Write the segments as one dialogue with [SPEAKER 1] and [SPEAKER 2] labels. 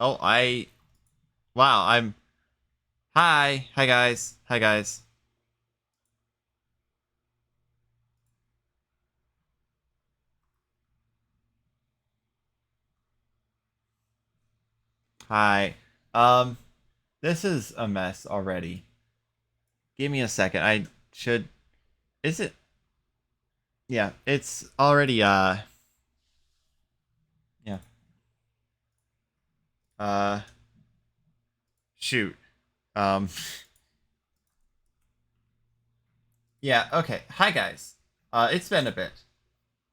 [SPEAKER 1] Oh, wow, hi guys, hi guys, hi. Um, this is a mess already. Give me a second. I should. Is it? Yeah, it's already. Yeah. Uh, shoot. Um, yeah. Okay. Hi guys. It's been a bit.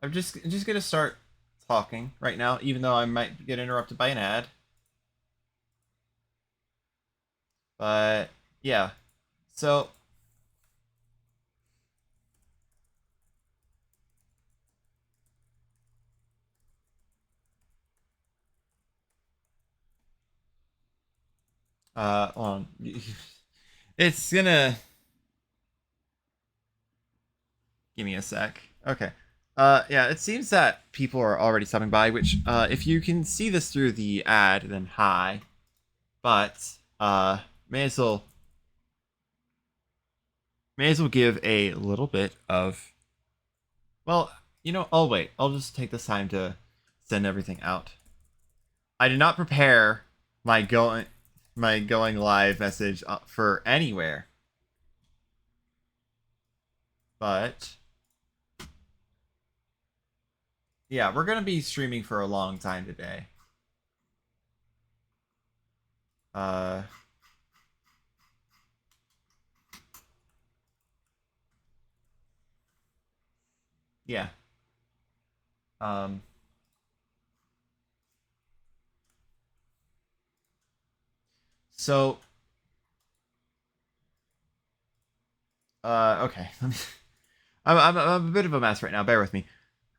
[SPEAKER 1] I'm just gonna start talking right now, even though I might get interrupted by an ad. But yeah. So hold on. It's gonna give me a sec. Okay. Yeah, it seems that people are already stopping by, which, if you can see this through the ad, then hi. But, may as well, may as well give a little bit of, well, I'll wait. I'll just take this time to send everything out. I did not prepare my going, my going live message for anywhere, but yeah, we're gonna be streaming for a long time today. Uh, yeah. Um, so, okay. I'm a bit of a mess right now. Bear with me.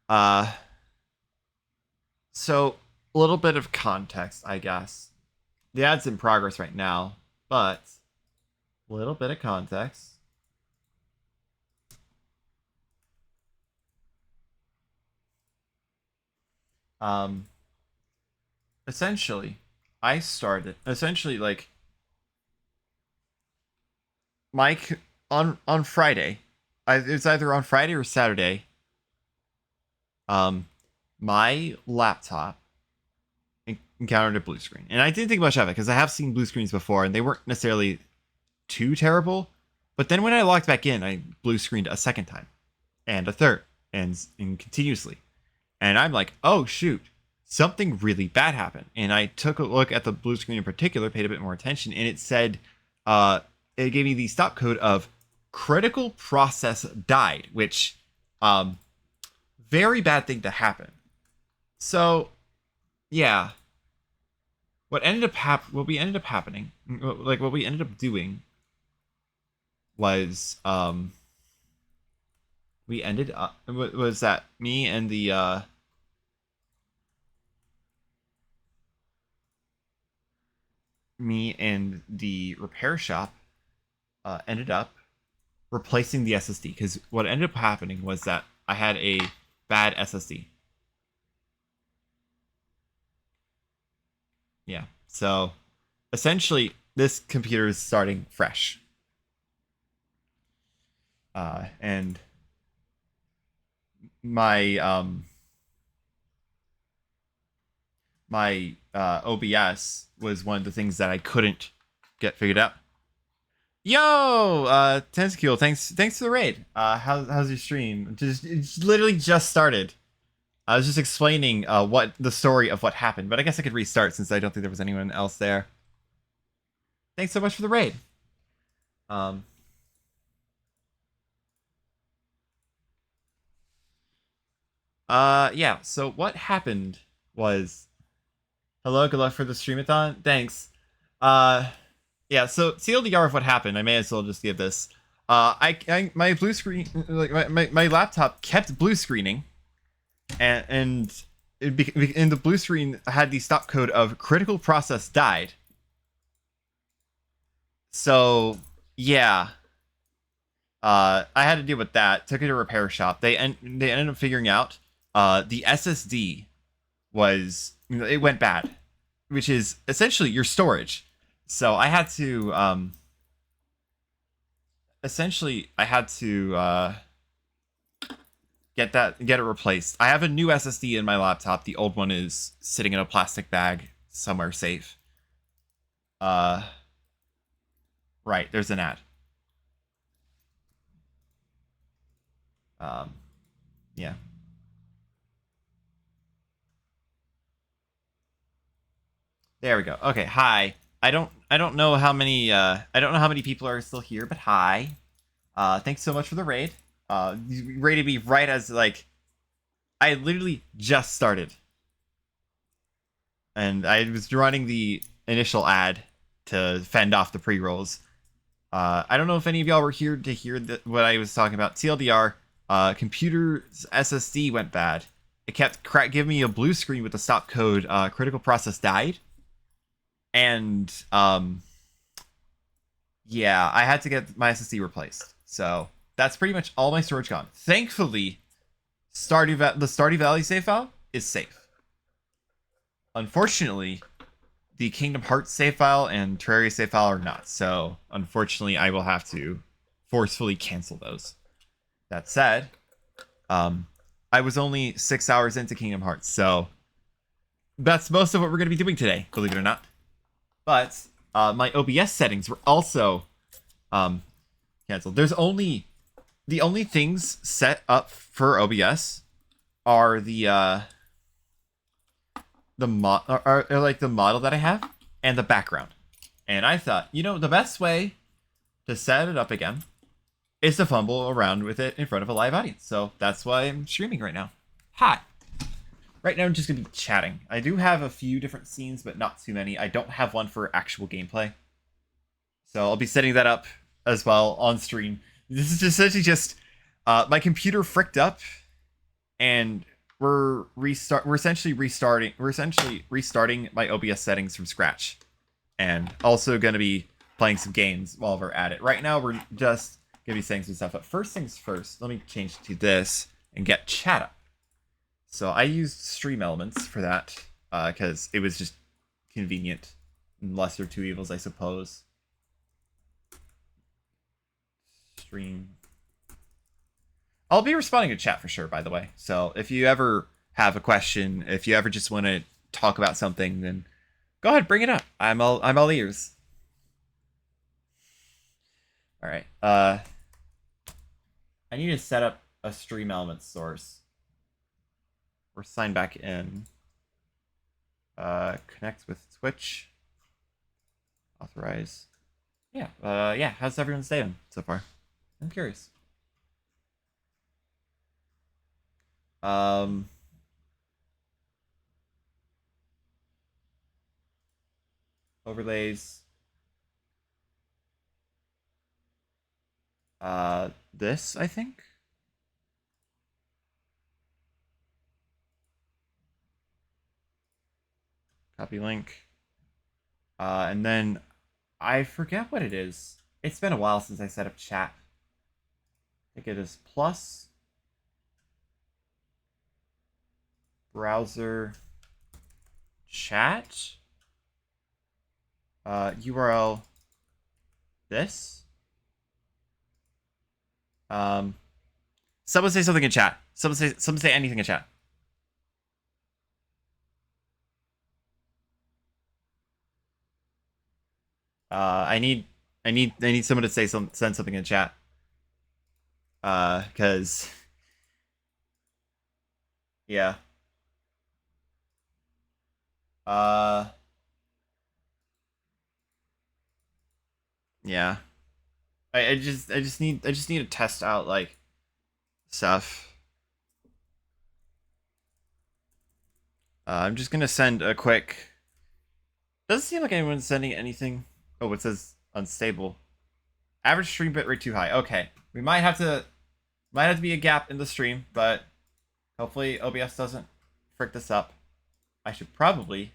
[SPEAKER 1] Uh, so a little bit of context, I guess. The ad's in progress right now, but a little bit of context. Um, essentially, I started essentially like Mike on Friday. It was either on Friday or Saturday. Um, my laptop encountered a blue screen, and I didn't think much of it because I have seen blue screens before, and they weren't necessarily too terrible. But then when I logged back in, I blue screened a second time, and a third, and continuously. And I'm like, oh shoot, something really bad happened. And I took a look at the blue screen in particular, paid a bit more attention, and it said, it gave me the stop code of critical process died, which, very bad thing to happen. So yeah, what we ended up happening, like what we ended up doing was, we ended up was that me and the repair shop ended up replacing the SSD, because what ended up happening was that I had a bad SSD. Yeah. So essentially, this computer is starting fresh. And my OBS was one of the things that I couldn't get figured out. Yo, Tentacle, thanks for the raid. How's your stream? It's literally just started. I was just explaining what the story of what happened, but I guess I could restart since I don't think there was anyone else there. Thanks so much for the raid. Um, yeah. So what happened was, hello, good luck for the streamathon. Thanks. Uh, yeah. So CLDR of what happened. I may as well just give this. My blue screen, like my laptop kept blue screening, and and the blue screen had the stop code of critical process died. So yeah, I had to deal with that. Took it to a repair shop. They ended up figuring out the SSD was, it went bad. which is essentially your storage. So I had to essentially I had to get it replaced. I have a new SSD in my laptop. The old one is sitting in a plastic bag somewhere safe. Right, there's an ad. Yeah. There we go. Okay, hi. I don't know how many people are still here, but hi. Thanks so much for the raid. You raided me right as like I literally just started. And I was running the initial ad to fend off the pre-rolls. I don't know if any of y'all were here to hear what I was talking about. TLDR, computer's SSD went bad. It kept giving me a blue screen with the stop code, critical process died. And, yeah, I had to get my SSD replaced. So, that's pretty much all my storage gone. Thankfully, the Stardew Valley save file is safe. Unfortunately, the Kingdom Hearts save file and Terraria save file are not. So, unfortunately, I will have to forcefully cancel those. That said, I was only 6 hours into Kingdom Hearts, so that's most of what we're going to be doing today, believe it or not. But my OBS settings were also canceled. The only things set up for OBS are the like the model that I have and the background. And I thought, the best way to set it up again is to fumble around with it in front of a live audience. So that's why I'm streaming right now. Hi. Right now I'm just going to be chatting. I do have a few different scenes, but not too many. I don't have one for actual gameplay. So I'll be setting that up as well on stream. This is essentially just my computer fricked up, and we're essentially restarting my OBS settings from scratch, and also going to be playing some games while we're at it. Right now we're just going to be saying some stuff, but first things first, let me change to this and get chat up. So I used Stream Elements for that because it was just convenient. Lesser two evils, I suppose. Stream. I'll be responding to chat for sure, by the way. So if you ever have a question, if you ever just want to talk about something, then go ahead, bring it up. I'm all ears. All right. I need to set up a Stream Elements source. Or sign back in. Connect with Twitch. Authorize. Yeah. Yeah. How's everyone's day been so far? I'm curious. Overlays. This, I think. Copy link. And then I forget what it is. It's been a while since I set up chat. I think it is plus browser chat. URL this. Someone say something in chat. Someone say anything in chat. I need someone to send something in chat. Cause yeah. Yeah. I just need to test out like stuff. I'm just gonna send a quick. Doesn't seem like anyone's sending anything. Oh, it says unstable. Average stream bitrate too high. Okay, we might have to be a gap in the stream, but hopefully OBS doesn't frick this up. I should probably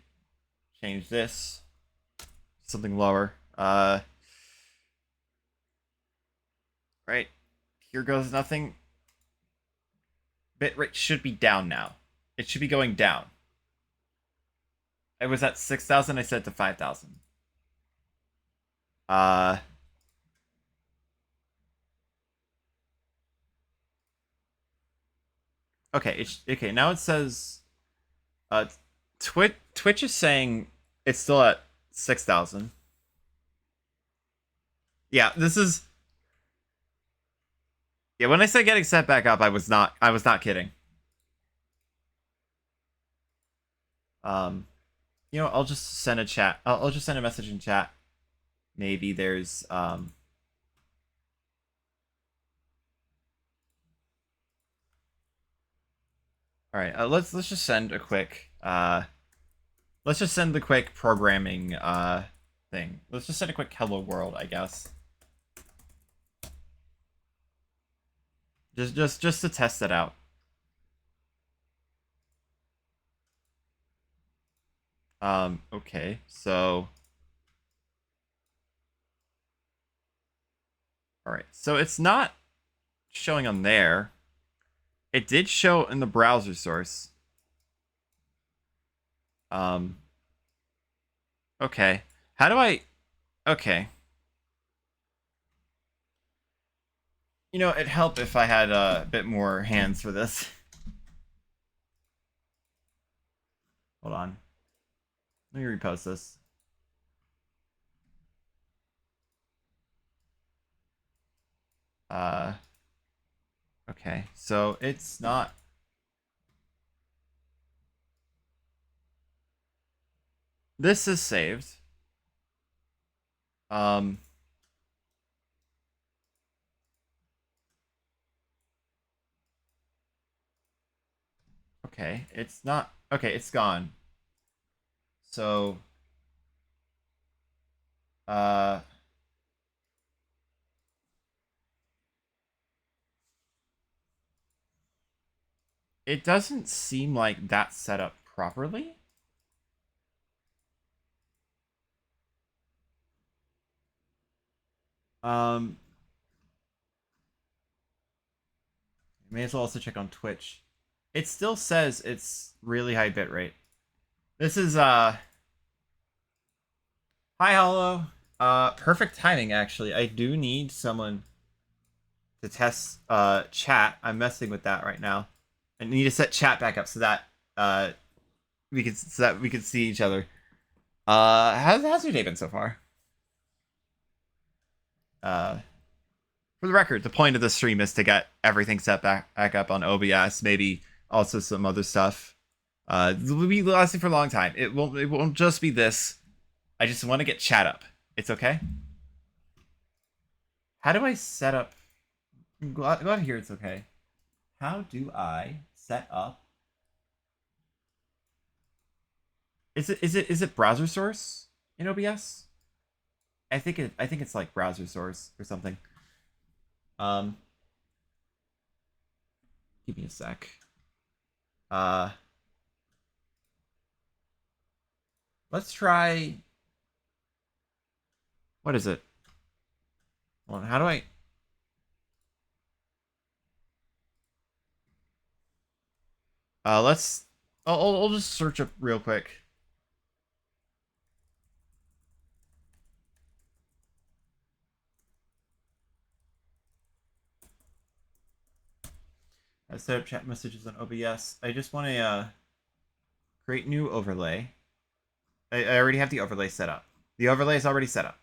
[SPEAKER 1] change this to something lower. Right, here goes nothing. Bitrate should be down now. It should be going down. it was at 6,000. I set it to 5,000. Uh, okay. Okay. Now it says, Twitch is saying it's still at 6,000. Yeah, this is. Yeah, when I said getting set back up, I was not. I was not kidding. Um, I'll just send a chat. I'll just send a message in chat. Maybe there's All right, let's just send a quick let's just send the quick programming thing. Let's just send a quick hello world, I guess. Just to test it out. Okay. So all right. So it's not showing on there. It did show in the browser source. Okay. How do I Okay. It'd help if I had a bit more hands for this. Hold on. Let me repost this. Okay. So it's not. This is saved. Um. Okay. It's not. Okay. It's gone. So. Uh. It doesn't seem like that's set up properly. Um. May as well also check on Twitch. It still says it's really high bitrate. This is Hi Hollow. Perfect timing actually. I do need someone to test chat. I'm messing with that right now. I need to set chat back up so that we could see each other. How's your day been so far? Uh for the record, the point of the stream is to get everything set back up on OBS, maybe also some other stuff. We'll be lasting for a long time. It won't just be this. I just want to get chat up. It's okay. How do I set up? Go out here. It's okay. How do I set up? Is it browser source in OBS? I think it's like browser source or something. Um, give me a sec. Uh, let's try. What is it? Hold on, how do I? Let's. I'll just search up real quick. I set up chat messages on OBS. I just want to create new overlay. I already have the overlay set up. The overlay is already set up.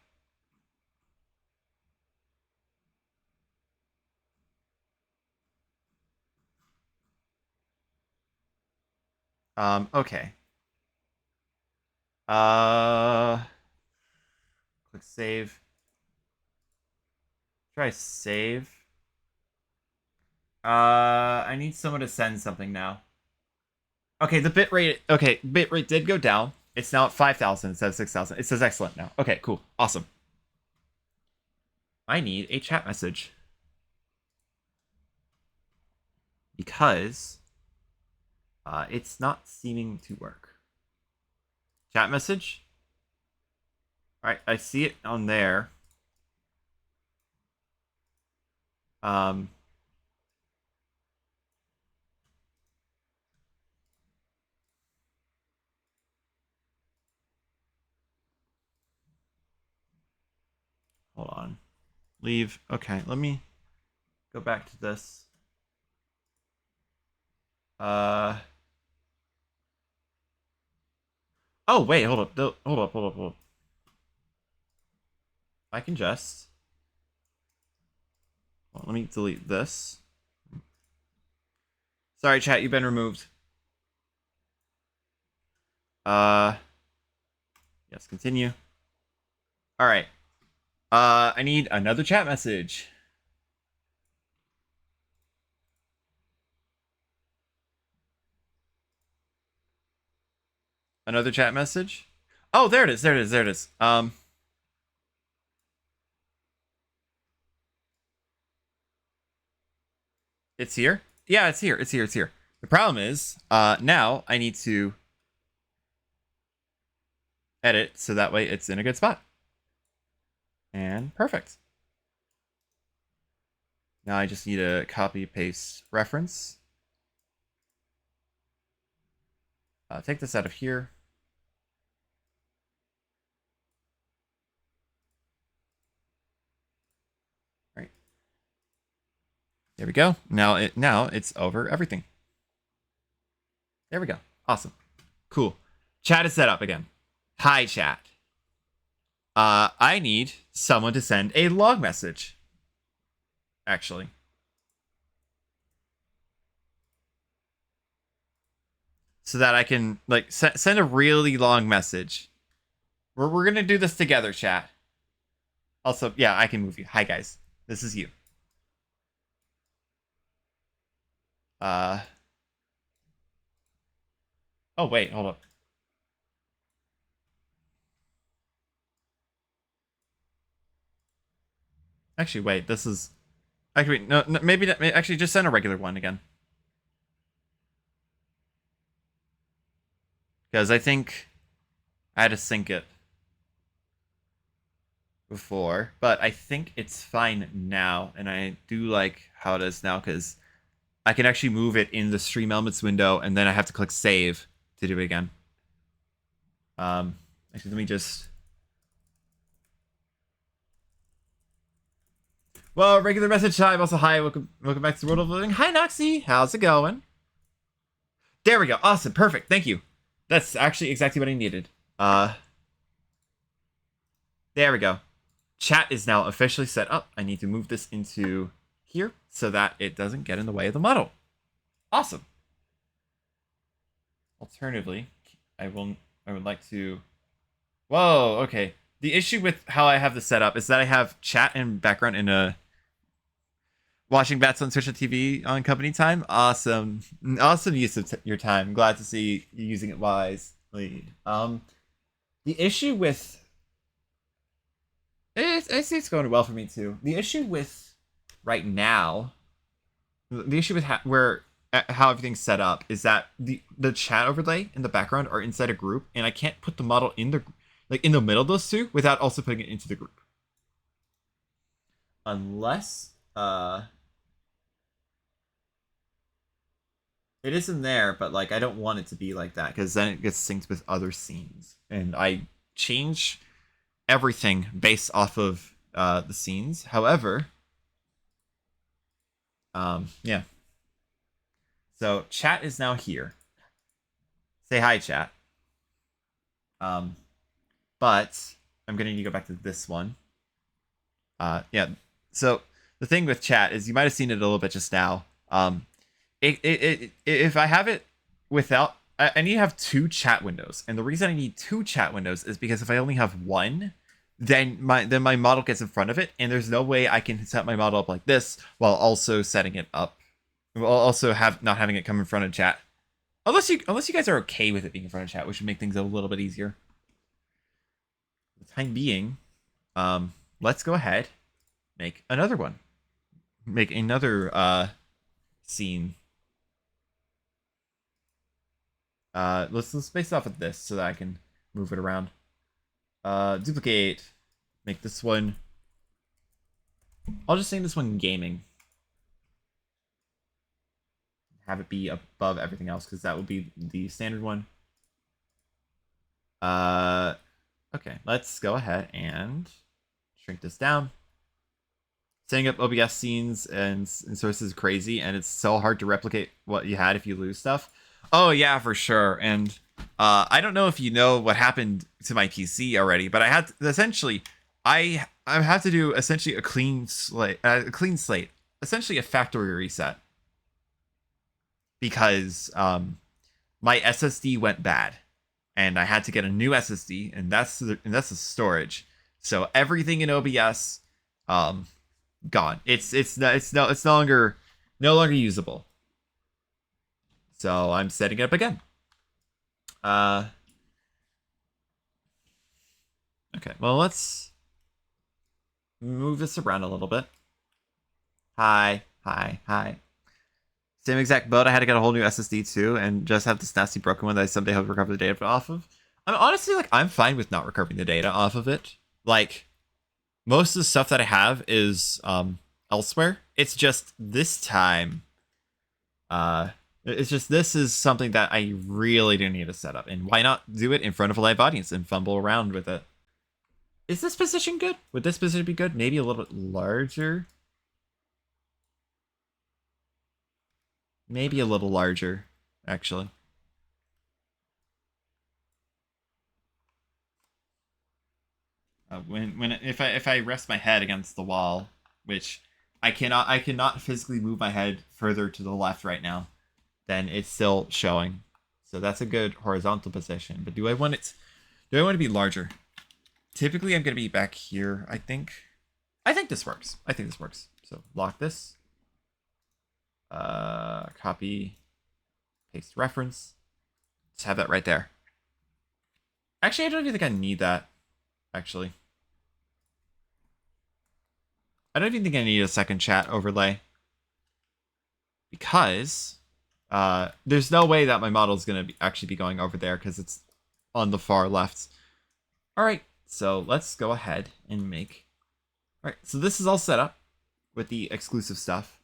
[SPEAKER 1] Okay. Click save. Try save. I need someone to send something now. Okay, the bitrate. Okay, bitrate did go down. It's now at 5,000 instead of 6,000. It says excellent now. Okay, cool, awesome. I need a chat message because it's not seeming to work. Chat message. All right, I see it on there. Um. Hold on. Leave. Okay, let me go back to this. Oh, wait, hold up. Hold up. I can just... Well, let me delete this. Sorry, chat, you've been removed. Yes, continue. All right. I need another chat message. Another chat message? Oh, there it is. There it is. There it is. It's here? Yeah, it's here. It's here. It's here. The problem is, now I need to edit so that way it's in a good spot. And perfect. Now I just need a copy paste reference. Take this out of here. Right. There we go. Now it's over everything. There we go. Awesome. Cool. Chat is set up again. Hi, chat. I need someone to send a log message. Actually. So that I can, like, send a really long message. We're gonna do this together, chat. Also, yeah, I can move you. Hi, guys. This is you. Oh, wait, hold up. Actually, wait, this is... Actually, no, maybe... Actually, just send a regular one again. Because I think I had to sync it before. But I think it's fine now. And I do like how it is now, because I can actually move it in the Stream Elements window, and then I have to click Save to do it again. Actually, let me just... Well, regular message time. Also, hi, welcome back to the World of Living. Hi, Noxie. How's it going? There we go. Awesome. Perfect. Thank you. That's actually exactly what I needed. There we go. Chat is now officially set up. I need to move this into here so that it doesn't get in the way of the model. Awesome. Alternatively, I would like to... Whoa, okay. The issue with how I have this set up is that I have chat and background in a... Watching Bats on Twitch and TV on company time. Awesome. Awesome use of your time. Glad to see you using it wisely. The issue with... I see it's going well for me too. The issue with right now... The issue with how everything's set up is that the chat overlay in the background are inside a group, and I can't put the model in the middle of those two without also putting it into the group. Unless it isn't there, but like I don't want it to be like that, because then it gets synced with other scenes, and I change everything based off of the scenes. However, yeah. So chat is now here. Say hi, chat. But I'm gonna need to go back to this one. Yeah. So the thing with chat is, you might have seen it a little bit just now. If I have it without, I need to have two chat windows, and the reason I need two chat windows is because if I only have one, then my model gets in front of it, and there's no way I can set my model up like this while also setting it up, while also not having it come in front of chat. Unless you guys are okay with it being in front of chat, which would make things a little bit easier. For the time being, let's go ahead, make another one, make another scene. Let's base it off of this so that I can move it around. Duplicate, make this one, I'll just name this one gaming. Have it be above everything else, because that would be the standard one. Okay, let's go ahead and shrink this down. Setting up OBS scenes and sources is crazy, and it's so hard to replicate what you had if you lose stuff. Oh yeah, for sure. And I don't know if you know what happened to my PC already, but I had to, essentially I have to do essentially a clean slate, essentially a factory reset, because my SSD went bad, and I had to get a new SSD, and that's the storage. So everything in OBS, gone. It's no longer usable. So I'm setting it up again. Okay, well, let's move this around a little bit. Hi. Same exact boat. I had to get a whole new SSD too, and just have this nasty broken one that I someday hope to recover the data off of. I'm honestly, like, I'm fine with not recovering the data off of it. Like, most of the stuff that I have is elsewhere. It's just this time, it's just, this is something that I really do need to set up, and why not do it in front of a live audience and fumble around with it? Is this position good? Would this position be good? Maybe a little bit larger. Maybe a little larger, actually. If I rest my head against the wall, which I cannot physically move my head further to the left right now, then it's still showing. So that's a good horizontal position. But do I want to be larger? Typically, I'm going to be back here, I think. I think this works. So lock this. Copy, paste reference. Just have that right there. Actually, I don't even think I need that. Actually, I don't even think I need a second chat overlay, because there's no way that my model is going to actually be going over there, because it's on the far left. All right, so let's go ahead and make. All right, so this is all set up with the exclusive stuff.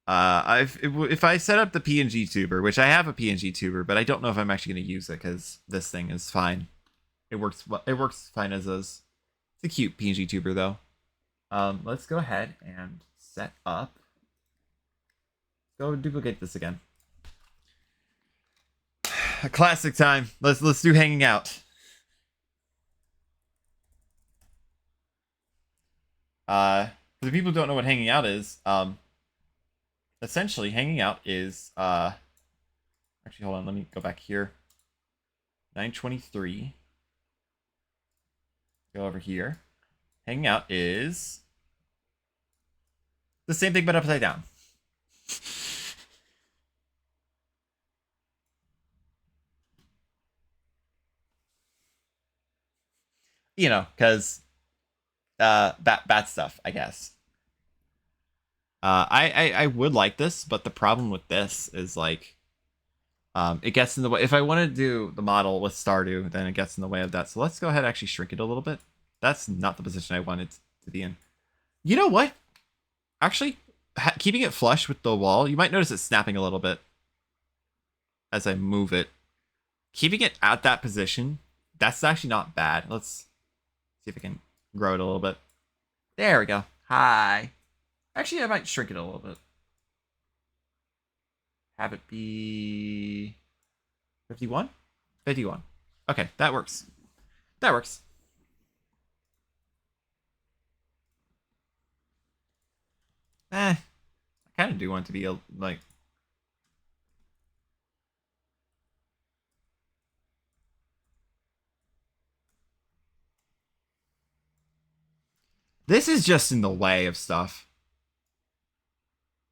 [SPEAKER 1] If I set up the PNG tuber, which I have a PNG tuber, but I don't know if I'm actually going to use it, because this thing is fine. It works fine as is. It's a cute PNG tuber though. Let's go ahead and set up. Go duplicate this again. A classic time. Let's do hanging out. For the people who don't know what hanging out is, essentially hanging out is actually, hold on, let me go back here. 923. Go over here. Hanging out is the same thing but upside down. You know, because bad stuff, I guess. I would like this, but the problem with this is, like, it gets in the way. If I want to do the model with Stardew, then it gets in the way of that. So let's go ahead and actually shrink it a little bit. That's not the position I wanted to be in. You know what? Actually, keeping it flush with the wall, you might notice it snapping a little bit as I move it. Keeping it at that position, that's actually not bad. Let's see if I can grow it a little bit. There we go. Hi. Actually, I might shrink it a little bit. Have it be 51? 51. Okay, that works. That works. I kind of do want it to be like. This is just in the way of stuff.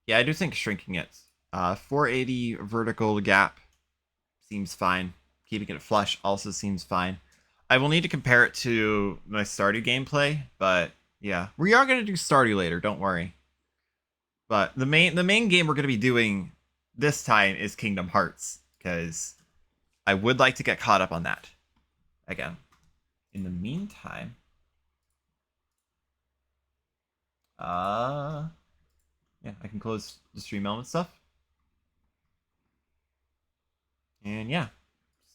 [SPEAKER 1] Yeah, I do think shrinking it. 480 vertical gap seems fine. Keeping it flush also seems fine. I will need to compare it to my Stardew gameplay, but yeah, we are going to do Stardew later. Don't worry. But the main game we're going to be doing this time is Kingdom Hearts, because I would like to get caught up on that again. In the meantime, yeah, I can close the stream element stuff. And yeah,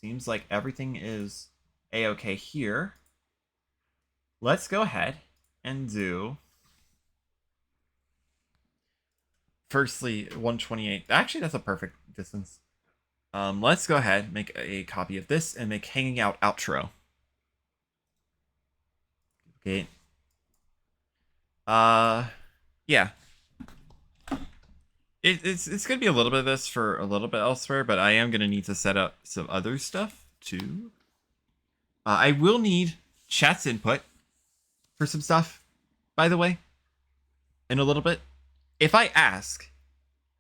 [SPEAKER 1] seems like everything is a-okay here. Let's go ahead and do firstly 128. Actually, that's a perfect distance. Let's go ahead, make a copy of this, and make hanging out outro. Okay. Yeah. It's gonna be a little bit of this for a little bit elsewhere, but I am gonna need to set up some other stuff too. I will need chat's input for some stuff, by the way, in a little bit. If I ask,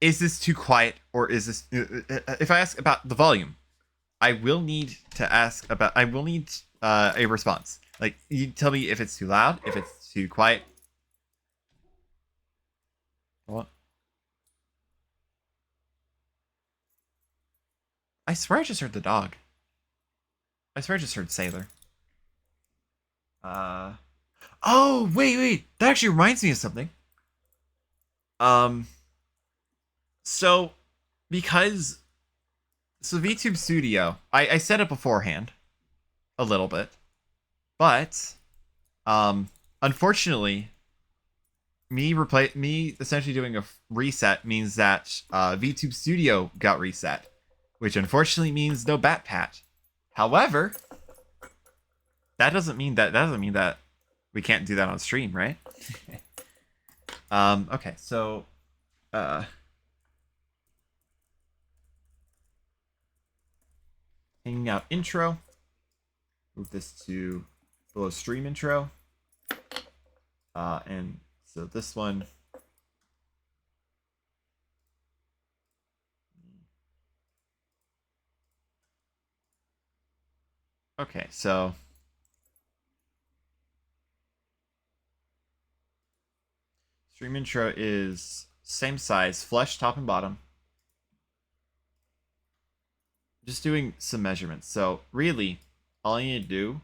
[SPEAKER 1] is this too quiet, or is this? If I ask about the volume, I will need to ask about. I will need a response. Like, you tell me if it's too loud, if it's too quiet. What? I swear I just heard the dog. I swear I just heard Sailor. Oh, wait. That actually reminds me of something. So, because... So, VTube Studio, I set it beforehand. A little bit. But, unfortunately, me essentially doing a reset means that VTube Studio got reset. Which unfortunately means no Batpat. However, that doesn't mean that we can't do that on stream, right? Okay, so hanging out intro. Move this to below stream intro. And so this one. Okay, so stream intro is same size, flush top and bottom. Just doing some measurements. So really, all you need to do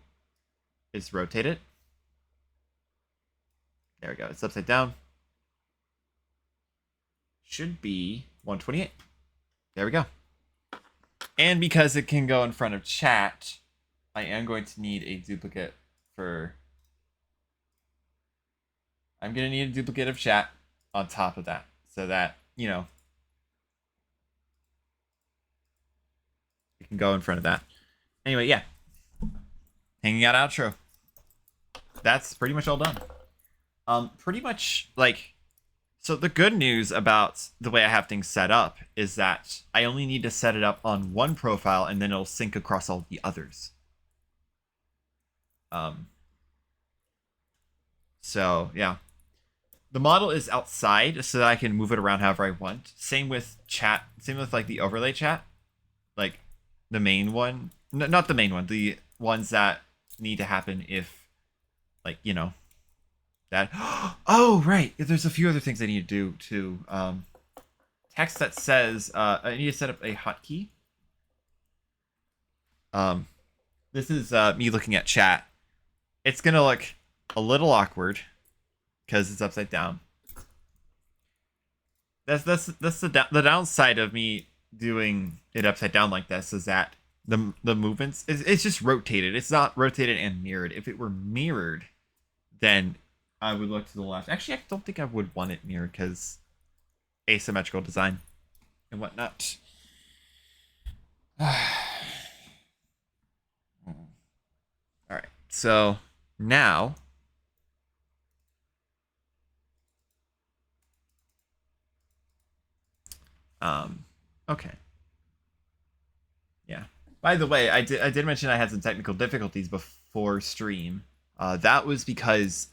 [SPEAKER 1] is rotate it. There we go. It's upside down. Should be 128. There we go. And because it can go in front of chat, I am going to need a duplicate for... I'm going to need a duplicate of chat on top of that. So that, you know, it can go in front of that. Anyway, yeah. Hanging out outro. That's pretty much all done. Pretty much, like... So the good news about the way I have things set up is that I only need to set it up on one profile and then it'll sync across all the others. So yeah, the model is outside so that I can move it around however I want. Same with chat. Same with like the overlay chat, like the main one, not the main one, the ones that need to happen if, like, you know, that. Oh right, there's a few other things I need to do too. Text that says I need to set up a hotkey. This is me looking at chat. It's gonna look a little awkward because it's upside down. That's the downside of me doing it upside down like this, is that the movements, it's just rotated. It's not rotated and mirrored. If it were mirrored, then I would look to the left. Actually, I don't think I would want it mirrored because asymmetrical design and whatnot. All right, so now okay, yeah, by the way, I did mention I had some technical difficulties before stream. That was because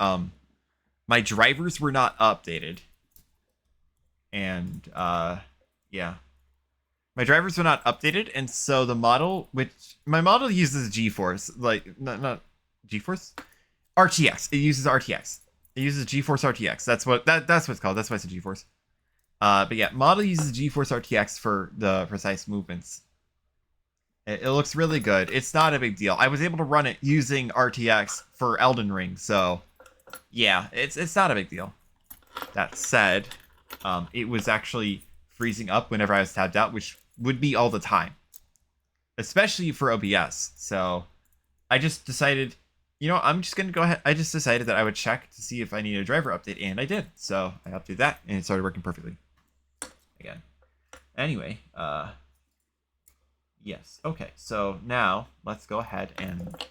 [SPEAKER 1] my drivers were not updated, and yeah, my drivers were not updated, and so the model, which my model uses GeForce, like not GeForce, RTX. It uses RTX. It uses GeForce RTX. That's what it's called. That's why it's a GeForce. But yeah, model uses GeForce RTX for the precise movements. It looks really good. It's not a big deal. I was able to run it using RTX for Elden Ring, so yeah, it's not a big deal. That said, it was actually freezing up whenever I was tabbed out, which would be all the time, especially for OBS. So I just decided you know, I'm just gonna go ahead. I just decided that I would check to see if I need a driver update, and I did. So I updated that, and it started working perfectly again. Anyway, yes. Okay, so now let's go ahead and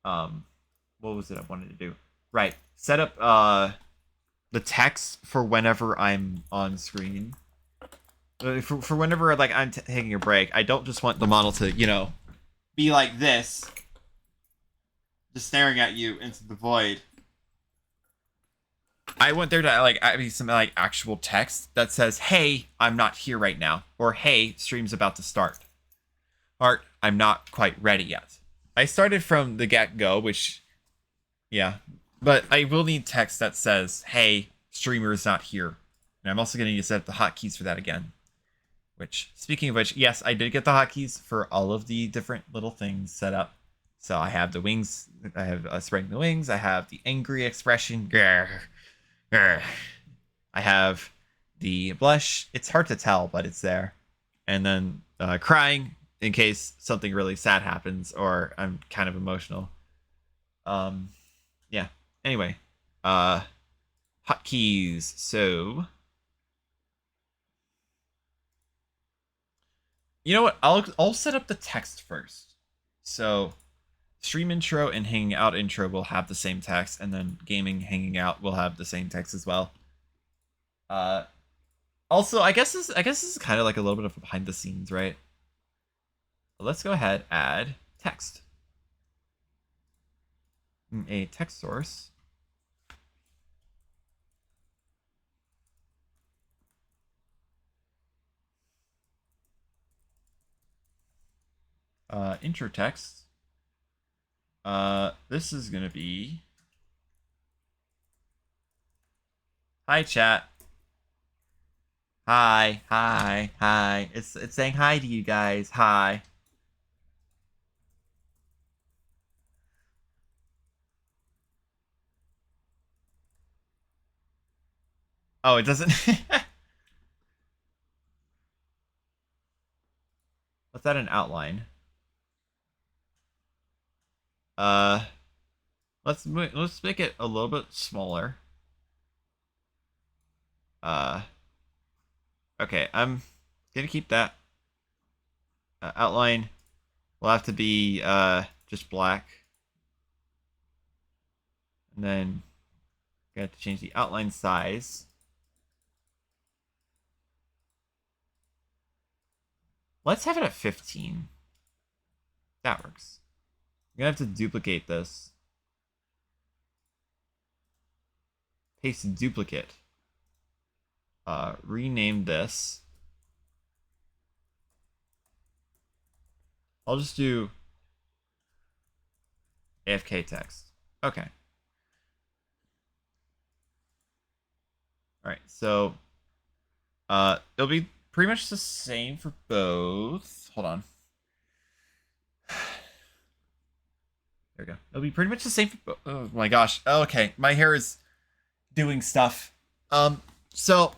[SPEAKER 1] what was it I wanted to do? Right, set up the text for whenever I'm on screen. For whenever like I'm taking a break, I don't just want the model to, you know, be like this, just staring at you into the void. I want there to like be some like actual text that says, "Hey, I'm not here right now," or "Hey, stream's about to start," or "I'm not quite ready yet." I started from the get-go, which, yeah, but I will need text that says, "Hey, streamer is not here," and I'm also going to need to set up the hotkeys for that again. Which, speaking of which, yes, I did get the hotkeys for all of the different little things set up. So I have the wings. I have spreading the wings. I have the angry expression. Grr, grr. I have the blush. It's hard to tell, but it's there. And then crying in case something really sad happens or I'm kind of emotional. Yeah. Anyway, hotkeys. So, you know what? I'll set up the text first. So, stream intro and hanging out intro will have the same text, and then gaming hanging out will have the same text as well. Also, I guess this is kind of like a little bit of behind the scenes, right? Let's go ahead, add text. A text source. Intro text. This is gonna be, hi chat. Hi, hi, hi. It's saying hi to you guys. Hi. Oh, it doesn't. Let's add an outline. Let's make it a little bit smaller. Okay, I'm gonna keep that. Outline will have to be just black, and then I have to change the outline size. Let's have it at 15. That works. I'm gonna have to duplicate this. Paste duplicate. Rename this. I'll just do AFK text. Okay. All right. So, it'll be pretty much the same for both. Hold on. There we go. It'll be pretty much the same for both. Oh my gosh. Okay. My hair is doing stuff. So,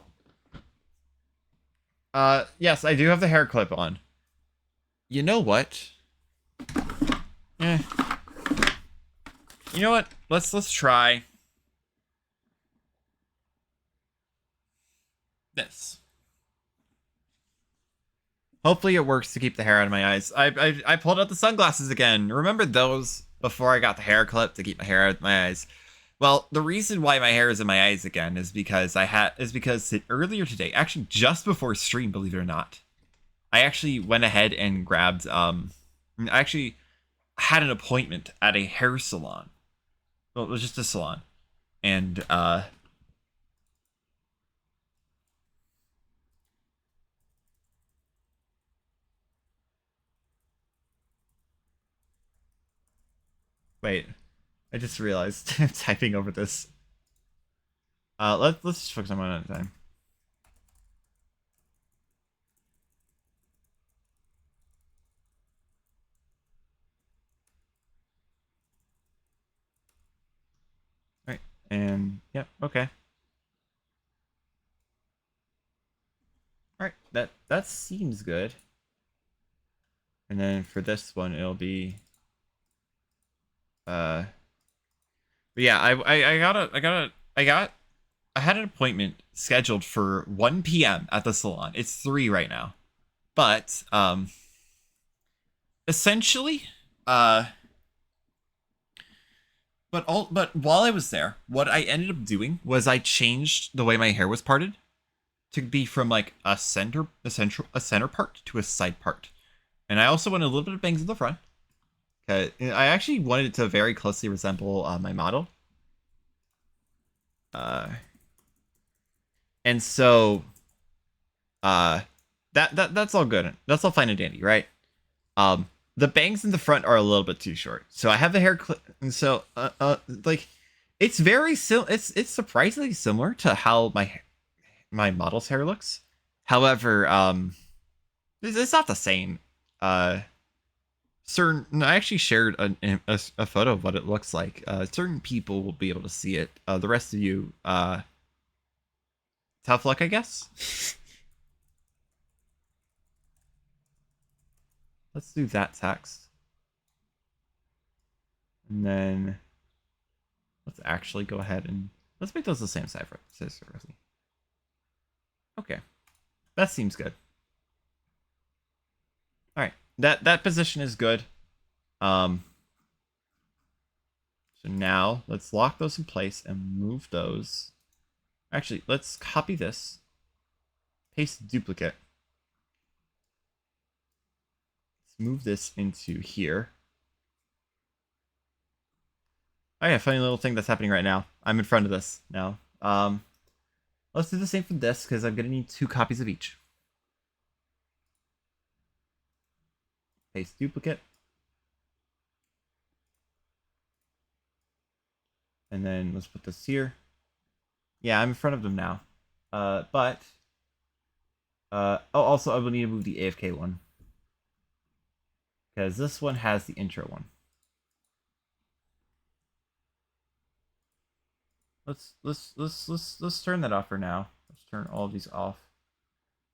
[SPEAKER 1] yes, I do have the hair clip on. You know what? Eh. You know what? Let's try this. Hopefully it works to keep the hair out of my eyes. I pulled out the sunglasses again. Remember those before I got the hair clip to keep my hair out of my eyes? Well, the reason why my hair is in my eyes again is because earlier today, actually just before stream, believe it or not, I actually went ahead and grabbed I actually had an appointment at a hair salon. Well, it was just a salon. And wait, I just realized I'm typing over this. Let's just focus on one at a time. All right, and yep, okay. All right, that seems good. And then for this one, it'll be But yeah, I had an appointment scheduled for 1 p.m. at the salon. It's 3 right now. But essentially, but while I was there, what I ended up doing was I changed the way my hair was parted to be from like a center part to a side part. And I also went a little bit of bangs in the front. I actually wanted it to very closely resemble my model. And so that's all good. That's all fine and dandy, right? The bangs in the front are a little bit too short. So I have the hair and so like it's very it's surprisingly similar to how my model's hair looks. However, it's not the same. I actually shared a photo of what it looks like. Certain people will be able to see it. The rest of you, tough luck, I guess. Let's do that text. And then let's actually go ahead and let's make those the same size. Okay. That seems good. All right. That position is good. So now let's lock those in place and move those. Actually, let's copy this. Paste duplicate. Let's move this into here. Oh yeah, funny little thing that's happening right now. I'm in front of this now. Let's do the same for this because I'm gonna need 2 copies of each. Paste duplicate. And then let's put this here. Yeah, I'm in front of them now. Also I will need to move the AFK one. Because this one has the intro one. Let's turn that off for now. Let's turn all of these off.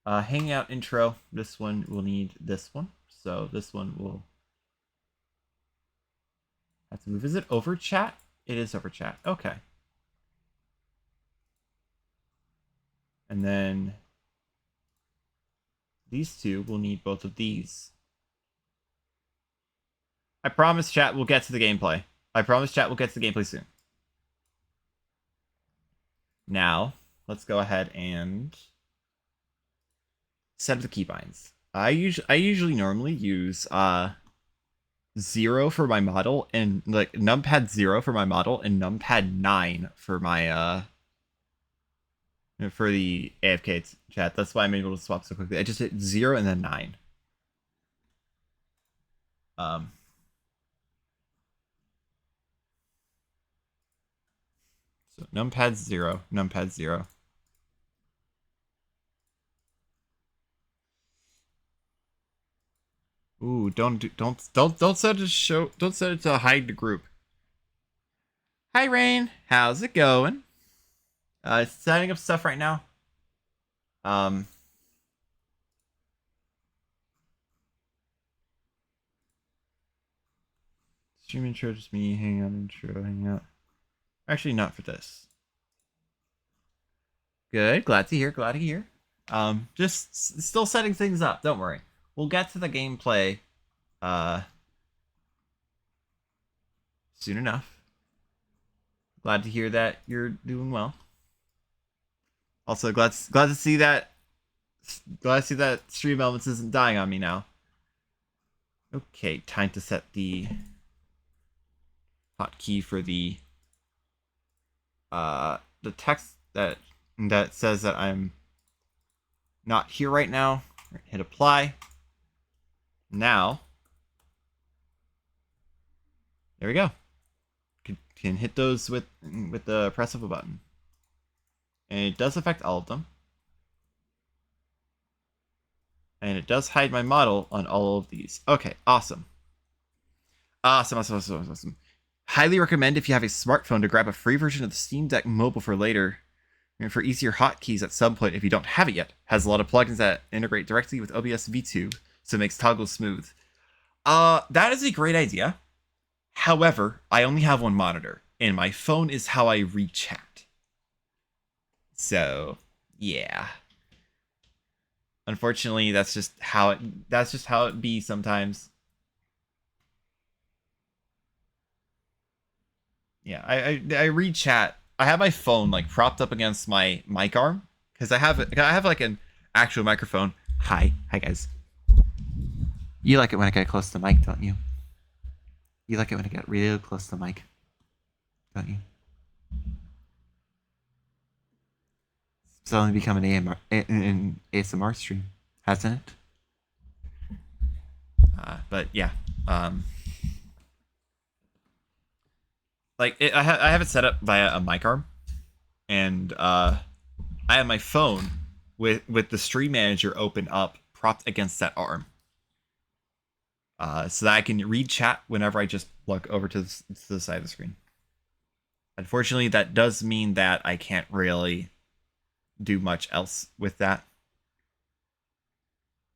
[SPEAKER 1] Hangout intro. This one will need this one. So this one will have to move. Is it over chat? It is over chat. Okay. And then these 2 will need both of these. I promise chat we'll get to the gameplay. I promise chat we'll get to the gameplay soon. Now, let's go ahead and set up the keybinds. I usually normally use 0 for my model and like numpad 0 for my model and numpad 9 for my for the AFK chat. That's why I'm able to swap so quickly. I just hit 0 and then 9. So numpad 0, numpad 0. Ooh, don't set it to hide the group. Hi Rain, how's it going? Setting up stuff right now. Stream intro, just me, hang out intro, hang out. Actually, not for this. Good, glad to hear, glad to hear. Just still setting things up, don't worry. We'll get to the gameplay soon enough. Glad to hear that you're doing well. Also, glad to see that Stream Elements isn't dying on me now. Okay, time to set the hotkey for the text that says that I'm not here right now. Hit apply. Now, there we go. Can hit those with the press of a button, and it does affect all of them, and it does hide my model on all of these. Okay, awesome. Awesome. Highly recommend if you have a smartphone to grab a free version of the Steam Deck Mobile for later, and for easier hotkeys at some point if you don't have it yet. Has a lot of plugins that integrate directly with OBS V2, so it makes toggles smooth. That is a great idea. However, I only have one monitor, and my phone is how I read chat. So, yeah. Unfortunately, that's just how it be sometimes. Yeah, I read chat. I have my phone like propped up against my mic arm because I have like an actual microphone. Hi guys. You like it when I get close to the mic, don't you? You like it when I get real close to the mic, don't you? It's only become an ASMR stream, hasn't it? But yeah, like I have it set up via a mic arm, and I have my phone with the stream manager open up, propped against that arm, so that I can read chat whenever I just look over to the side of the screen. Unfortunately, that does mean that I can't really do much else with that.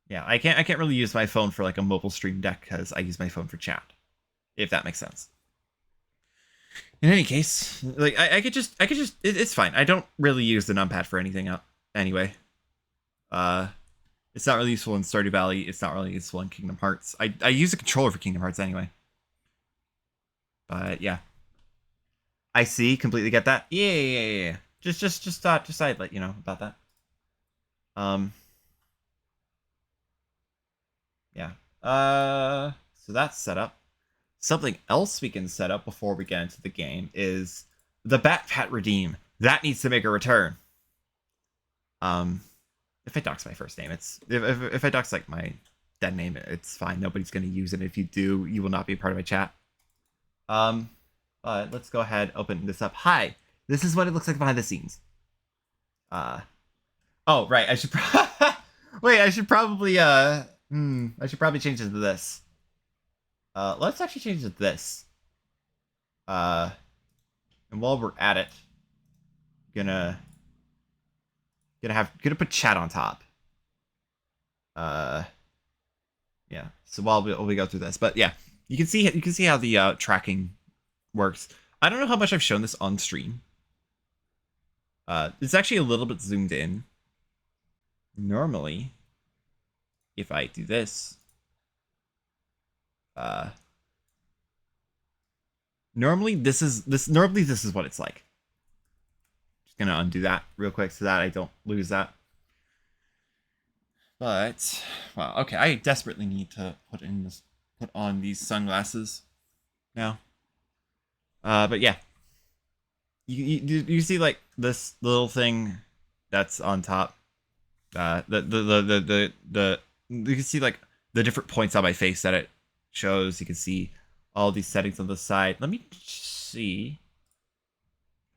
[SPEAKER 1] Yeah, I can't really use my phone for like a mobile stream deck because I use my phone for chat, if that makes sense. In any case, like I could just it's fine. I don't really use the numpad for anything anyway. It's not really useful in Stardew Valley. It's not really useful in Kingdom Hearts. I use a controller for Kingdom Hearts anyway. But yeah, I see. Completely get that. Yeah. Just thought I'd let you know about that. Yeah. So that's set up. Something else we can set up before we get into the game is the Bat Pat Redeem. That needs to make a return. If I dox my first name, it's if I dox like my dead name, it's fine. Nobody's gonna use it. If you do, you will not be a part of my chat. But let's go ahead, open this up. Hi, this is what it looks like behind the scenes. Oh right, I should wait. I should probably I should probably change it to this. Let's actually change it to this. And while we're at it, gonna put chat on top. Yeah. So while we go through this, but yeah, you can see how the tracking works. I don't know how much I've shown this on stream. It's actually a little bit zoomed in. Normally, if I do this, normally this is what it's like. Just gonna undo that real quick so that I don't lose that. But wow, okay, I desperately need to put on these sunglasses now. But yeah, you see like this little thing that's on top. You can see like the different points on my face that it shows. You can see all these settings on the side. Let me see.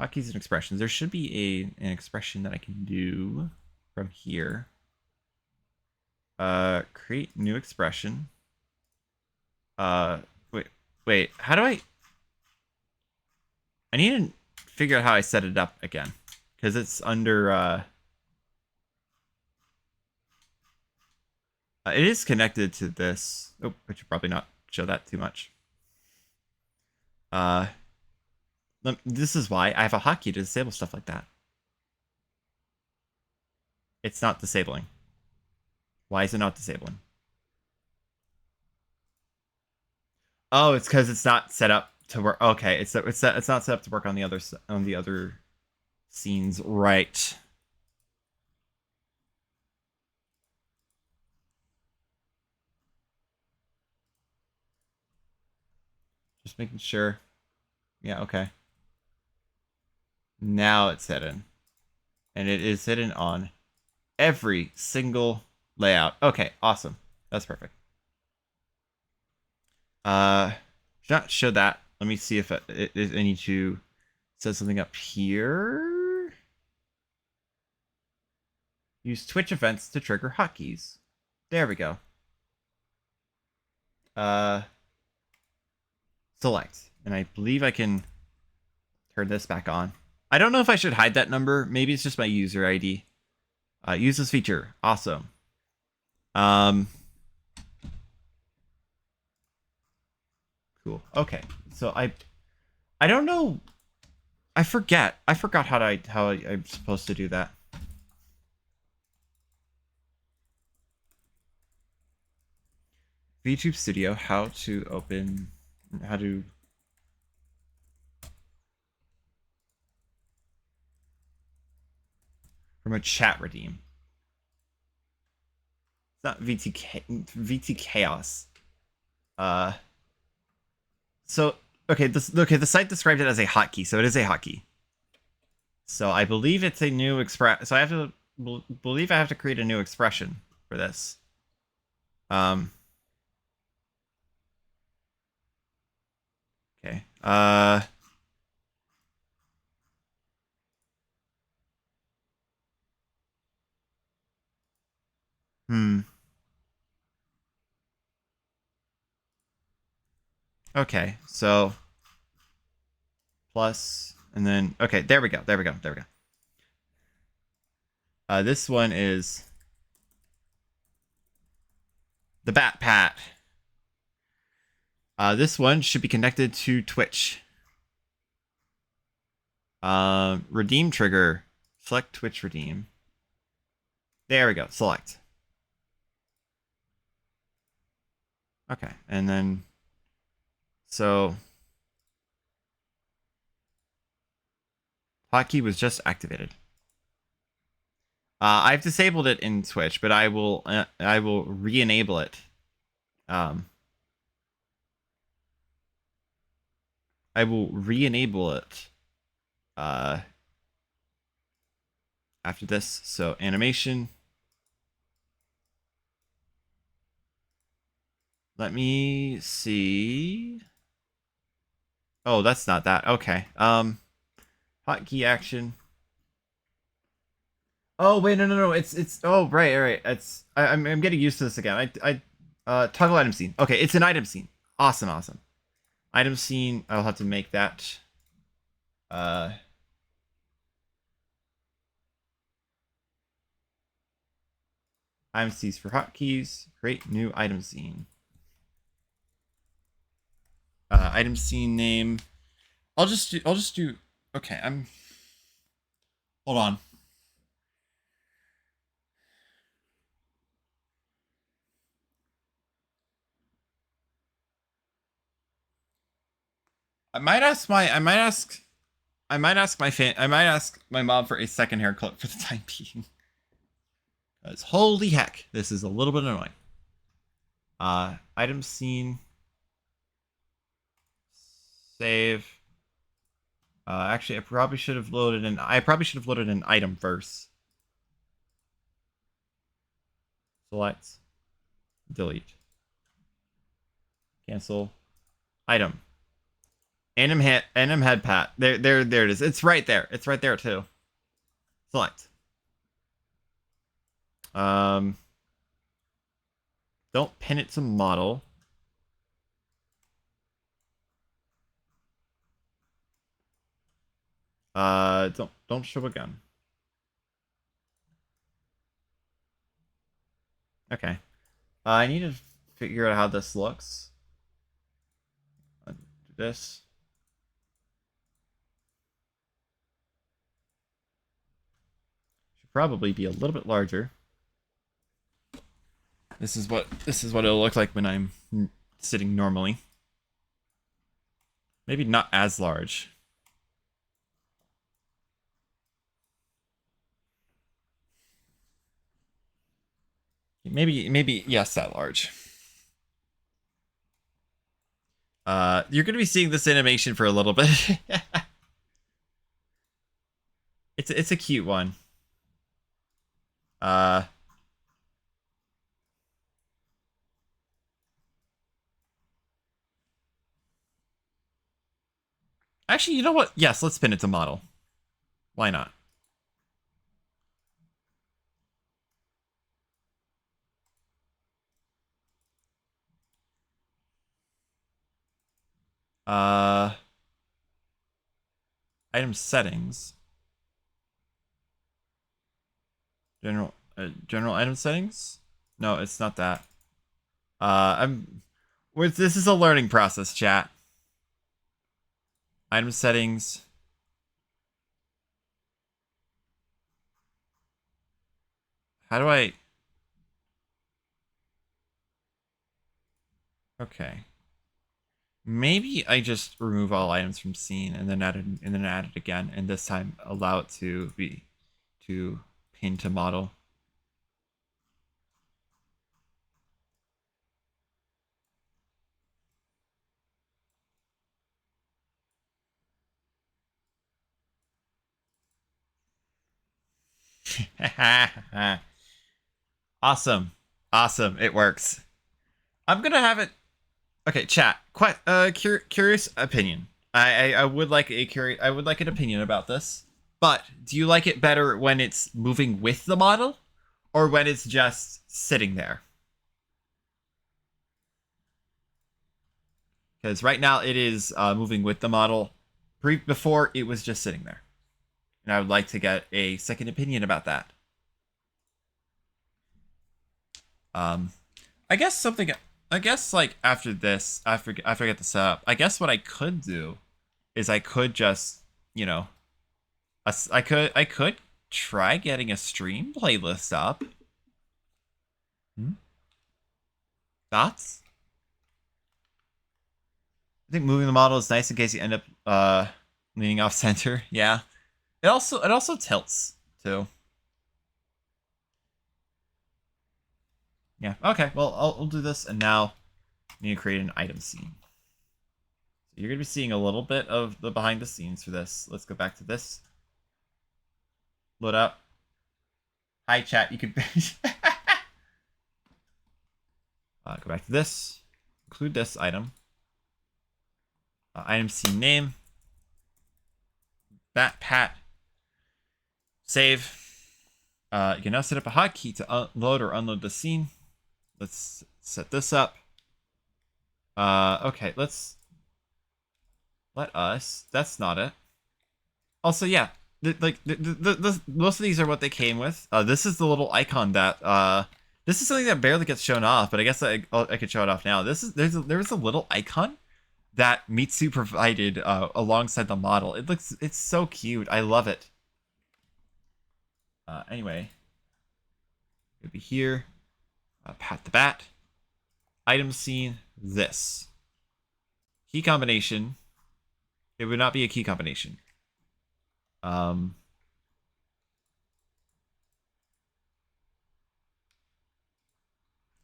[SPEAKER 1] Hotkeys and expressions. There should be an expression that I can do from here. Create new expression. Wait. How do I need to figure out how I set it up again, because it's under it is connected to this. Oh, I should probably not show that too much. This is why I have a hotkey to disable stuff like that. It's not disabling. Why is it not disabling? Oh, it's because it's not set up to work. Okay, it's not set up to work on the other scenes, right? Just making sure. Yeah, okay. Now it's hidden. And it is hidden on every single layout. Okay, awesome. That's perfect. Should not show that. Let me see if I need to set something up here. Use Twitch events to trigger hotkeys. There we go. Select. And I believe I can turn this back on. I don't know if I should hide that number. Maybe it's just my user ID. Use this feature. Awesome. Cool. Okay. So I don't know I forget. I forgot how I'm supposed to do that. VTube Studio, how to from a chat redeem. It's not VT Chaos. So okay, the site described it as a hotkey, so it is a hotkey. So I believe it's a new express. So I have to believe I have to create a new expression for this. Okay. Okay, so plus, and then okay, there we go. This one is the Bat Pat. This one should be connected to Twitch. Redeem trigger. Select Twitch redeem. There we go. Select. Okay, and then so hotkey was just activated. I've disabled it in Twitch, but I will re-enable it. I will re-enable it after this. So animation. Let me see. Oh, that's not that. Okay. Hotkey action. Oh wait, no. It's oh right. I'm getting used to this again. Toggle item scene. Okay, it's an item scene. Awesome. Item scene. I'll have to make that. Item scenes for hotkeys. Create new item scene. Item scene name. I'll just do. Okay, hold on. I might ask my mom for a second hair clip for the time being. Because holy heck, this is a little bit annoying. Item scene. Save. Actually, I probably should have loaded an item first. Select. Delete. Cancel. Item. Anim head pat. There it is. It's right there. It's right there too. Select. Don't pin it to model. Don't show a gun. Okay. I need to figure out how this looks. Do this. Should probably be a little bit larger. This is what it'll look like when I'm sitting normally. Maybe not as large. Maybe yes, that large. You're gonna be seeing this animation for a little bit. It's a cute one. Actually, you know what? Yes, let's pin it to model. Why not? Item settings. General item settings? No, it's not that. This is a learning process, chat. Item settings. How do I? Okay. Maybe I just remove all items from scene and then add it again, and this time allow it to be to pin to model. Awesome. Awesome. It works. I'm gonna have it. Okay, chat. Quite curious opinion. I would like I would like an opinion about this. But do you like it better when it's moving with the model, or when it's just sitting there? Because right now it is moving with the model. Before it was just sitting there, and I would like to get a second opinion about that. I guess something. I guess like after this, after I get the setup, I guess what I could do is I could just, you know, I could try getting a stream playlist up. Thoughts? I think moving the model is nice in case you end up leaning off center. Yeah. It also tilts too. Yeah. Okay. Well, I'll do this, and now I need to create an item scene. So you're gonna be seeing a little bit of the behind the scenes for this. Let's go back to this. Load up. Hi, chat. You could go back to this. Include this item. Item scene name. Pat. Save. You can now set up a hotkey to load or unload the scene. Let's set this up. Okay, let us. That's not it. Also, yeah, most of these are what they came with. This is the little icon that this is something that barely gets shown off, but I guess I could show it off now. There's a little icon that Mitsu provided alongside the model. It's so cute. I love it. Anyway, it'll be here. Pat the bat. Item scene. This key combination. It would not be a key combination.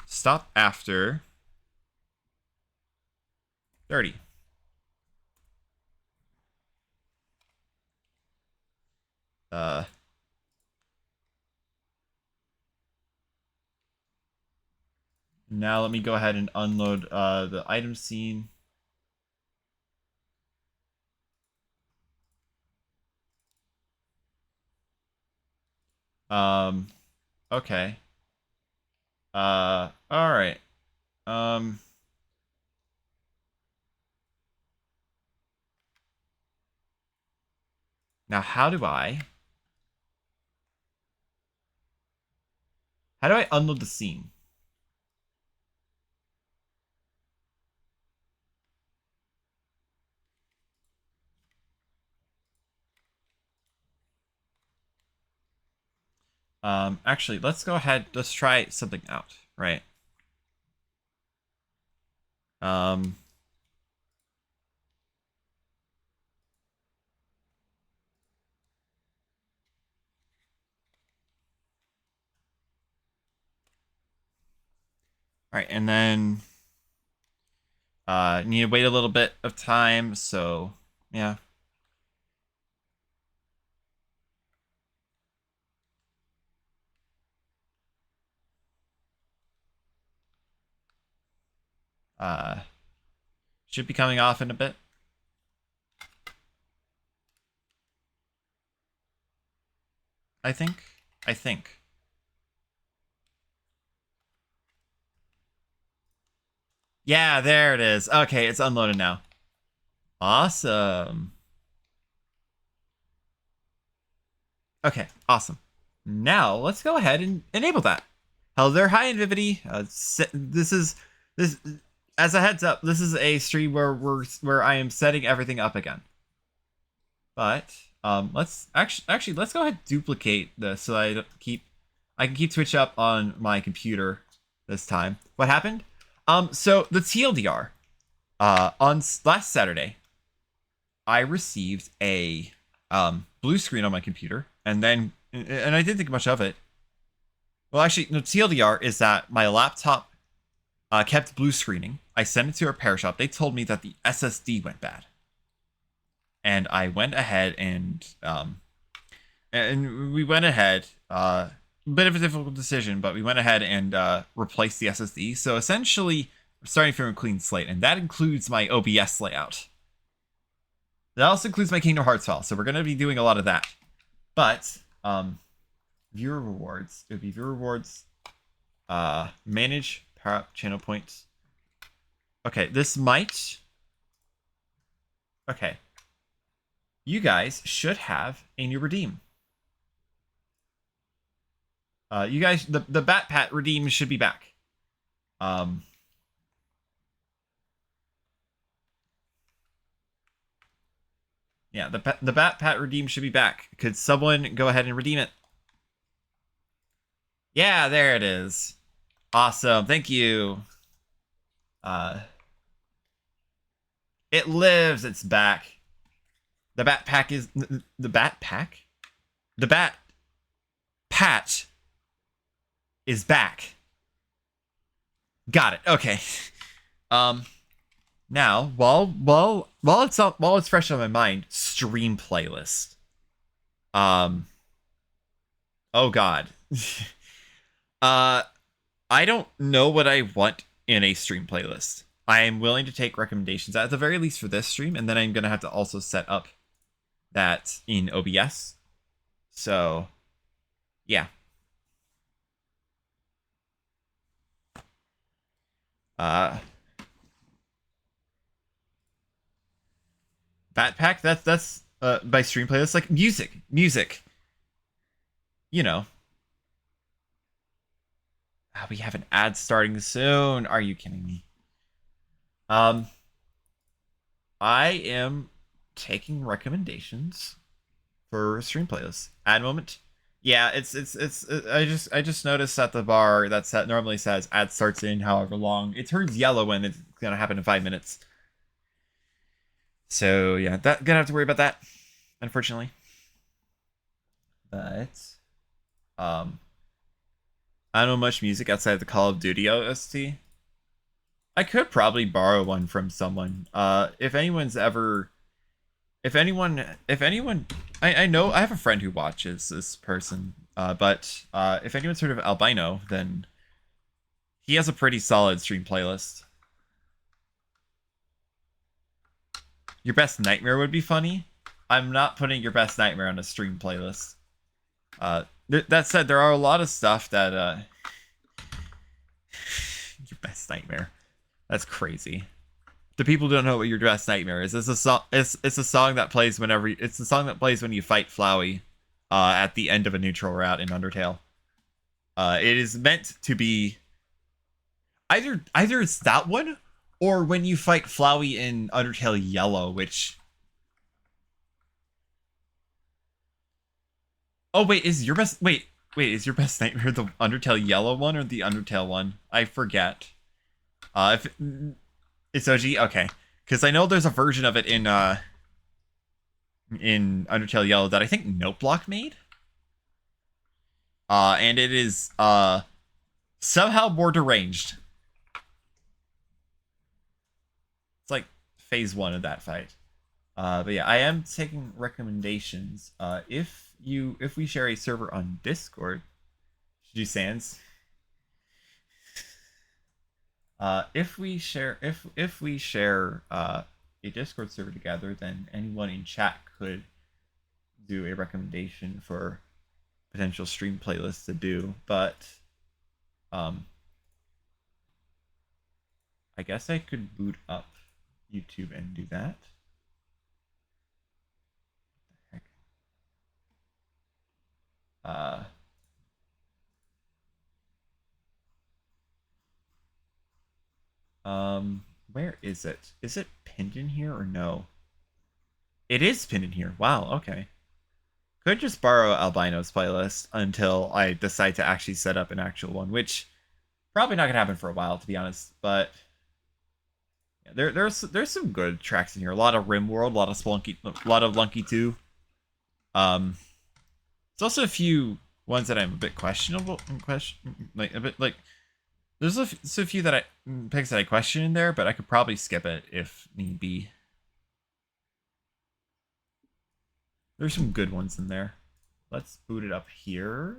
[SPEAKER 1] Stop after 30. Now let me go ahead and unload the item scene. Okay. All right. Now how do I unload the scene? Actually, let's go ahead. Let's try something out, right? All right, and then need to wait a little bit of time, so yeah. Should be coming off in a bit. I think. Yeah, there it is. Okay, it's unloaded now. Awesome. Okay, awesome. Now let's go ahead and enable that. Hello there, hi Invivity. This as a heads up. This is a stream where I am setting everything up again. But let's actually let's go ahead and duplicate this so I don't keep I can keep Twitch up on my computer this time. What happened? So the TLDR, on last Saturday, I received a blue screen on my computer, and I didn't think much of it. Well, actually, no, TLDR is that my laptop kept blue screening. I sent it to a repair shop. They told me that the SSD went bad, and I went ahead and we went ahead. Bit of a difficult decision, but we went ahead and replaced the SSD. So essentially, we're starting from a clean slate, and that includes my OBS layout. That also includes my Kingdom Hearts file, so we're going to be doing a lot of that. But viewer rewards. It would be viewer rewards. Manage power up channel points. Okay, this might. Okay, you guys should have a new redeem. You guys, the Bat Pat redeem should be back. Yeah, the Bat Pat redeem should be back. Could someone go ahead and redeem it? Yeah, there it is. Awesome, thank you. It lives. It's back. The Bat Pack is the Bat Pack. The Bat Pat is back. Got it. Okay. Now, while it's fresh on my mind, stream playlist. Oh God. I don't know what I want in a stream playlist. I am willing to take recommendations at the very least for this stream, and then I'm gonna have to also set up that in OBS. So, yeah. Backpack, that's by stream playlist, like music. You know. We have an ad starting soon. Are you kidding me? I am taking recommendations for stream playlists. Ad moment. Yeah, it's I just noticed that the bar that normally says ad starts in however long, it turns yellow when it's gonna happen in 5 minutes. So yeah, gonna have to worry about that, unfortunately. But I don't know much music outside of the Call of Duty OST. I could probably borrow one from someone. If anyone, I know I have a friend who watches this person. But if anyone's heard of Albino, then he has a pretty solid stream playlist. Your Best Nightmare would be funny. I'm not putting Your Best Nightmare on a stream playlist. That said, there are a lot of stuff that Your Best Nightmare. That's crazy. The people don't know what Your Best Nightmare is. It's a song. It's a song that plays whenever. It's the song that plays when you fight Flowey, at the end of a neutral route in Undertale. It is meant to be either it's that one, or when you fight Flowey in Undertale Yellow, which. Oh wait, is Your Best is Your Best Nightmare the Undertale Yellow one or the Undertale one? I forget. If it's OG, okay, because I know there's a version of it in Undertale Yellow that I think Noteblock made. And it is somehow more deranged. It's like phase 1 of that fight. But yeah, I am taking recommendations. If we share a server on Discord, should you Sans? If we share a Discord server together, then anyone in chat could do a recommendation for potential stream playlists to do. But I guess I could boot up YouTube and do that. What the heck? Where is it? Is it pinned in here or no? It is pinned in here. Wow, okay. Could just borrow Albino's playlist until I decide to actually set up an actual one, which probably not gonna happen for a while, to be honest. But yeah, there's some good tracks in here. A lot of RimWorld, a lot of Spelunky, a lot of Lunky 2. It's also a few ones that I'm a bit questionable, like a bit like. There's a few that picks that I question in there, but I could probably skip it if need be. There's some good ones in there. Let's boot it up here.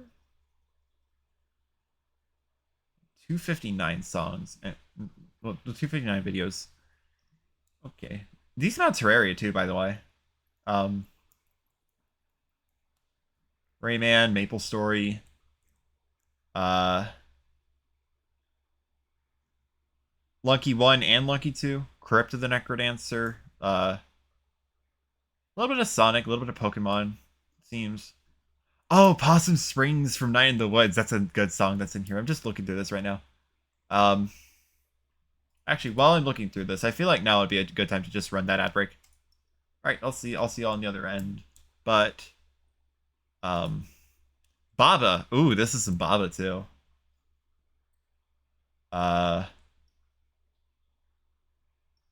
[SPEAKER 1] 259 songs. Well, the 259 videos. Okay. Decent amount of Terraria too, by the way. Rayman, Maple Story. Lucky 1 and Lucky 2. Crypt of the Necrodancer. A little bit of Sonic, a little bit of Pokemon, it seems. Oh, Possum Springs from Night in the Woods. That's a good song that's in here. I'm just looking through this right now. Actually, while I'm looking through this, I feel like now would be a good time to just run that ad break. All right, I'll see you all on the other end. But Baba. Ooh, this is some Baba too.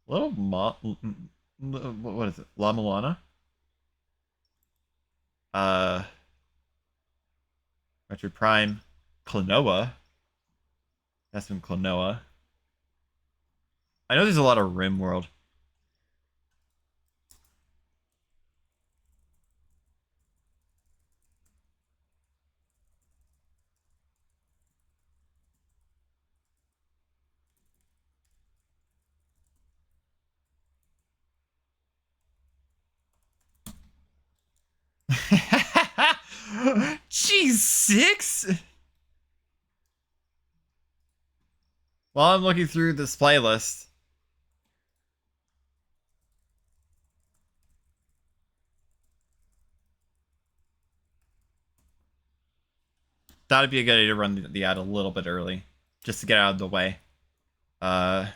[SPEAKER 1] Little what is it? La Milana? Metroid Prime. Klonoa. That's been Klonoa. I know there's a lot of RimWorld. G6? While I'm looking through this playlist. That'd be a good idea to run the ad a little bit early. Just to get out of the way. A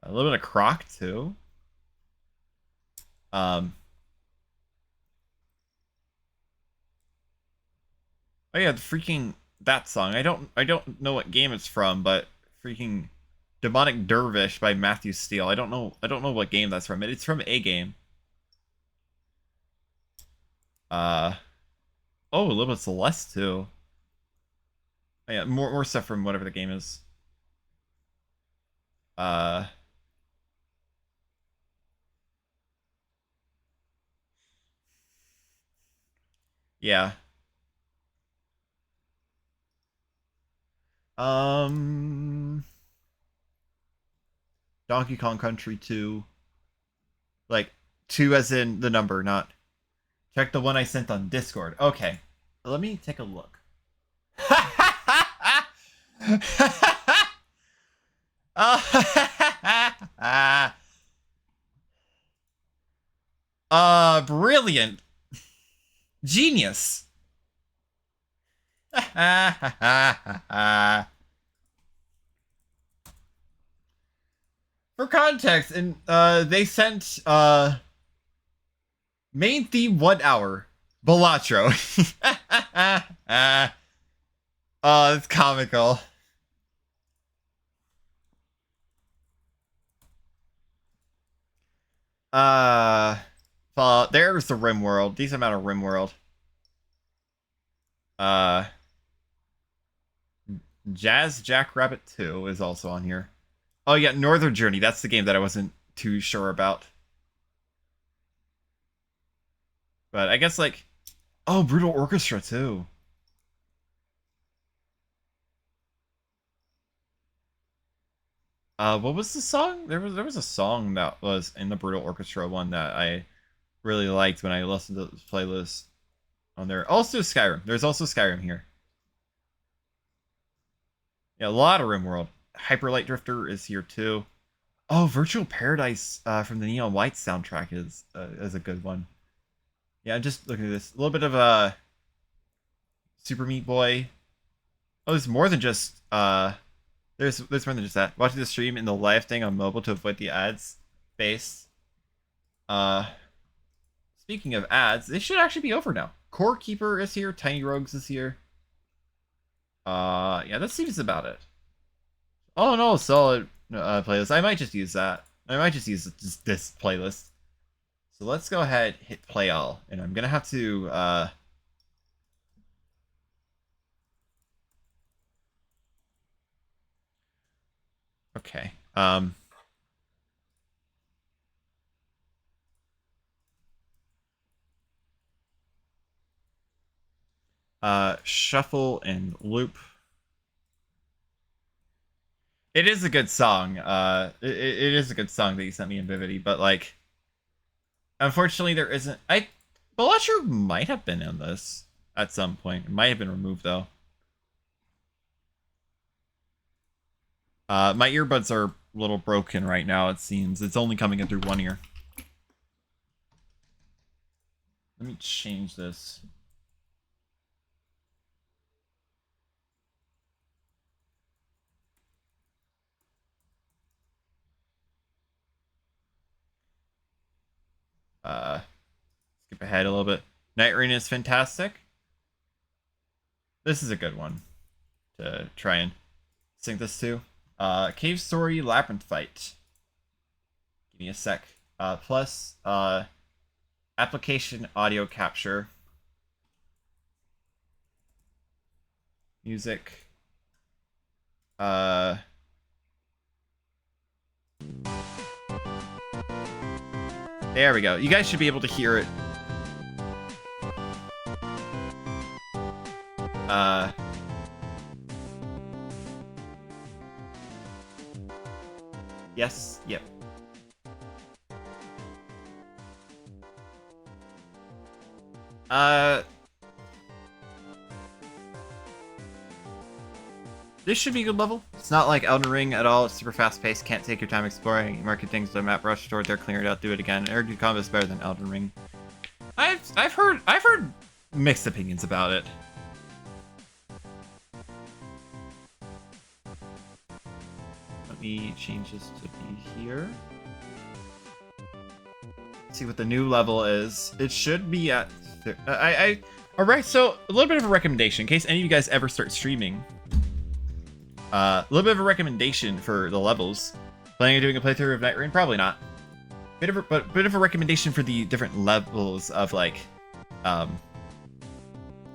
[SPEAKER 1] little bit of Croc too. Oh yeah, the freaking that song. I don't know what game it's from, but freaking Demonic Dervish by Matthew Steele. I don't know what game that's from. It's from a game. Oh, a little bit of Celeste too. Oh, yeah, more stuff from whatever the game is. Yeah. Donkey Kong Country 2. Like 2 as in the number, not check the one I sent on Discord. Okay. Let me take a look. Brilliant. Genius. For context, and they sent main theme 1 hour. Balatro. Oh, it's comical. There's the RimWorld. Decent amount of RimWorld. Jazz Jackrabbit 2 is also on here. Oh yeah, Northern Journey. That's the game that I wasn't too sure about. But I guess like, oh, Brutal Orchestra too. What was the song? There was a song that was in the Brutal Orchestra one that I really liked when I listened to this playlist on there. Also Skyrim. There's also Skyrim here. Yeah, a lot of RimWorld. Hyper Light Drifter is here too. Oh, Virtual Paradise from the Neon White soundtrack is a good one. Yeah, just looking at this. A little bit of Super Meat Boy. Oh, there's more than just there's more than just that. Watching the stream in the live thing on mobile to avoid the ads. Base. speaking of ads, they should actually be over now. Core Keeper is here. Tiny Rogues is here. Yeah, that seems about it. Oh no, solid playlist. I might just use that. I might just use this playlist. So let's go ahead, hit play all, and I'm gonna have to okay. Shuffle and loop. It is a good song. It is a good song that you sent me in Vivity, but like, unfortunately, there isn't. Belacher might have been in this at some point. It might have been removed though. My earbuds are a little broken right now. It seems it's only coming in through one ear. Let me change this. Skip ahead a little bit. Night Rain is fantastic. This is a good one to try and sync this to. Cave Story Labyrinth Fight. Give me a sec. Plus application audio capture. Music. There we go. You guys should be able to hear it. Yes, yep. This should be a good level. It's not like Elden Ring at all. It's super fast paced. Can't take your time exploring. Market things to the map, rush toward there, clear it out, do it again. Air combat is better than Elden Ring. I've heard mixed opinions about it. Let me change this to be here. See what the new level is. It should be at. Alright, so a little bit of a recommendation in case any of you guys ever start streaming. A little bit of a recommendation for the levels. Planning on doing a playthrough of Night Rain? Probably not. Bit of a recommendation for the different levels of like,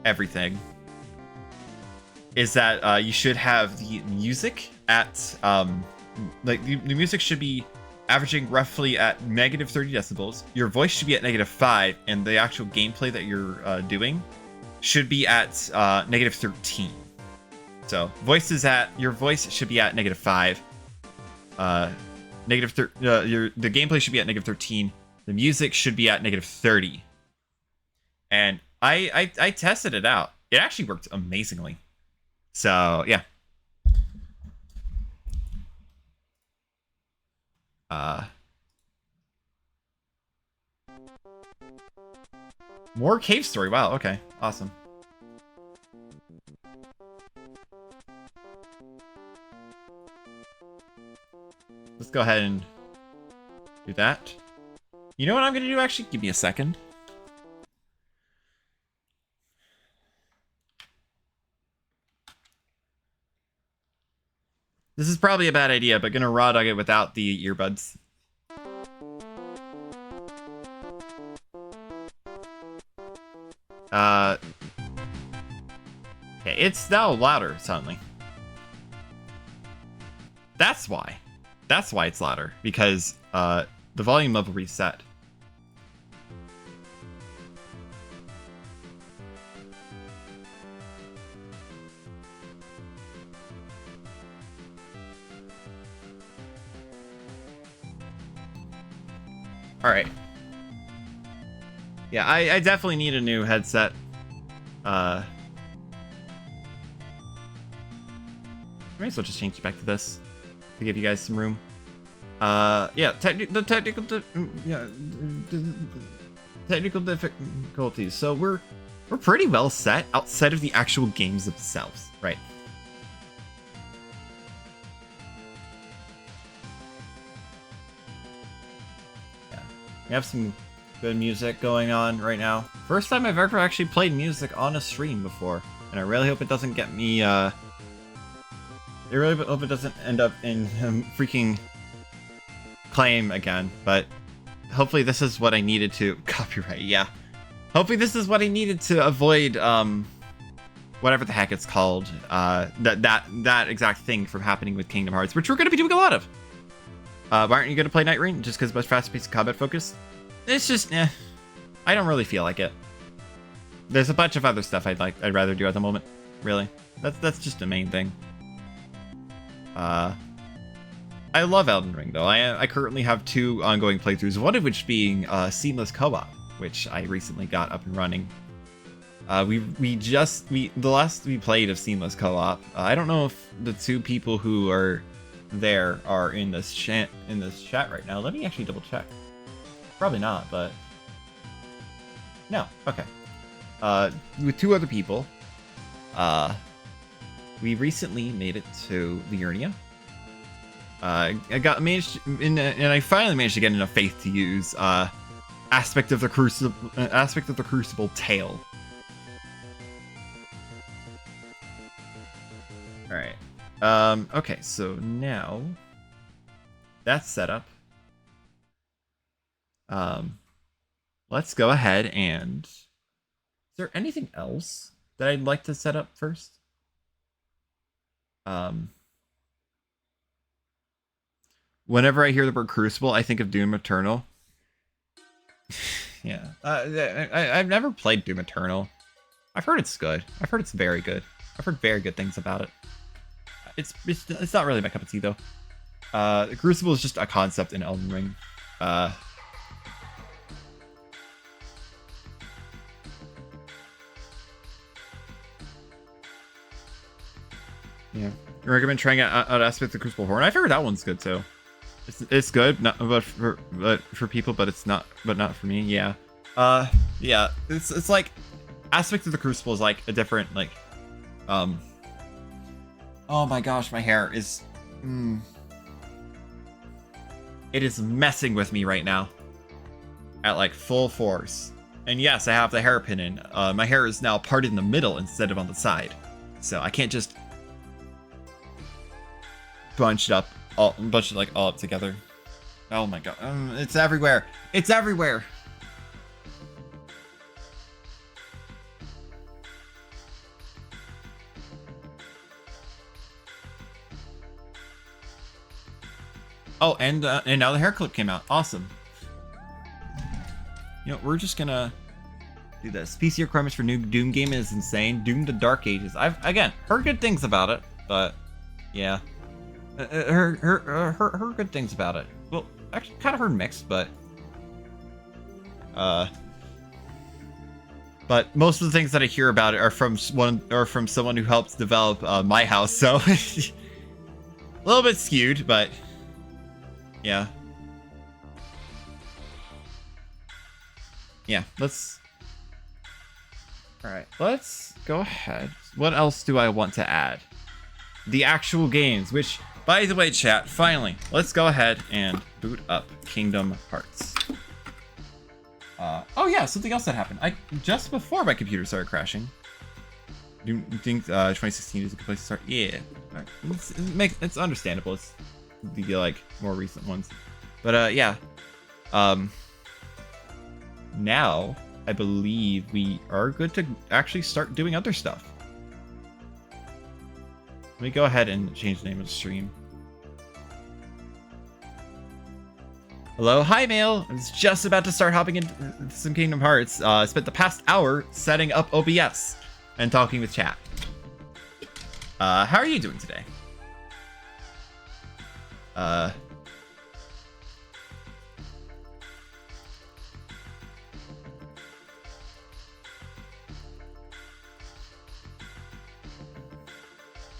[SPEAKER 1] everything. Is that you should have the music at like the music should be averaging roughly at negative 30 decibels. Your voice should be at -5, and the actual gameplay that you're doing should be at negative 13. So your voice should be at -5. The gameplay should be at -13. The music should be at -30. And I tested it out. It actually worked amazingly. So yeah. More Cave Story. Wow. Okay. Awesome. Let's go ahead and do that. You know what I'm going to do, actually? Give me a second. This is probably a bad idea, but going to raw dog it without the earbuds. Okay, it's now louder, suddenly. That's why. That's why it's louder, because the volume level reset. All right. Yeah, I definitely need a new headset. I may as well just change it back to this to give you guys some room. Yeah, technical difficulties. So we're pretty well set outside of the actual games themselves, right? Yeah, we have some good music going on right now. First time I've ever actually played music on a stream before, and I really hope it doesn't get me, I really hope it doesn't end up in freaking claim again, but hopefully this is what I needed to copyright, yeah. Hopefully this is what I needed to avoid, whatever the heck it's called, that exact thing from happening with Kingdom Hearts, which we're going to be doing a lot of. Why aren't you going to play Night Rain? Just because it's much fast-paced combat focus? It's just, I don't really feel like it. There's a bunch of other stuff I'd rather do at the moment, really. That's just the main thing. I love Elden Ring, though. I currently have 2 ongoing playthroughs, one of which being Seamless Co-op, which I recently got up and running. The last we played of Seamless Co-op, I don't know if the 2 people who are there are in this chat right now. Let me actually double check. Probably not, but no. Okay. With 2 other people, we recently made it to Liurnia. I finally managed to get enough faith to use aspect of the Crucible tail. All right. Okay, so now that's set up. Let's go ahead and... Is there anything else that I'd like to set up first? Whenever I hear the word Crucible, I think of Doom Eternal. Yeah. I've never played Doom Eternal. I've heard it's good. I've heard it's very good. I've heard very good things about it. It's not really my cup of tea, though. Crucible is just a concept in Elden Ring. Yeah, I recommend trying out aspect of Crucible Horn. I've heard that one's good too. It's good, not but for people, but not for me. Yeah, yeah. It's like aspect of the Crucible is like a different like, oh my gosh, my hair is, it is messing with me right now, at like full force. And yes, I have the hairpin in. My hair is now parted in the middle instead of on the side, so I can't just bunch it like all up together. Oh my god, it's everywhere. It's everywhere. Oh, and now the hair clip came out. Awesome. You know, we're just gonna do this. PC requirements for new Doom game is insane. Doom the Dark Ages. I've again heard good things about it, but yeah. Heard good things about it. Well, actually, kind of heard mixed, but most of the things that I hear about it are from someone who helped develop my house, so a little bit skewed, but yeah, let's. All right, let's go ahead. What else do I want to add? The actual games, which, by the way, chat, finally, let's go ahead and boot up Kingdom Hearts. Oh yeah, something else that happened. Just before my computer started crashing. Do you think 2016 is a good place to start? Yeah, it's understandable. It's the like more recent ones, but yeah. Now I believe we are good to actually start doing other stuff. Let me go ahead and change the name of the stream. Hello, hi Mail. I was just about to start hopping into some Kingdom Hearts. I spent the past hour setting up OBS and talking with chat. How are you doing today?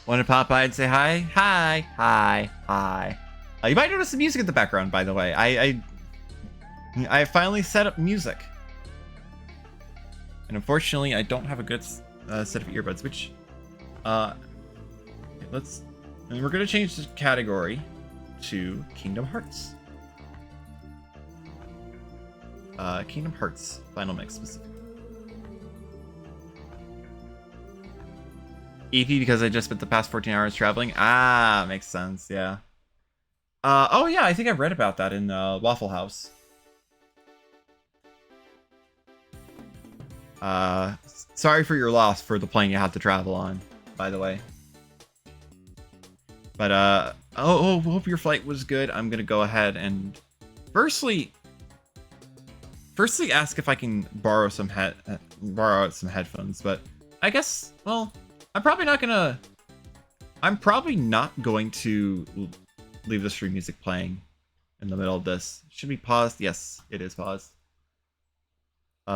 [SPEAKER 1] Want to pop by and say hi? Hi, hi, hi. You might notice the music in the background, by the way. I finally set up music. And unfortunately, I don't have a good set of earbuds, which, and we're going to change the category to Kingdom Hearts. Kingdom Hearts Final Mix specifically. EP because I just spent the past 14 hours traveling. Ah, makes sense. Yeah. Oh yeah, I think I read about that in Waffle House. Sorry for your loss for the plane you had to travel on, by the way. But hope your flight was good. I'm gonna go ahead and firstly ask if I can borrow some headphones. But I guess, well, I'm probably not going to leave the stream music playing in the middle of this. Should be paused. Yes, it is paused.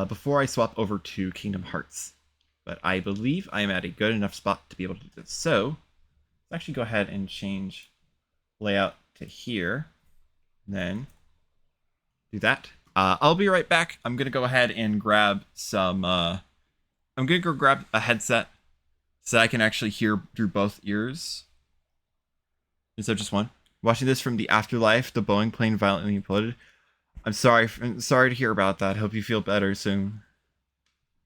[SPEAKER 1] Before I swap over to Kingdom Hearts. But I believe I am at a good enough spot to be able to do this. So let's actually go ahead and change layout to here. And then do that. I'll be right back. I'm going to go ahead and grab some... I'm going to go grab a headset so I can actually hear through both ears. Is there just one? Watching this from the afterlife, the Boeing plane violently imploded. I'm sorry to hear about that. Hope you feel better soon.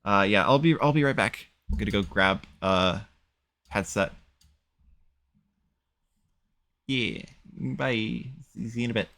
[SPEAKER 1] Yeah, I'll be right back. I'm gonna go grab a headset. Yeah, bye. See you in a bit.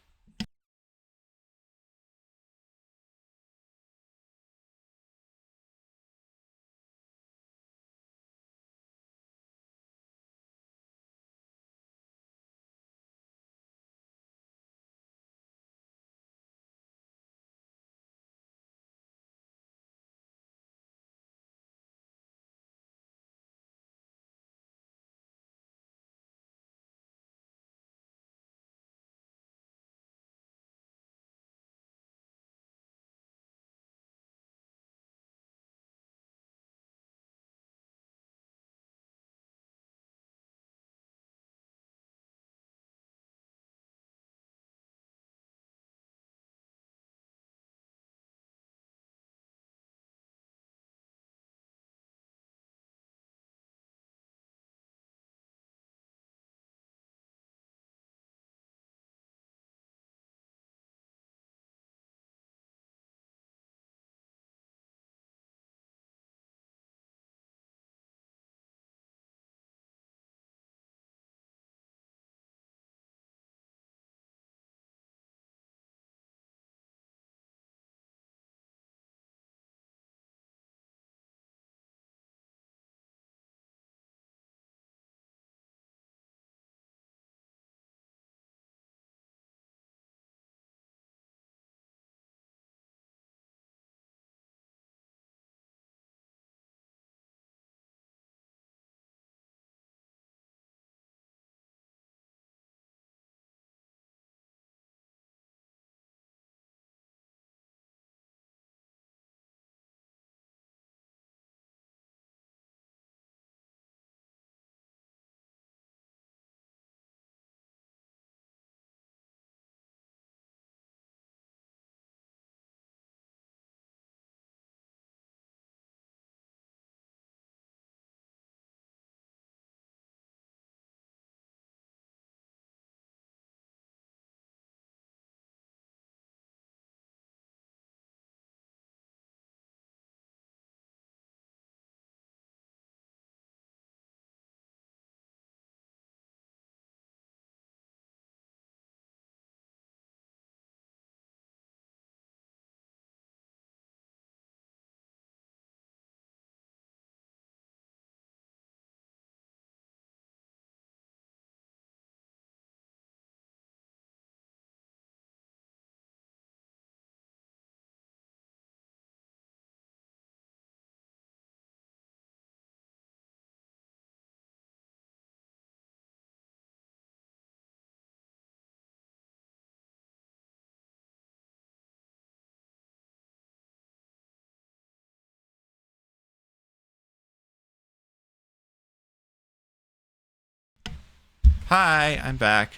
[SPEAKER 1] Hi, I'm back.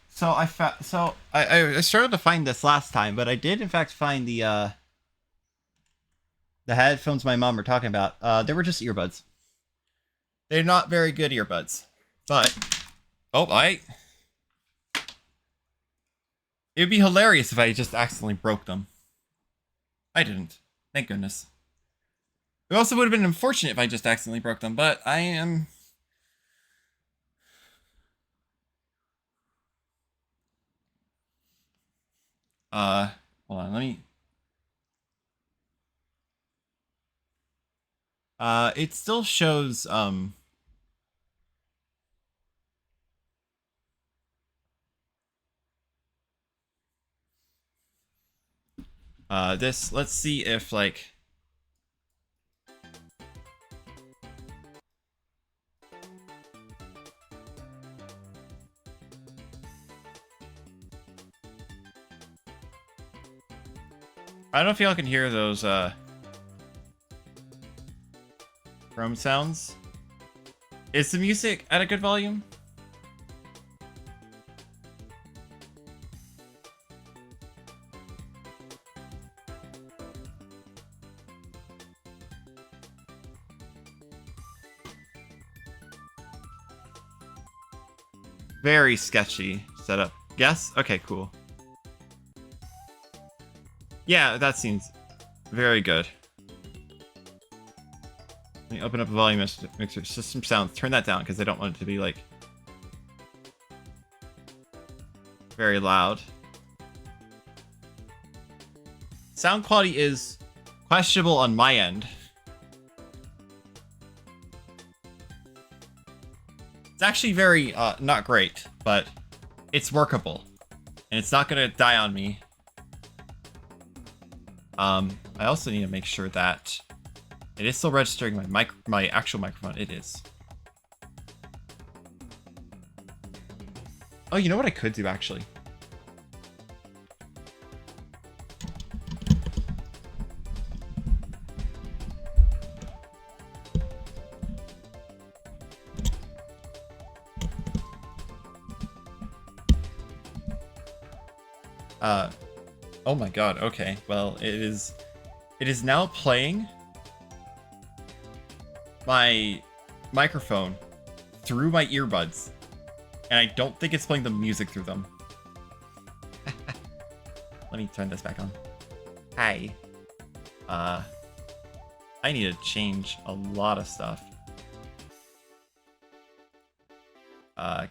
[SPEAKER 1] So I struggled to find this last time, but I did in fact find the headphones my mom were talking about. They were just earbuds. They're not very good earbuds, but It would be hilarious if I just accidentally broke them. I didn't. Thank goodness. It also would have been unfortunate if I just accidentally broke them, but I am... hold on, let me... it still shows, this, let's see if, like... I don't know if y'all can hear those, Chrome sounds. Is the music at a good volume? Very sketchy setup. Yes? Okay, cool. Yeah, that seems very good. Let me open up the volume mixer. System sounds. Turn that down because I don't want it to be like very loud. Sound quality is questionable on my end. It's actually very not great, but it's workable. And it's not gonna die on me. I also need to make sure that it is still registering my actual microphone. It is. Oh, you know what I could do actually? Oh my god, okay. Well, it is now playing my microphone through my earbuds. And I don't think it's playing the music through them. Let me turn this back on. Hi. I need to change a lot of stuff.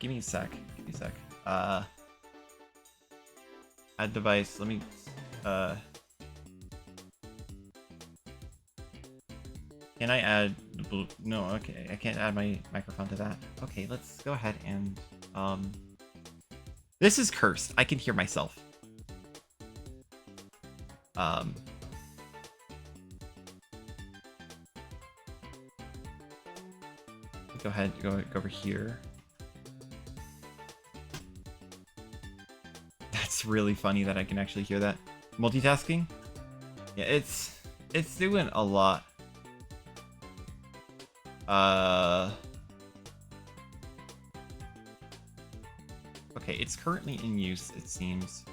[SPEAKER 1] Give me a sec. Give me a sec. Add device. Let me, can I add, no, okay, I can't add my microphone to that. Okay, let's go ahead and, this is cursed. I can hear myself. Go ahead, go over here. That's really funny that I can actually hear that. Multitasking? Yeah, it's doing a lot. Okay, it's currently in use, it seems.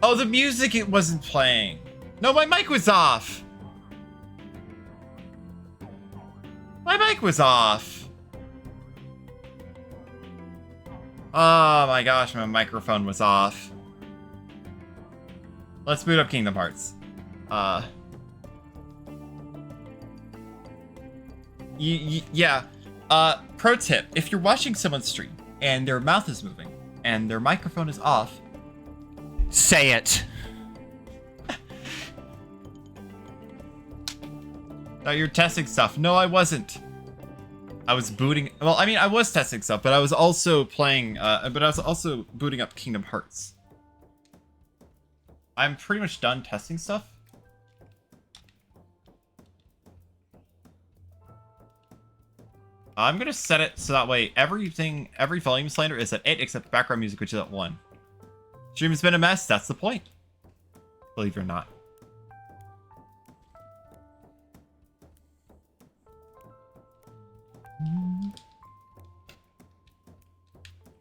[SPEAKER 1] Oh, the music, it wasn't playing. No, my mic was off. My mic was off. Oh my gosh, my microphone was off. Let's boot up Kingdom Hearts. Yeah. Pro tip, if you're watching someone stream and their mouth is moving and their microphone is off,
[SPEAKER 2] say it.
[SPEAKER 1] No, you're testing stuff. No, I wasn't. I was booting. Well, I mean, I was testing stuff, but I was also playing. But I was also booting up Kingdom Hearts. I'm pretty much done testing stuff. I'm gonna set it so that way every volume slider is at 8 except background music, which is at 1. Stream has been a mess. That's the point. Believe it or not.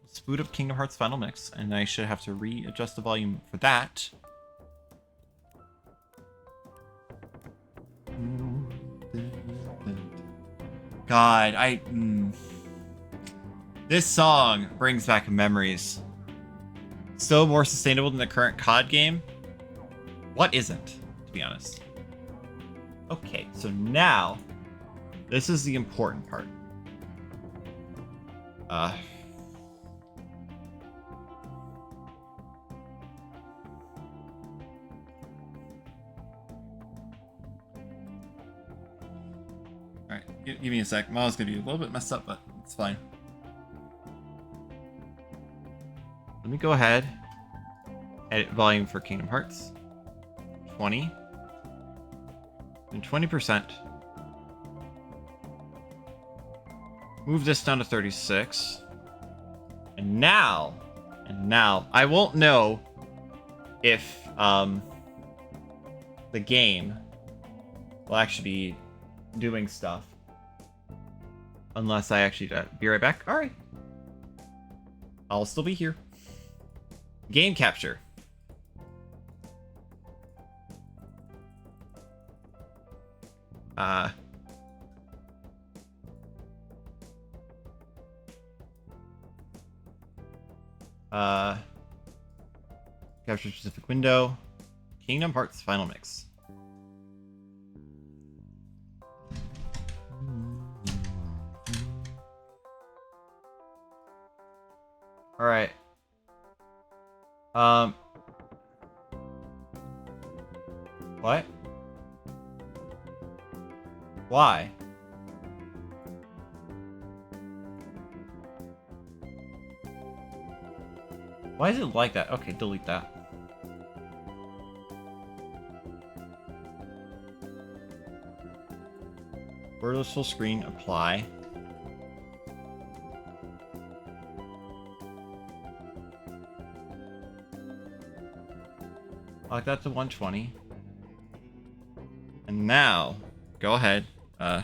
[SPEAKER 1] Let's boot up Kingdom Hearts Final Mix, and I should have to readjust the volume for that. God, this song brings back memories. So more sustainable than the current COD game. What isn't, to be honest? Okay, so now, this is the important part. Alright, give me a sec. Mine's gonna be a little bit messed up, but it's fine. Let me go ahead. Edit volume for Kingdom Hearts. 20. And 20%. Move this down to 36. And now, I won't know if the game will actually be doing stuff unless I actually be right back. All right, I'll still be here. Game capture. Capture specific window. Kingdom Hearts Final Mix. All right. What? Why? Why is it like that? Okay, delete that. Borderless full screen, apply. Lock that to 120. And now, go ahead. Well,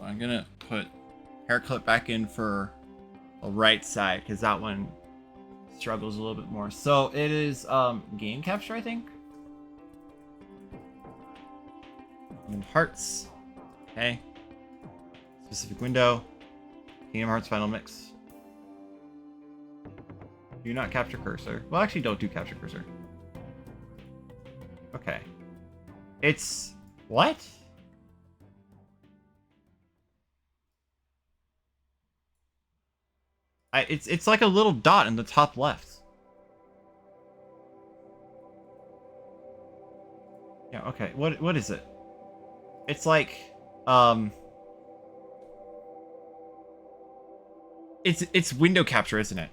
[SPEAKER 1] I'm gonna put hair clip back in for the right side because that one struggles a little bit more. So it is game capture, I think. Kingdom Hearts. Okay. Specific window. Kingdom Hearts Final Mix. Do not capture cursor. Well, actually, don't do capture cursor. Okay. It's... what? It's like a little dot in the top left. Yeah, okay. What is it? It's like it's window capture, isn't it?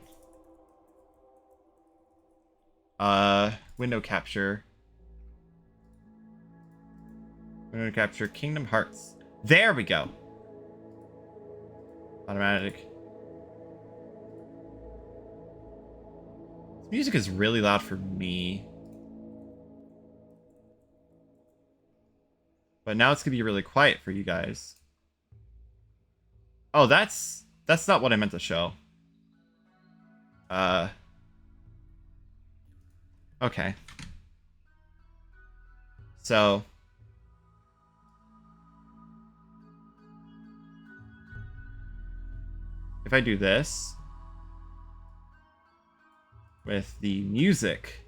[SPEAKER 1] Window capture. Window capture Kingdom Hearts. There we go. Automatic. This music is really loud for me. But now it's gonna be really quiet for you guys. Oh, that's not what I meant to show. Okay. So if I do this with the music,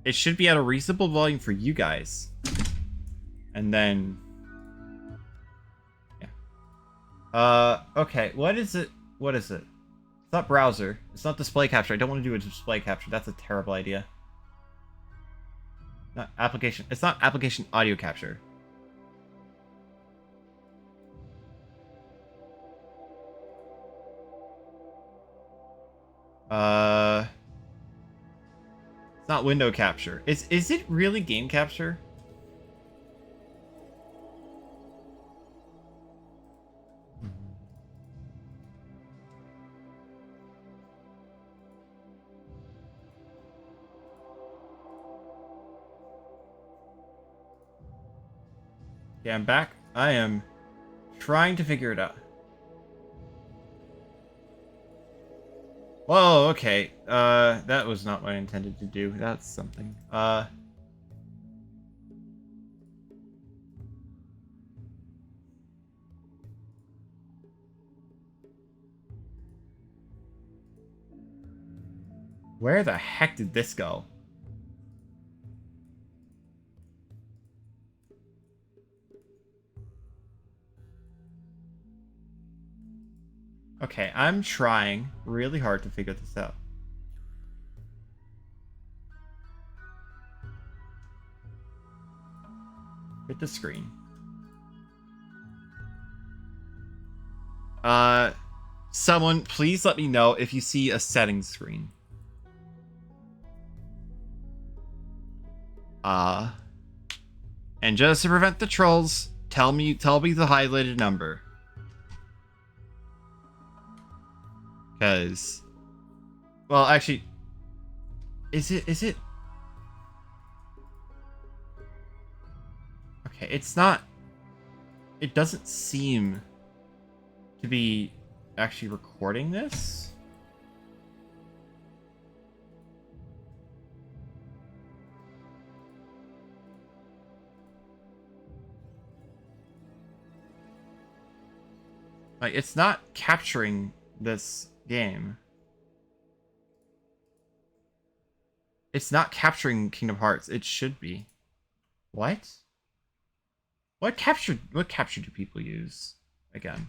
[SPEAKER 1] it should be at a reasonable volume for you guys. And then yeah. Okay, what is it? What is it? It's not browser. It's not display capture. I don't want to do a display capture. That's a terrible idea. Not application. It's not application audio capture. It's not window capture. Is it really game capture? Yeah, I'm back. I am trying to figure it out. Whoa, okay. That was not what I intended to do. That's something. Where the heck did this go? Okay, I'm trying really hard to figure this out. Hit the screen. Someone, please let me know if you see a settings screen. And just to prevent the trolls, tell me the highlighted number. Because, well, actually, is it? Okay, it's not. It doesn't seem to be actually recording this. Like, it's not capturing this game. It's not capturing Kingdom Hearts. It should be. What? What capture do people use again?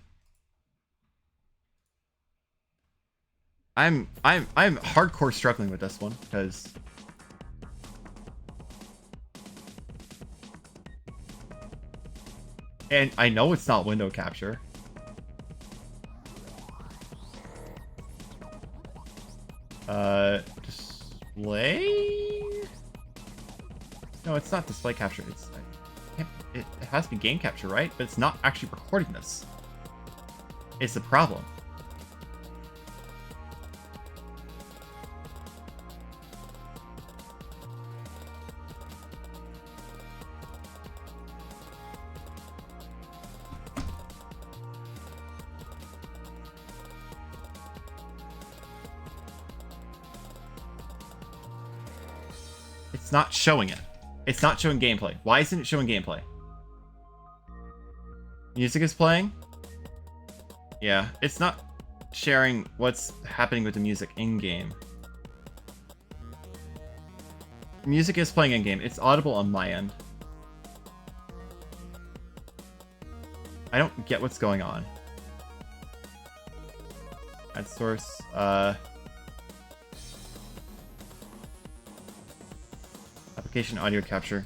[SPEAKER 1] I'm hardcore struggling with this one because and I know it's not window capture. Display? No, it's not display capture. It has to be game capture, right? But it's not actually recording this. It's the problem. It's not showing it. It's not showing gameplay. Why isn't it showing gameplay? Music is playing? Yeah, it's not sharing what's happening with the music in-game. Music is playing in-game. It's audible on my end. I don't get what's going on. Add source, application audio capture.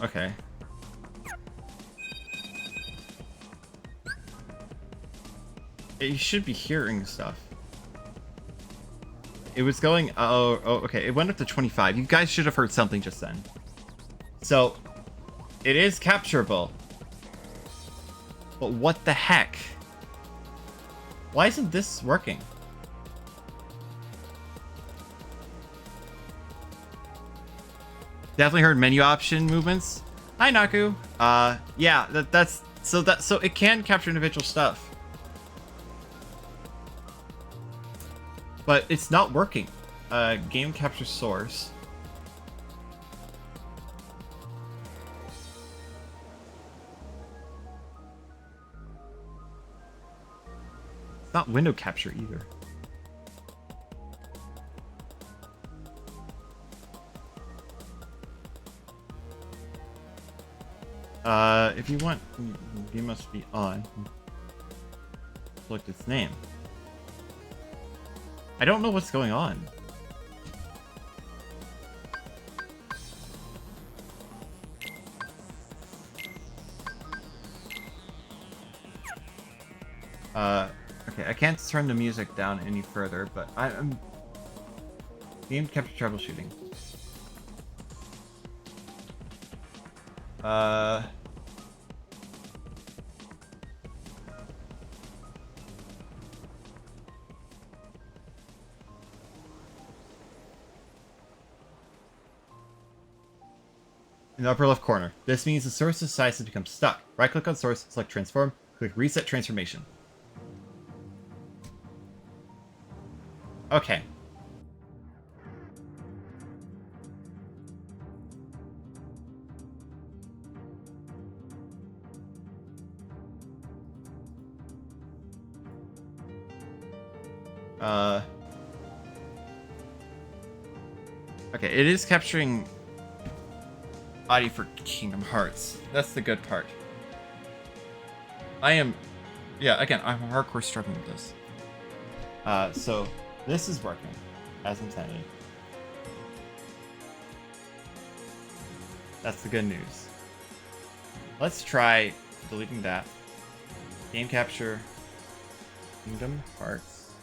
[SPEAKER 1] Okay. You should be hearing stuff. It was going, oh, okay. It went up to 25. You guys should have heard something just then. So, it is capturable. But what the heck? Why isn't this working? Definitely heard menu option movements. Hi, Naku. Yeah, that's so it can capture individual stuff, but it's not working. Game capture source. It's not window capture either. If you want, you must be on. Select its name. I don't know what's going on. Okay, I can't turn the music down any further, but I'm... Game capture troubleshooting. In the upper left corner. This means the source decides to become stuck. Right click on source, select transform, click reset transformation. Okay. Okay, it is capturing audio for Kingdom Hearts. That's the good part. Yeah, again, I'm hardcore struggling with this. So this is working as intended. That's the good news. Let's try deleting that. Game capture, Kingdom Hearts,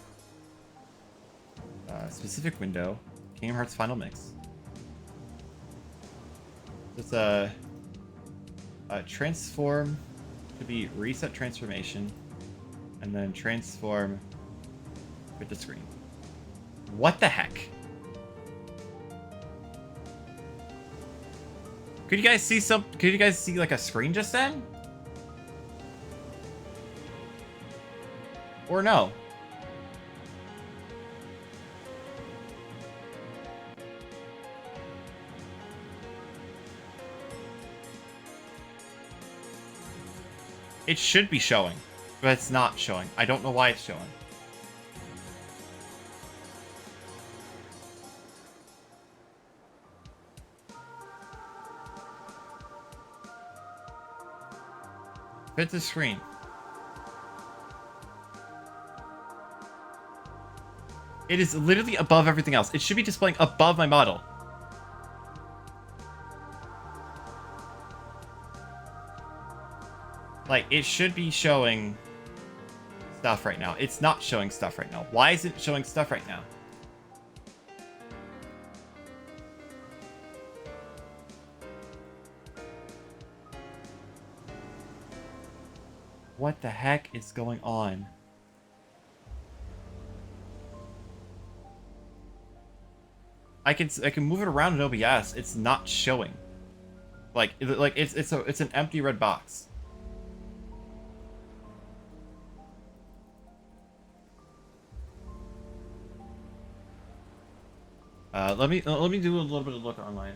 [SPEAKER 1] specific window, Kingdom Hearts Final Mix. It's a transform to be reset transformation, and then transform with the screen. What the heck? Could you guys see Could you guys see like a screen just then? Or no? It should be showing, but it's not showing. I don't know why it's showing. Fit the screen. It is literally above everything else. It should be displaying above my model. Like, it should be showing stuff right now. It's not showing stuff right now. Why is it showing stuff right now? What the heck is going on? I can move it around in OBS. It's not showing. It's an empty red box. Let me do a little bit of look online.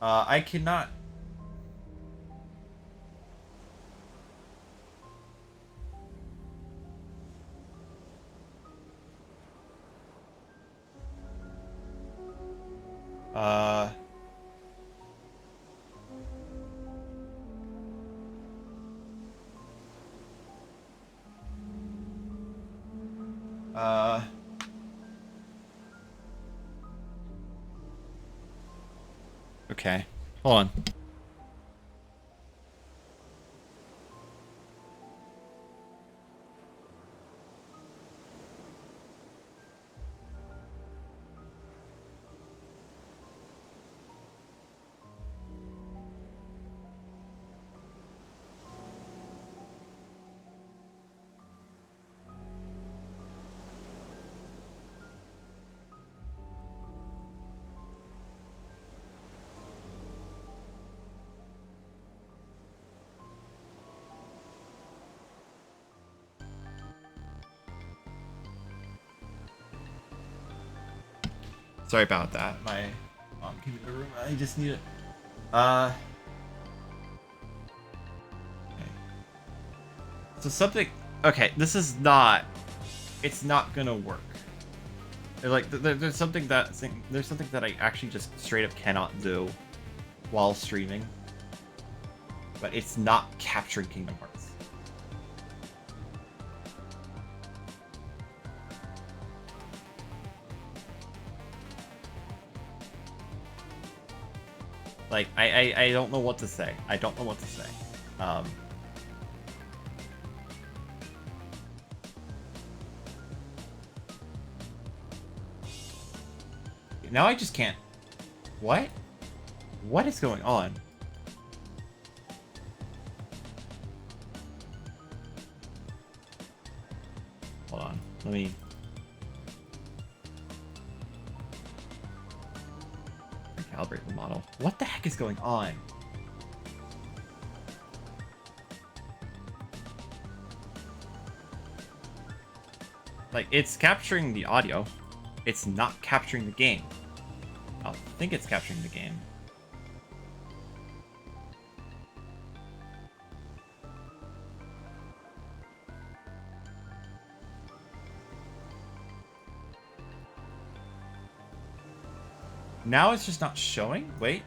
[SPEAKER 1] I cannot. Okay. Hold on. Sorry about that. My mom came into the room. I just need it. Okay. So something. Okay, this is not. It's not gonna work. Like there's something that I actually just straight up cannot do while streaming. But it's not capturing Kingdom Hearts. Like, I don't know what to say. I don't know what to say. Now I just can't. What? What is going on? Hold on. Let me... Calibrate the model. What the heck is going on? Like, it's capturing the audio. It's not capturing the game. I think it's capturing the game. Now it's just not showing? Wait.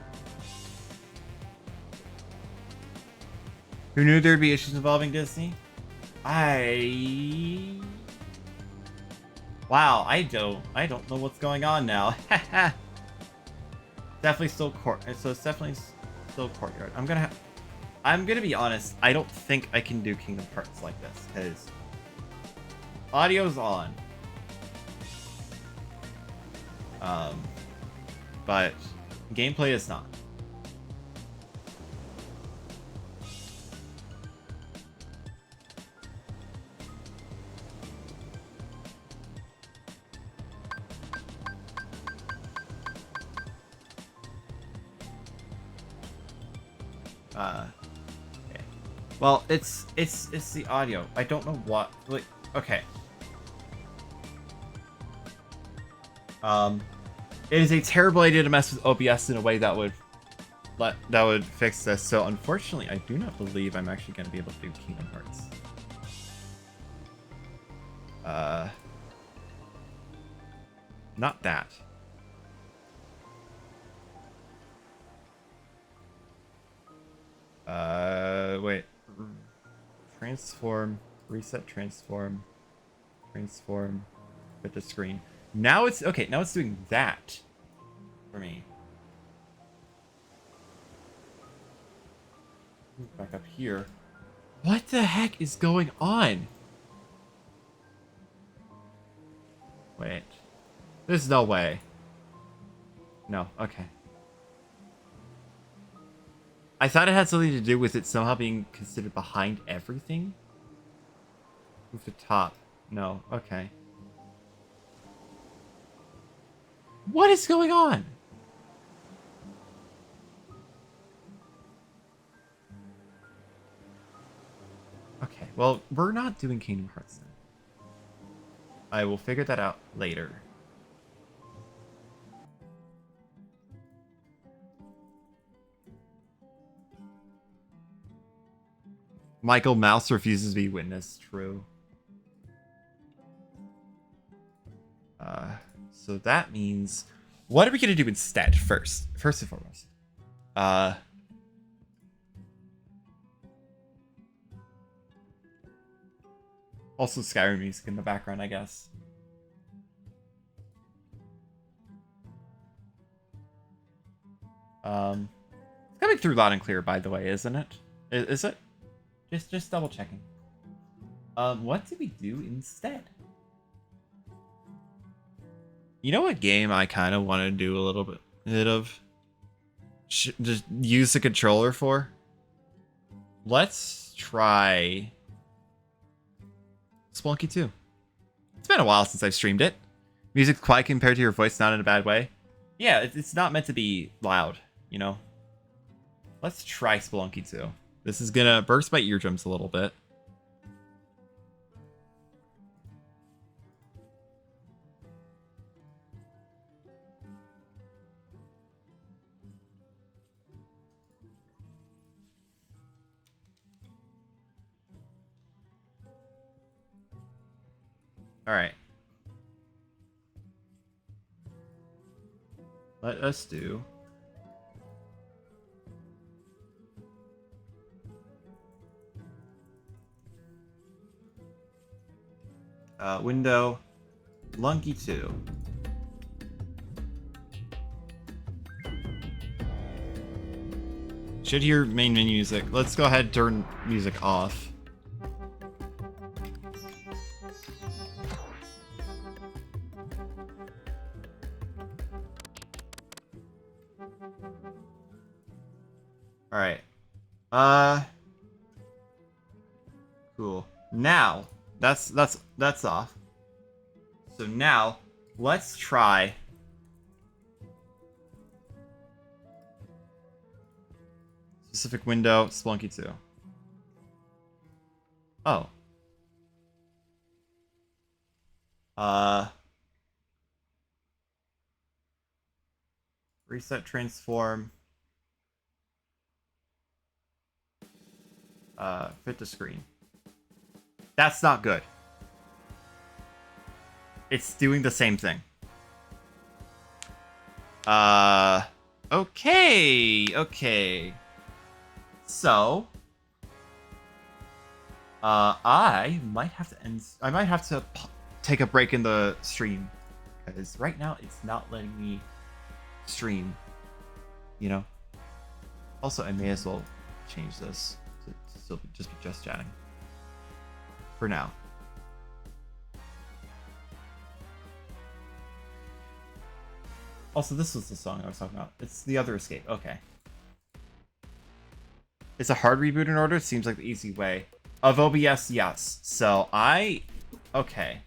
[SPEAKER 1] Who knew there'd be issues involving Disney? Wow, I don't know what's going on now. Definitely still so it's definitely still Courtyard. I'm gonna be honest, I don't think I can do Kingdom Hearts like this, because audio's on. But gameplay is not. Okay. Well, it's the audio. I don't know what, like, okay. It is a terrible idea to mess with OBS in a way that would fix this. So unfortunately, I do not believe I'm actually going to be able to do Kingdom Hearts. Not that. Wait. Transform, reset, transform, with the screen. Now it's okay. Now it's doing that for me. Back up here. What the heck is going on? Wait. There's no way. No. Okay. I thought it had something to do with it somehow being considered behind everything. Move to top. No. Okay. What is going on? Okay, well, we're not doing Kingdom Hearts then. I will figure that out later. Michael Mouse refuses to be witnessed. True. So that means, what are we gonna do instead? First and foremost, also Skyrim music in the background, I guess. It's coming through loud and clear, by the way, isn't it? Is it? Just double checking. What do we do instead? You know what game I kind of want to do a little bit of? Just use the controller for? Let's try Spelunky 2. It's been a while since I've streamed it. Music's quiet compared to your voice, not in a bad way. Yeah, it's not meant to be loud, you know? Let's try Spelunky 2. This is gonna burst my eardrums a little bit. All right. Let us do. Window, Lunky 2. Should hear main menu music. Let's go ahead and turn music off. All right. Cool. Now, that's off. So now, let's try specific window, Splunky 2. Oh. Reset transform. Fit to screen. That's not good. It's doing the same thing. Okay. So, I might have to end. I might have to take a break in the stream because right now it's not letting me stream. You know. Also, I may as well change this to still be just chatting for now. Also, this was the song I was talking about. It's The Other Escape. Okay. It's a hard reboot in order. It seems like the easy way. Of OBS, yes. So, okay.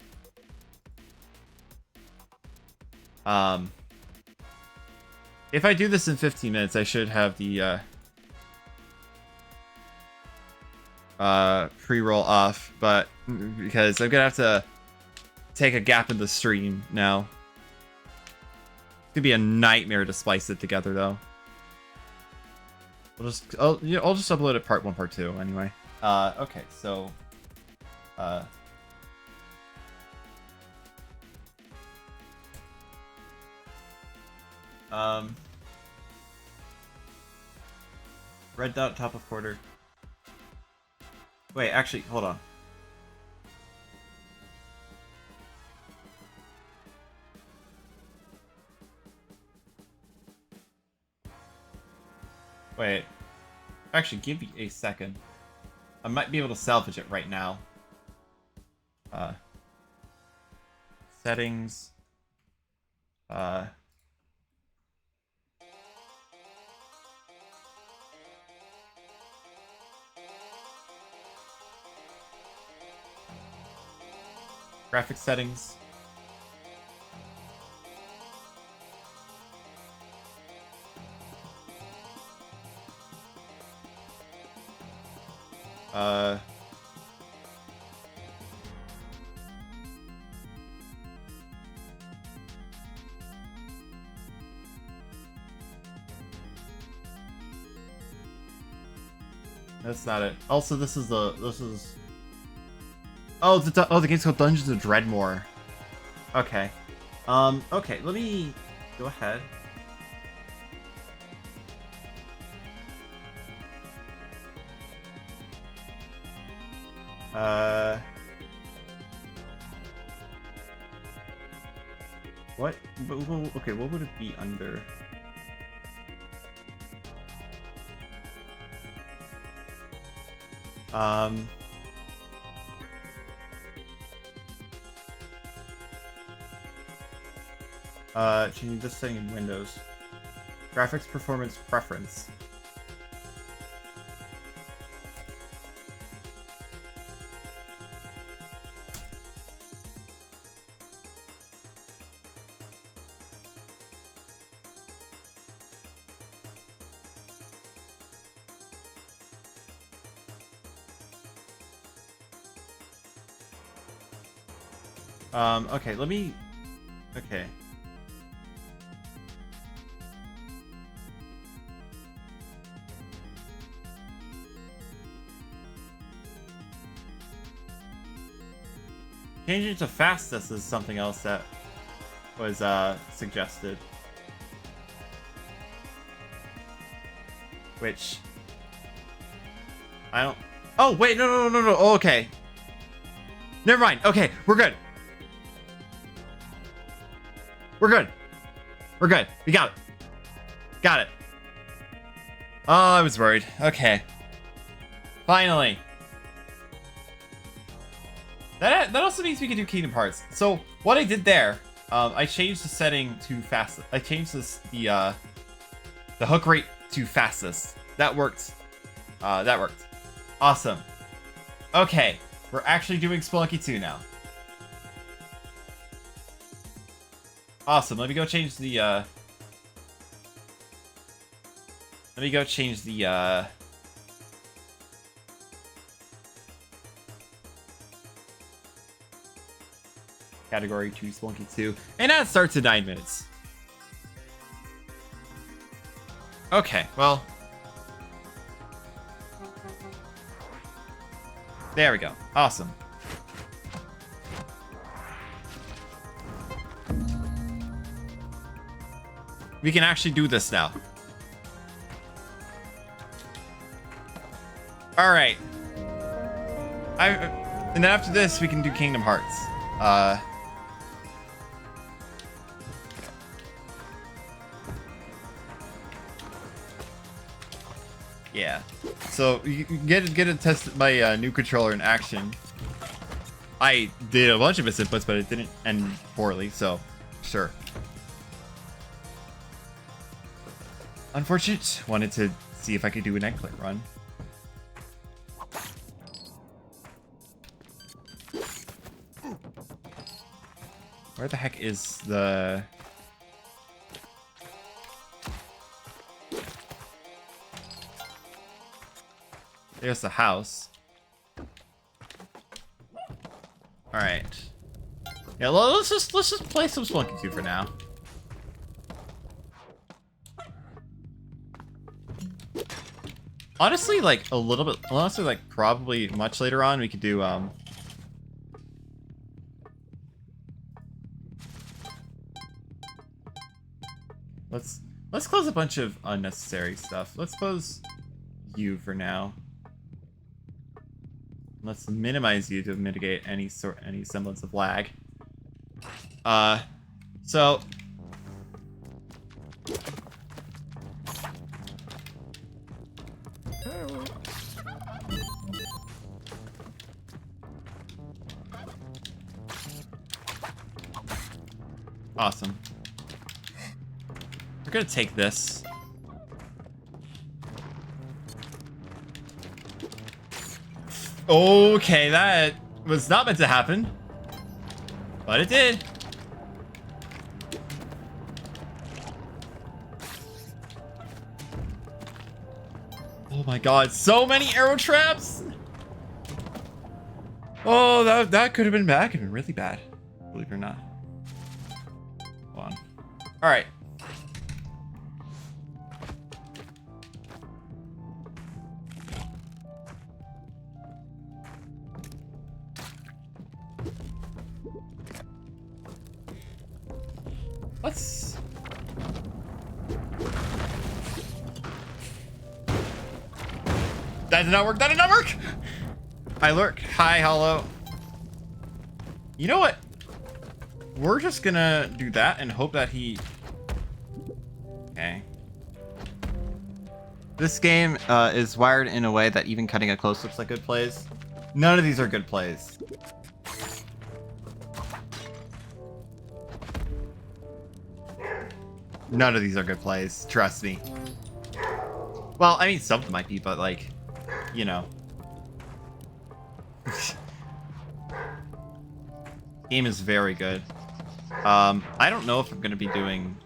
[SPEAKER 1] If I do this in 15 minutes, I should have the, pre-roll off. But, because I'm gonna have to take a gap in the stream now. It's gonna be a nightmare to splice it together, though. I'll just upload it part 1, part 2, anyway. Okay, so, red dot top of quarter. Wait, actually, hold on. Wait. Actually, give me a second. I might be able to salvage it right now. Settings. Graphics settings. That's not it. Also, this is oh, the game's called Dungeons of Dreadmore. Okay. Okay, let me go ahead. What? Okay, what would it be under? Changing this setting in Windows. Graphics performance preference. Okay, let me... Okay. Changing to fastest is something else that was suggested. Which I don't. Oh wait, no. Oh, okay. Never mind. Okay, we're good. We're good. We're good. We got it. Got it. Oh, I was worried. Okay. Finally. That also means we can do Kingdom Hearts. So what I did there, I changed the setting to fast. I changed the hook rate to fastest. That worked. That worked. Awesome. Okay, we're actually doing Spelunky 2 now. Awesome. Let me go change the. Let me go change the. Category to Spelunky 2, and that starts in 9 minutes. Okay, well. There we go. Awesome. We can actually do this now. All right. And then after this, we can do Kingdom Hearts. Yeah. So you get to test my new controller in action. I did a bunch of misinputs, but it didn't end poorly, so sure. Unfortunate. Wanted to see if I could do an egg-click run. Where the heck is the... There's the house. All right. Yeah, let's just play some Spelunky 2 for now. Honestly, like a little bit. Honestly, like probably much later on, we could do Let's close a bunch of unnecessary stuff. Let's close you for now. Let's minimize you to mitigate any semblance of lag. So awesome. We're gonna take this. Okay, that was not meant to happen, but it did. Oh my god, so many arrow traps! Oh, that could have been bad. Could have been really bad, believe it or not. Hold on. All right. Let's... That did not work. That did not work. Hi, Lurk. Hi, Hollow. You know what? We're just gonna do that and hope that he... Okay. This game is wired in a way that even cutting it close looks like good plays. None of these are good plays. None of these are good plays. Trust me. Well, I mean, some of them might be, but like, you know. Game is very good. I don't know if I'm gonna be doing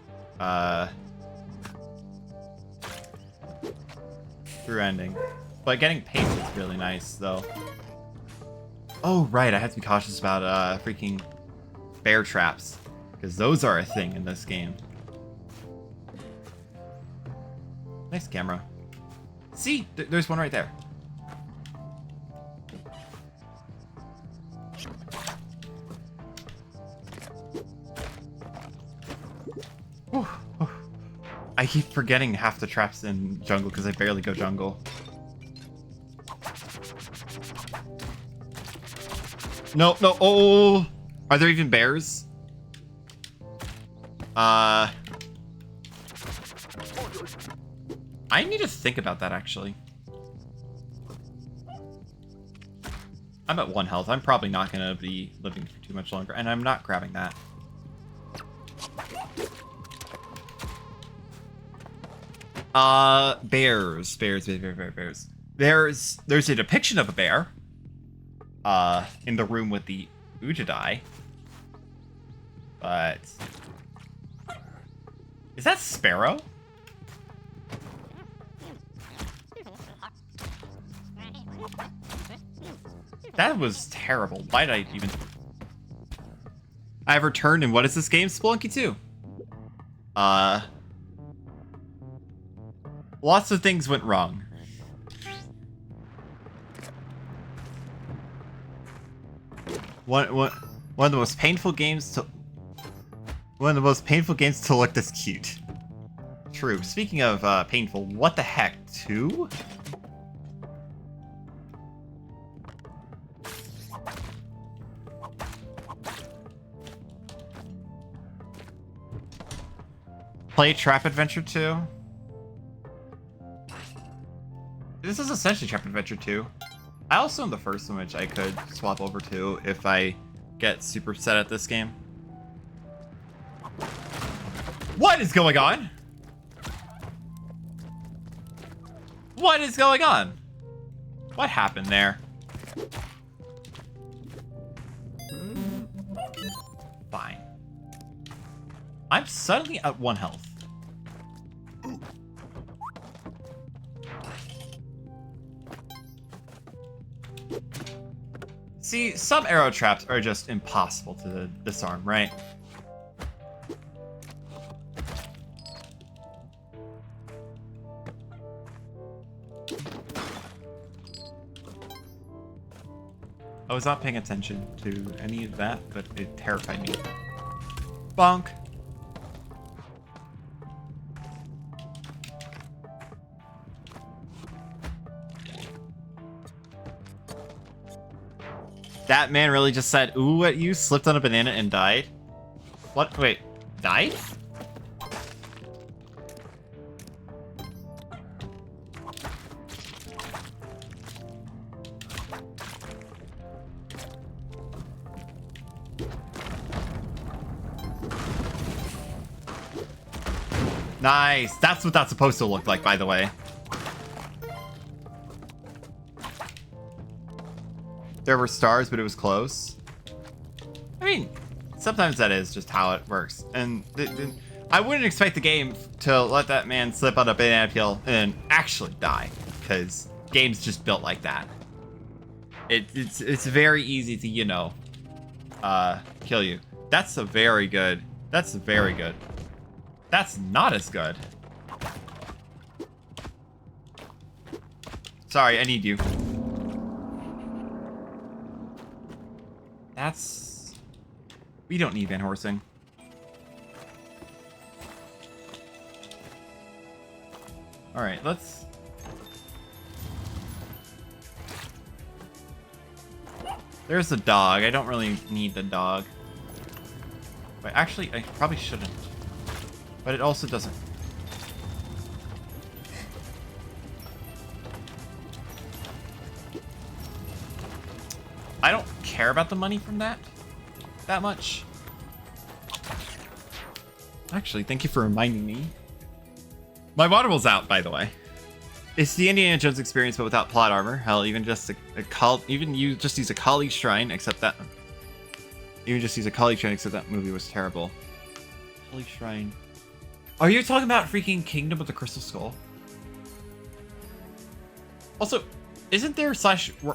[SPEAKER 1] through ending, but getting pace is really nice though. Oh right, I have to be cautious about freaking bear traps, because those are a thing in this game. Nice camera. See, there's one right there. I keep forgetting half the traps in jungle because I barely go jungle. No, no. Oh, are there even bears? I need to think about that, actually. I'm at 1 health. I'm probably not going to be living for too much longer, and I'm not grabbing that. Bears. There's a depiction of a bear in the room with the Ujadai. But is that Sparrow? That was terrible. Why did I even... I've returned, and what is this game? Spelunky 2. Lots of things went wrong. One of the most painful games to... One of the most painful games to look this cute. True. Speaking of painful, what the heck? 2? Play Trap Adventure 2? This is essentially Trap Adventure 2. I also own the first one, which I could swap over to if I get super set at this game. What is going on? What is going on? What happened there? Fine. I'm suddenly at 1 health. See, some arrow traps are just impossible to disarm, right? I was not paying attention to any of that, but it terrified me. Bonk. That man really just said, ooh, at you, slipped on a banana and died? What? Wait, died? Nice. That's what that's supposed to look like, by the way. There were stars, but it was close. I mean, sometimes that is just how it works. And I wouldn't expect the game to let that man slip on a banana peel and actually die, because game's just built like that. It's very easy to, you know, kill you. That's a very good. That's very good. That's not as good. Sorry, I need you. That's... We don't need Van Horsing. Alright, let's... There's the dog. I don't really need the dog. But actually, I probably shouldn't. But it also doesn't. I don't care about the money from that much. Actually, thank you for reminding me. My water bill's out, by the way. It's the Indiana Jones experience, but without plot armor. Hell, even just even you just use a colleague shrine, except that movie was terrible. Colleague shrine. Are you talking about freaking Kingdom of the Crystal Skull? Also, isn't there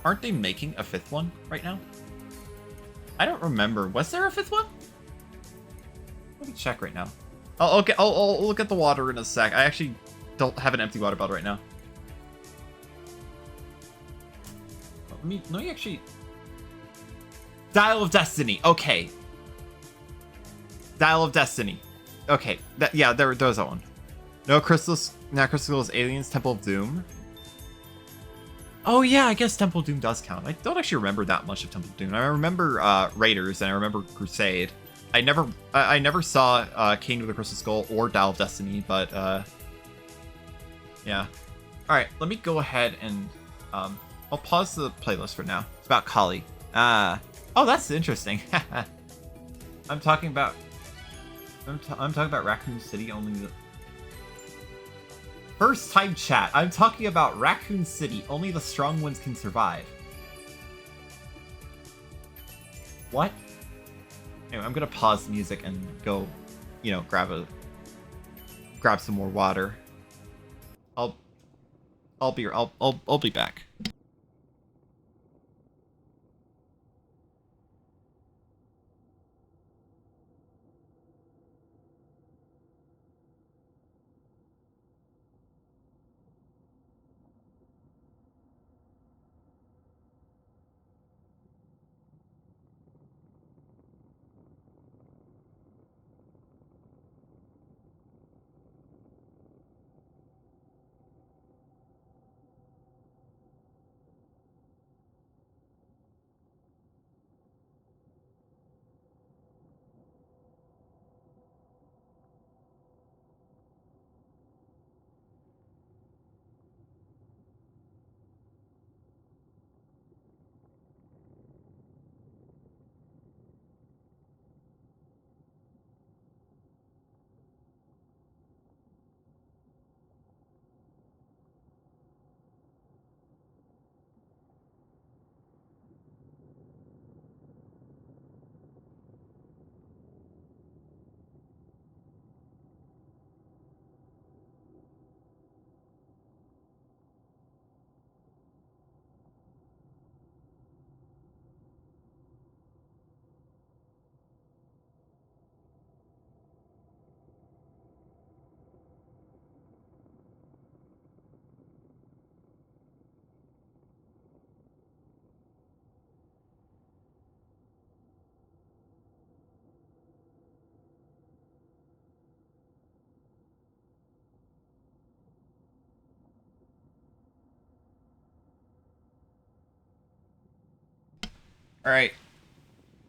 [SPEAKER 1] aren't they making a 5th one right now? I don't remember. Was there a 5th one? Let me check right now. I'll look at the water in a sec. I actually don't have an empty water bottle right now. Let me actually... Dial of Destiny. Okay. Dial of Destiny. Okay. Yeah, there's that one. No Crystal Skulls Aliens Temple of Doom. Oh yeah, I guess Temple of Doom does count. I don't actually remember that much of Temple of Doom. I remember Raiders and I remember Crusade. I never saw Kingdom of the Crystal Skull or Dial of Destiny, but yeah. All right, let me go ahead and I'll pause the playlist for now. It's about Kali. Oh, that's interesting. I'm talking about Raccoon City only. First time chat. I'm talking about Raccoon City. Only the strong ones can survive. What? Anyway, I'm gonna pause the music and go, grab some more water. I'll be back. All right,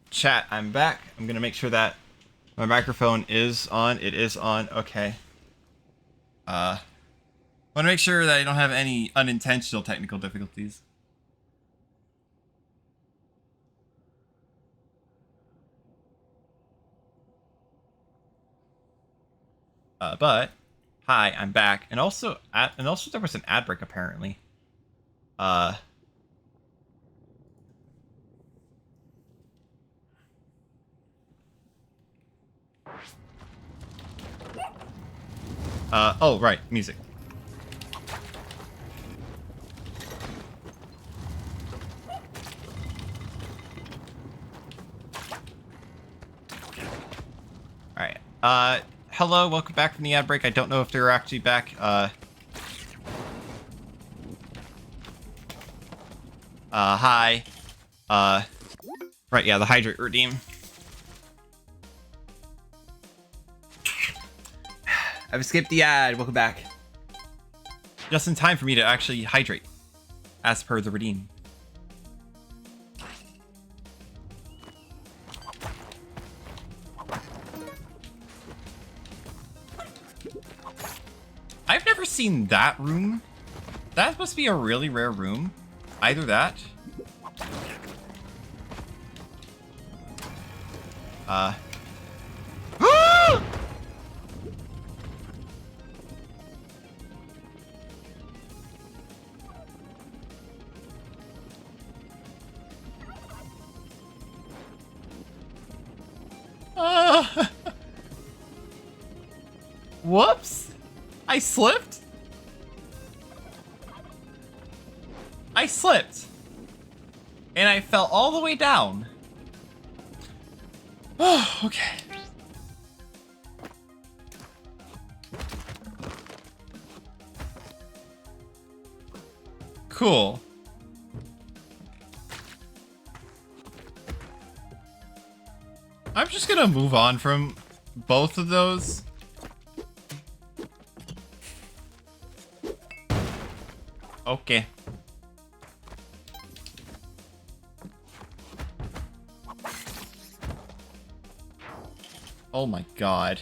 [SPEAKER 1] chat, I'm back. I'm gonna make sure that my microphone is on. It is on. Okay. Want to make sure that I don't have any unintentional technical difficulties. But hi, I'm back, and also there was an ad break apparently. Oh, right, music. Alright, hello, welcome back from the ad break. I don't know if they're actually back, hi. Right, yeah, the hydrate redeem. I've escaped the ad. Welcome back. Just in time for me to actually hydrate, as per the redeem. I've never seen that room. That must be a really rare room. Either that. Whoops! I slipped? I slipped. And I fell all the way down. Oh, okay. Cool. I'm just gonna move on from both of those. Okay. Oh my god.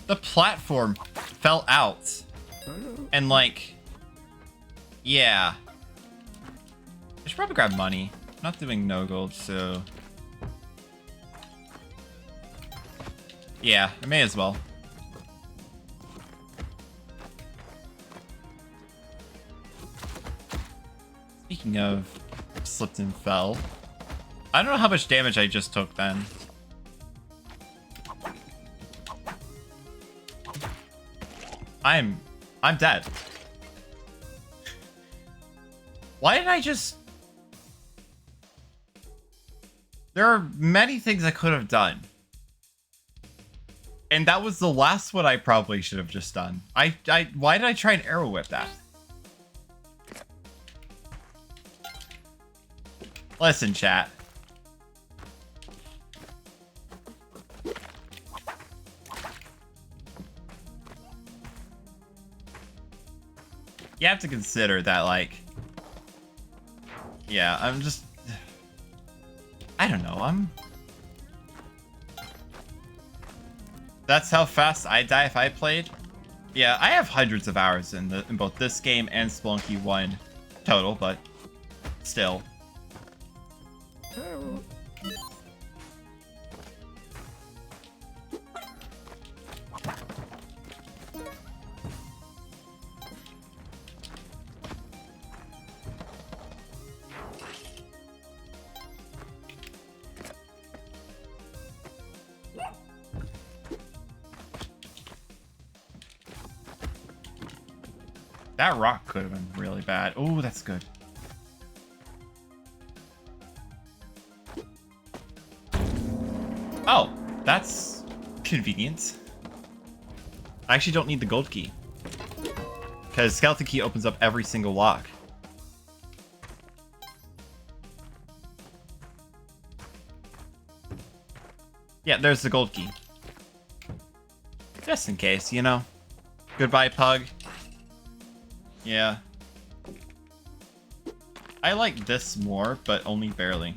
[SPEAKER 1] The platform fell out. And like... Yeah. I should probably grab money. I'm not doing no gold, so... Yeah, I may as well. Speaking of slipped and fell, I don't know how much damage I just took then. I'm dead. Why did I just... There are many things I could have done. And that was the last one I probably should have just done. Why did I try and arrow whip that? Listen, chat. You have to consider that, like... Yeah, I'm just... I don't know, That's how fast I'd die if I played. Yeah, I have hundreds of hours in both this game and Spelunky 1 total, but still. That rock could have been really bad. Oh, that's good. Oh, that's convenient. I actually don't need the gold key, because skeleton key opens up every single lock. Yeah, there's the gold key. Just in case, you know. Goodbye, pug. Yeah. I like this more, but only barely.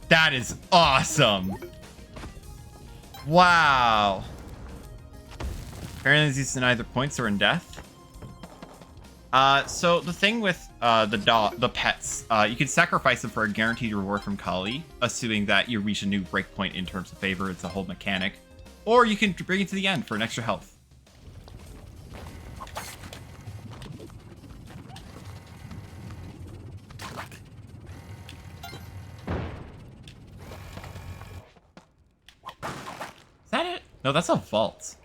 [SPEAKER 1] That is awesome! Wow! Apparently these in either points or in death. So the thing with the pets, you can sacrifice them for a guaranteed reward from Kali, assuming that you reach a new breakpoint in terms of favor. It's a whole mechanic. Or you can bring it to the end for an extra health. Is that it? No, that's a vault.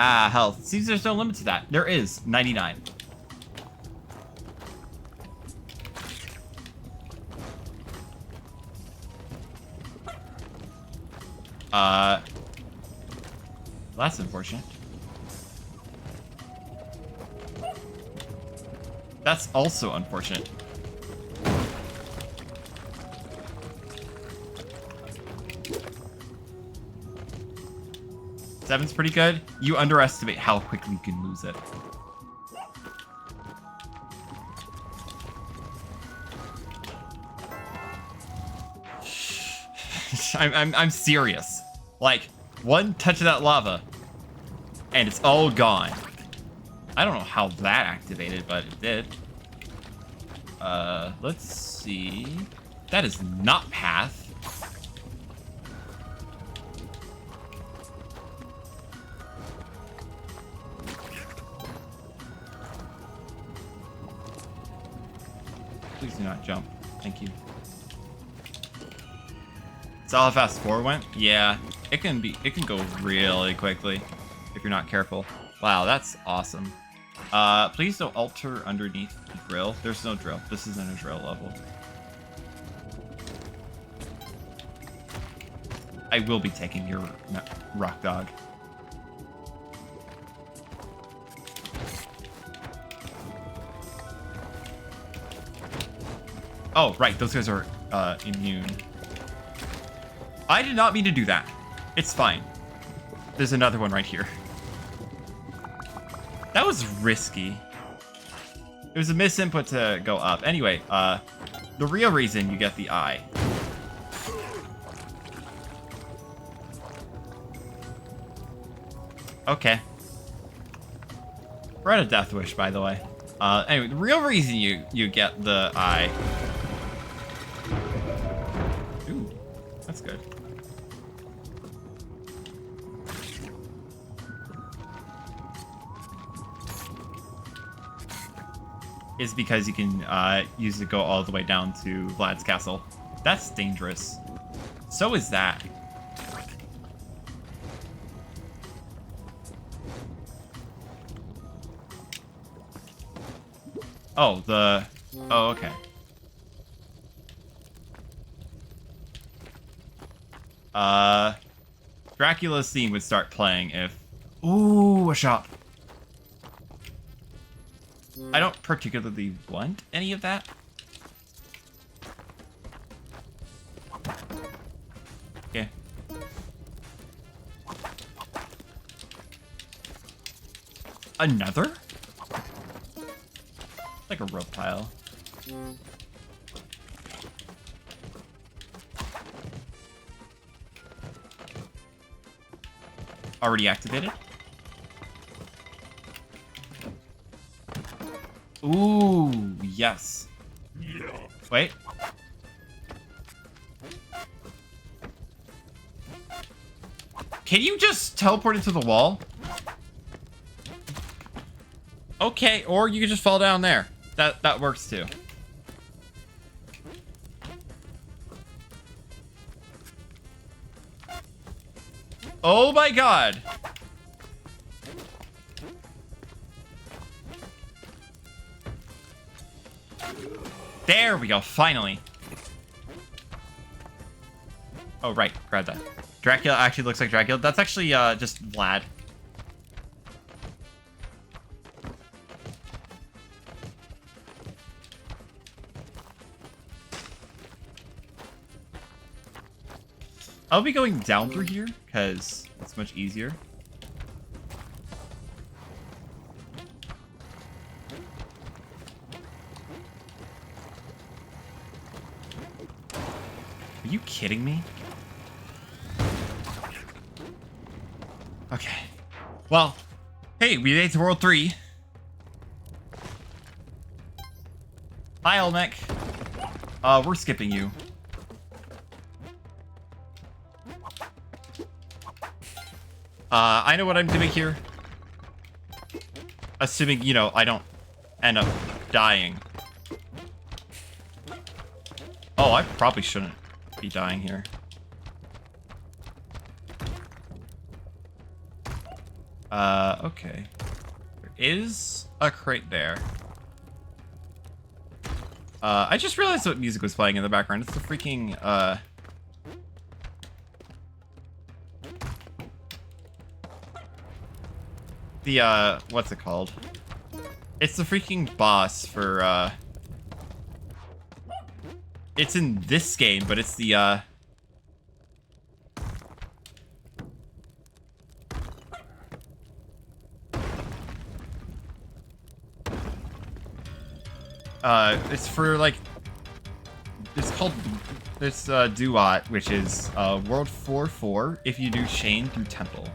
[SPEAKER 1] Ah, health. Seems there's no limit to that. There is. 99. That's unfortunate. That's also unfortunate. Seven's pretty good. You underestimate how quickly you can lose it. I'm serious. Like, one touch of that lava, and it's all gone. I don't know how that activated, but it did. Let's see. That is not path. Please do not jump. Thank you. Saw how fast 4 went? Yeah, it can go really quickly if you're not careful. Wow, that's awesome. Please don't alter underneath the drill. There's no drill. This isn't a drill level. I will be taking your rock dog. Oh, right. Those guys are immune. I did not mean to do that. It's fine. There's another one right here. That was risky. It was a misinput to go up. Anyway, the real reason you get the eye. Okay. We're at a death wish, by the way. Anyway, the real reason you get the eye. Ooh, that's good. Is because you can use it to go all the way down to Vlad's castle. That's dangerous. So is that. Oh, oh, okay. Dracula's theme would start playing if... Ooh, a shop. I don't particularly want any of that. Okay. Another? Like a rope pile. Already activated? Ooh, yes. Wait. Can you just teleport into the wall? Okay, or you can just fall down there. That works too. Oh my god. There we go, finally. Oh, right, grab that. Dracula actually looks like Dracula. That's actually just Vlad. I'll be going down through here, because it's much easier. Are you kidding me? Okay. Well, hey, we made it to World 3. Hi, Olmec. We're skipping you. I know what I'm doing here. Assuming, you know, I don't end up dying. Oh, I probably shouldn't be dying here. Okay. There is a crate there. I just realized what music was playing in the background. It's the freaking, what's it called? It's the freaking boss for, it's in this game, but it's the, it's for, like, it's called, it's, Duat, which is, World 4-4 if you do Chain through Temple.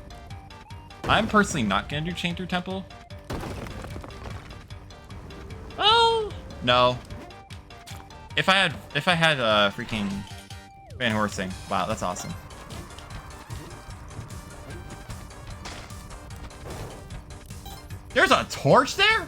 [SPEAKER 1] I'm personally not gonna do Chain through Temple. Oh, no. If I had, freaking Van Horsing. Wow, that's awesome. There's a torch there?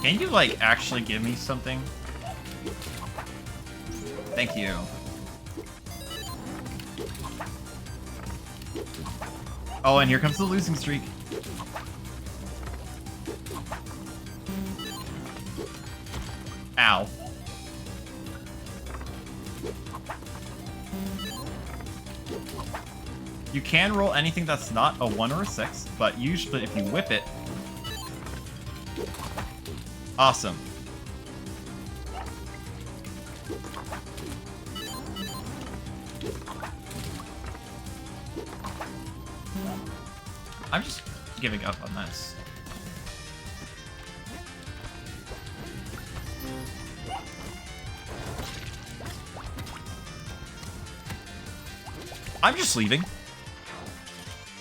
[SPEAKER 1] Can you, like, actually give me something? Thank you. Oh, and here comes the losing streak. Ow. You can roll anything that's not a 1 or a 6, but usually if you whip it... Awesome. I'm just giving up on this. I'm just leaving.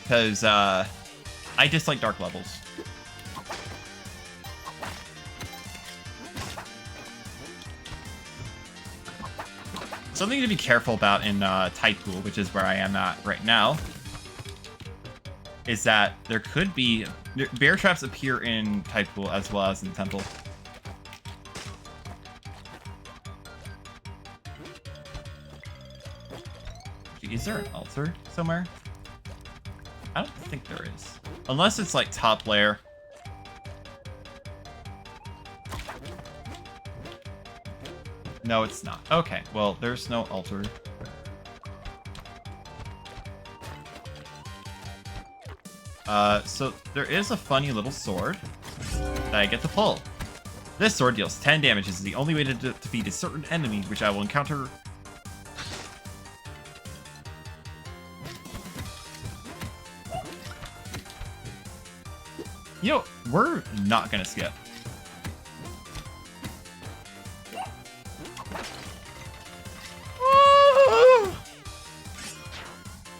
[SPEAKER 1] Because, I dislike dark levels. Something to be careful about in Tide Pool, which is where I am at right now, is that there could be... bear traps appear in Tide Pool as well as in Temple. Is there an altar somewhere? I don't think there is. Unless it's like top layer. No, it's not. Okay, well, there's no altar. So there is a funny little sword that I get to pull. This sword deals 10 damage. This is the only way to defeat a certain enemy, which I will encounter. You know, we're not gonna skip.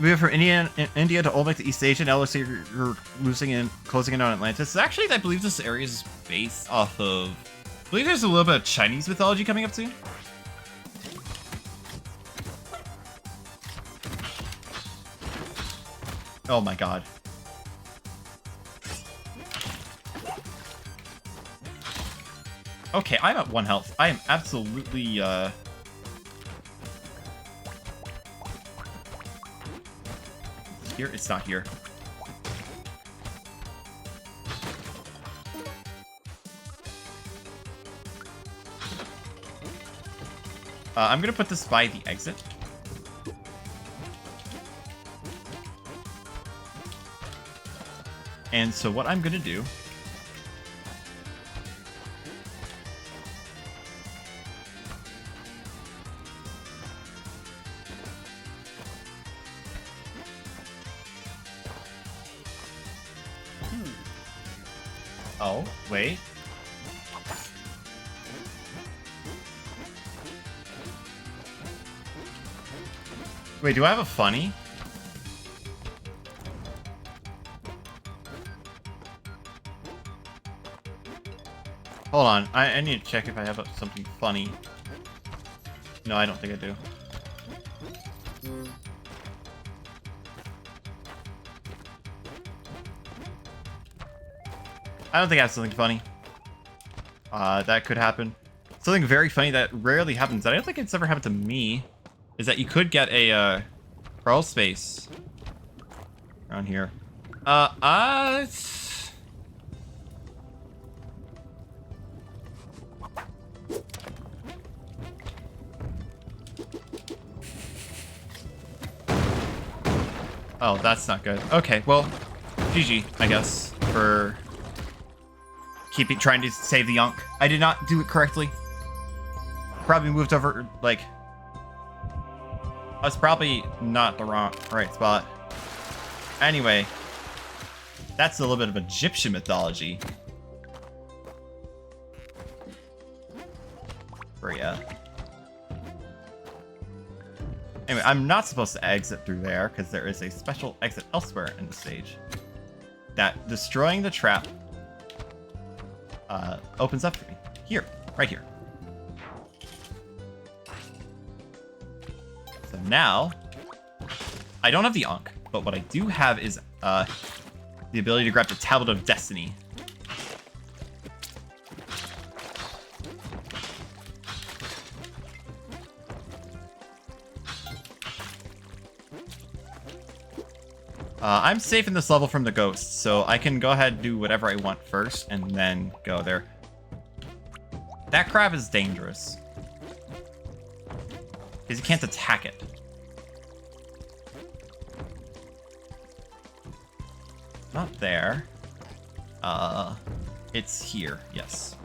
[SPEAKER 1] We have from India to Olmec to East Asia. Now looks like you're closing in on Atlantis. Actually, I believe this area is based off of... I believe there's a little bit of Chinese mythology coming up soon. Oh my god. Okay, I'm at 1 health. I am absolutely, Here? It's not here. I'm gonna put this by the exit. And so what I'm gonna do... Oh, wait. Wait, do I have a funny? Hold on, I need to check if I have something funny. No, I don't think I do. I don't think I have something funny. That could happen. Something very funny that rarely happens, that I don't think it's ever happened to me, is that you could get a, crawl space around here. Oh, that's not good. Okay, well, GG, I guess, for trying to save the Yonk. I did not do it correctly. Probably moved over, like... I was probably not the right spot. Anyway, that's a little bit of Egyptian mythology. For ya. Anyway, I'm not supposed to exit through there because there is a special exit elsewhere in the stage that destroying the trap opens up for me. Here, right here. So now, I don't have the Ankh, but what I do have is the ability to grab the Tablet of Destiny. I'm safe in this level from the ghosts, so I can go ahead and do whatever I want first and then go there. That crab is dangerous. Because you can't attack it. Not there. It's here, yes.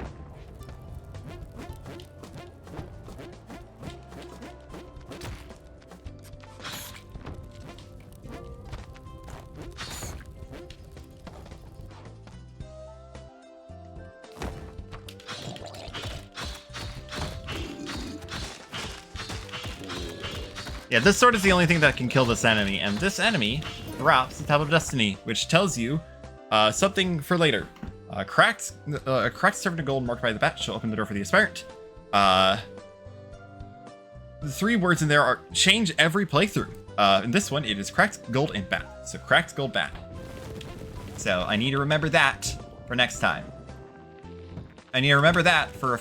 [SPEAKER 1] Yeah, this sword is the only thing that can kill this enemy, and this enemy drops the Tablet of Destiny, which tells you something for later. A cracked servant of gold marked by the bat shall open the door for the aspirant. The 3 words in there are change every playthrough. In this one, it is cracked gold and bat. So cracked gold bat. So I need to remember that for next time. I need to remember that for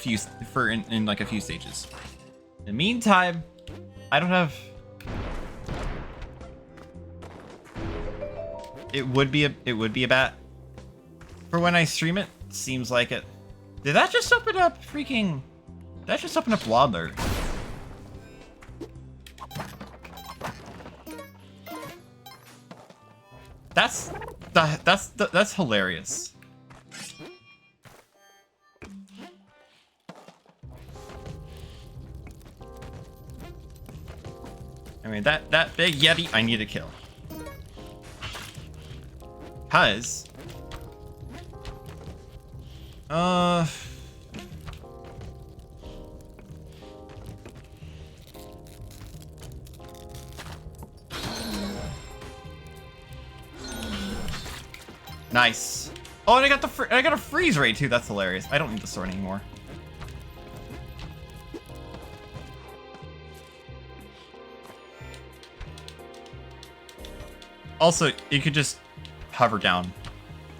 [SPEAKER 1] in like a few stages. In the meantime, I don't have. It would be a bat. For when I stream it, seems like it. Did that just open up freaking? Did that just open up Waddler? That's hilarious. I mean that big Yeti I need to kill. Cause nice. Oh, and I got a freeze ray too. That's hilarious. I don't need the sword anymore. Also, you could just hover down.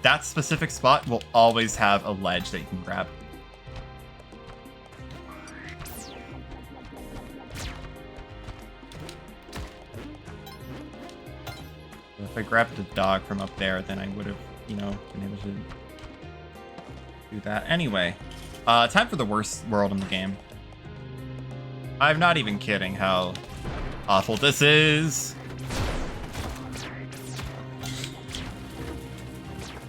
[SPEAKER 1] That specific spot will always have a ledge that you can grab. If I grabbed the dog from up there, then I would have, been able to do that. Anyway, time for the worst world in the game. I'm not even kidding how awful this is.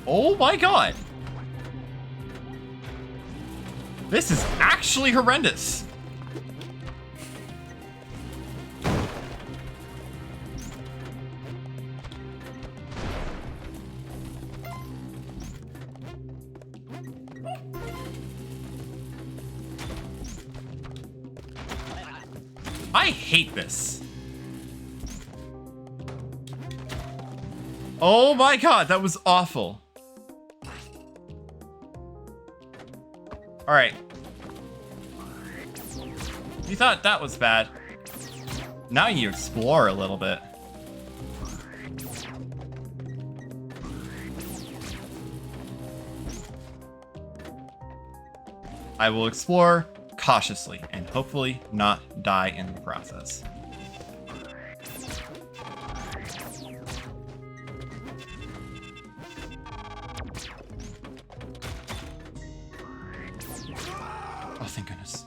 [SPEAKER 1] Oh my god! This is actually horrendous! I hate this. Oh my god, that was awful. Alright. You thought that was bad. Now you explore a little bit. I will explore cautiously and hopefully not die in the process. Oh, thank goodness.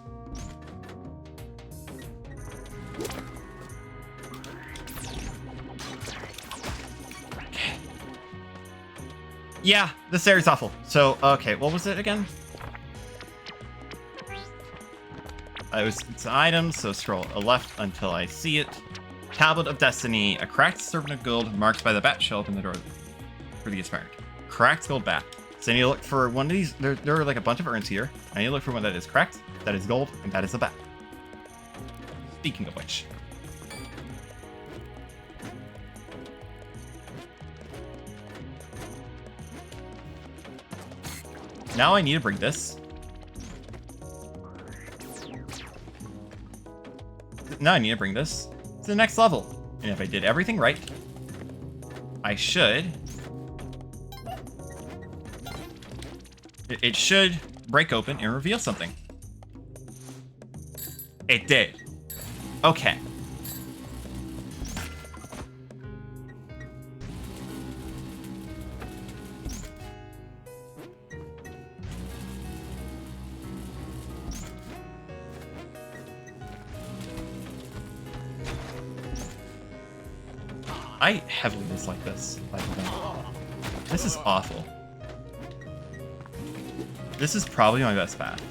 [SPEAKER 1] Okay. Yeah, this area's awful. So, okay, what was it again? It's an item, so scroll left until I see it. Tablet of Destiny, a cracked servant of gold marked by the bat shall open the door for the aspirant. Cracked gold bat. So I need to look for one of these. There are like a bunch of urns here. I need to look for one that is cracked, that is gold, and that is a bat. Speaking of which. Now I need to bring this. Now I need to bring this to the next level. And if I did everything right, I should... It should break open and reveal something. It did. Okay. I heavily dislike this. This is awful. This is probably my best path.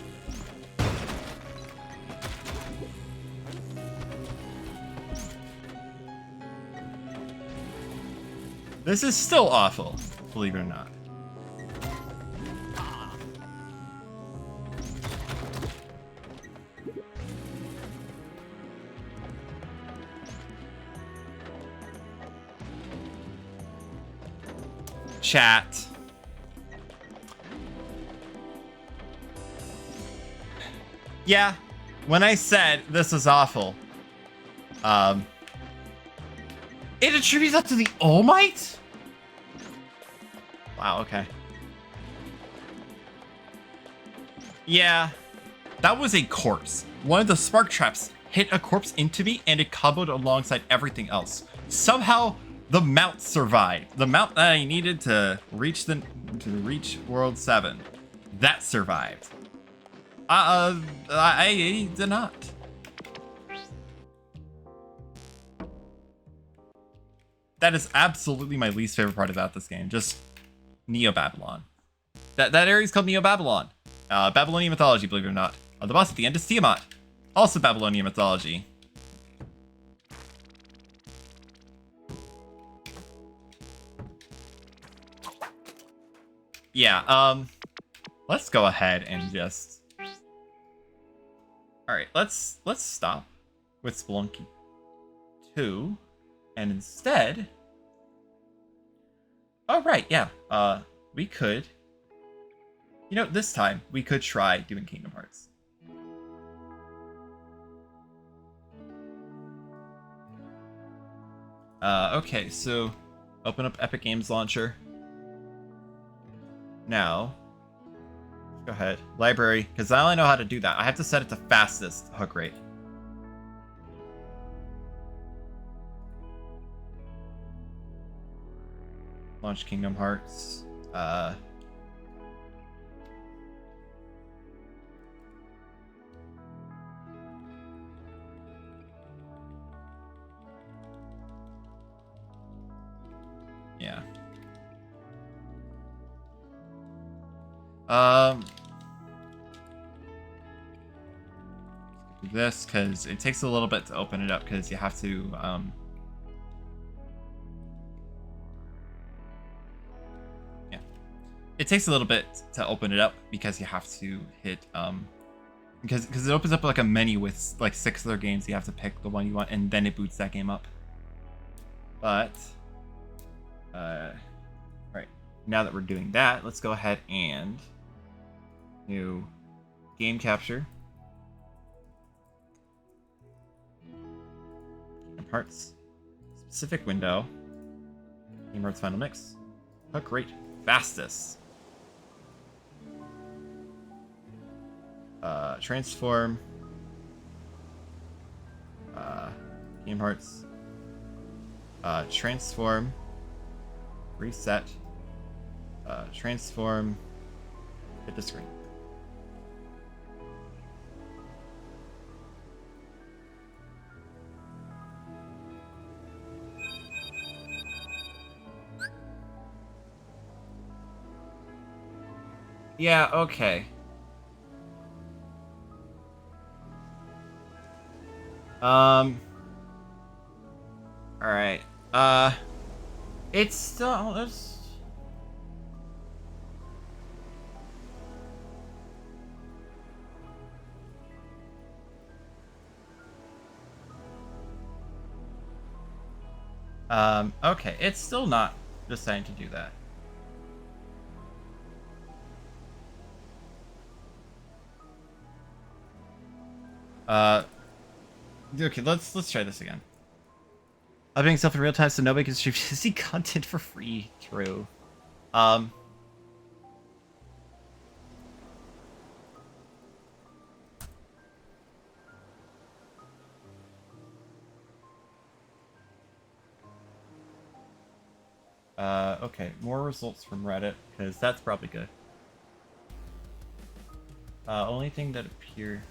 [SPEAKER 1] This is still awful, believe it or not. Chat. Yeah, when I said this is awful, it attributes that to the All Might? Wow, okay. Yeah, that was a corpse. One of the spark traps hit a corpse into me and it comboed alongside everything else. Somehow the mount survived. The mount that I needed to reach World 7. That survived. I did not. That is absolutely my least favorite part about this game. Just Neo Babylon. That area is called Neo Babylon. Babylonian mythology, believe it or not. The boss at the end is Tiamat. Also Babylonian mythology. Yeah, let's go ahead and just... Alright, let's stop with Spelunky 2, and instead... Oh, right, yeah, we could... You know, this time, we could try doing Kingdom Hearts. Okay, so open up Epic Games Launcher. Now, go ahead. Library, because I only know how to do that. I have to set it to fastest hook rate. Launch Kingdom Hearts. Yeah. This, because it takes a little bit to open it up, because you have to, yeah. It takes a little bit to open it up, because you have to hit, because it opens up like a menu with like 6 other games. You have to pick the one you want, and then it boots that game up. But, right. Now that we're doing that, let's go ahead and new game capture. Kingdom Hearts. Specific window. Kingdom Hearts Final Mix. Hook rate fastest. Transform. Kingdom Hearts. Transform. Reset. Transform. Hit the screen. Yeah, okay. Alright. It's still... Okay, it's still not deciding to do that. Okay, let's try this again. Updating stuff in real time so nobody can stream see content for free. True. Okay, more results from Reddit, because that's probably good. Only thing that appear...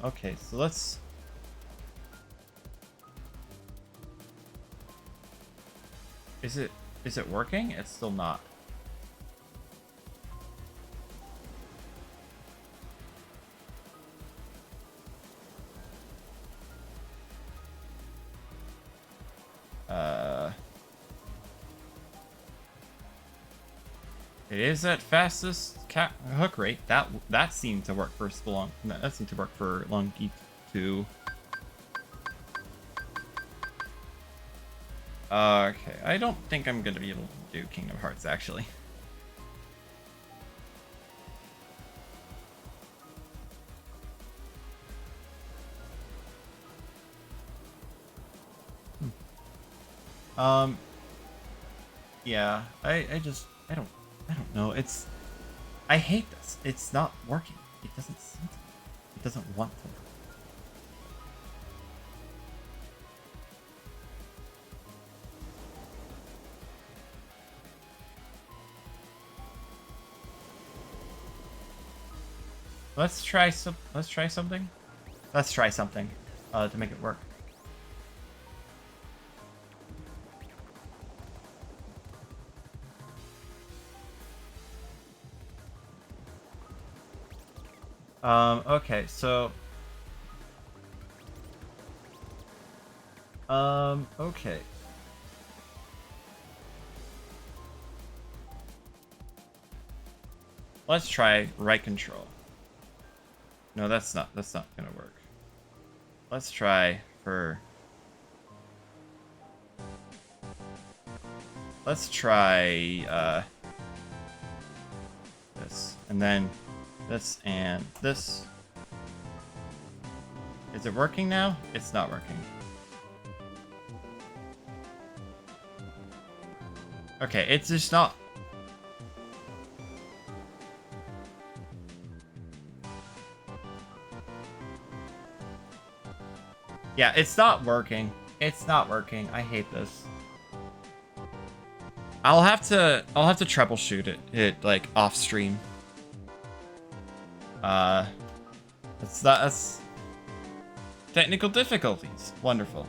[SPEAKER 1] Okay, so let's... Is it working? It's still not. It is at fastest hook rate. That seemed to work for Spelunk. That seemed to work for Lunky too. Okay, I don't think I'm gonna be able to do Kingdom Hearts actually. Yeah, I don't know. I hate this. It's not working. It doesn't seem to. It doesn't want to. Let's try something. Let's try something to make it work. Okay, so okay. Let's try right control. No, that's not gonna work. Let's try for... Let's try, this. And then this and this. Is it working now? It's not working. Okay, it's just not... Yeah, it's not working. It's not working. I hate this. I'll have to troubleshoot it like off stream. That's technical difficulties. Wonderful.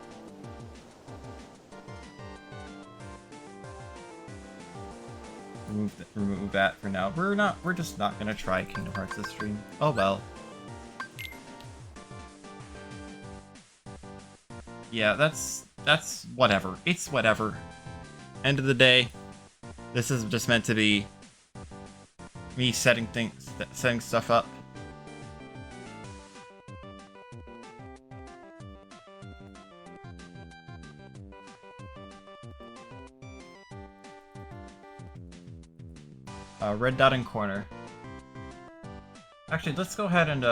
[SPEAKER 1] Remove that for now. We're just not gonna try Kingdom Hearts this stream. Oh well. Yeah, that's whatever. It's whatever. End of the day, this is just meant to be me setting stuff up. Red dot in corner. Actually, let's go ahead and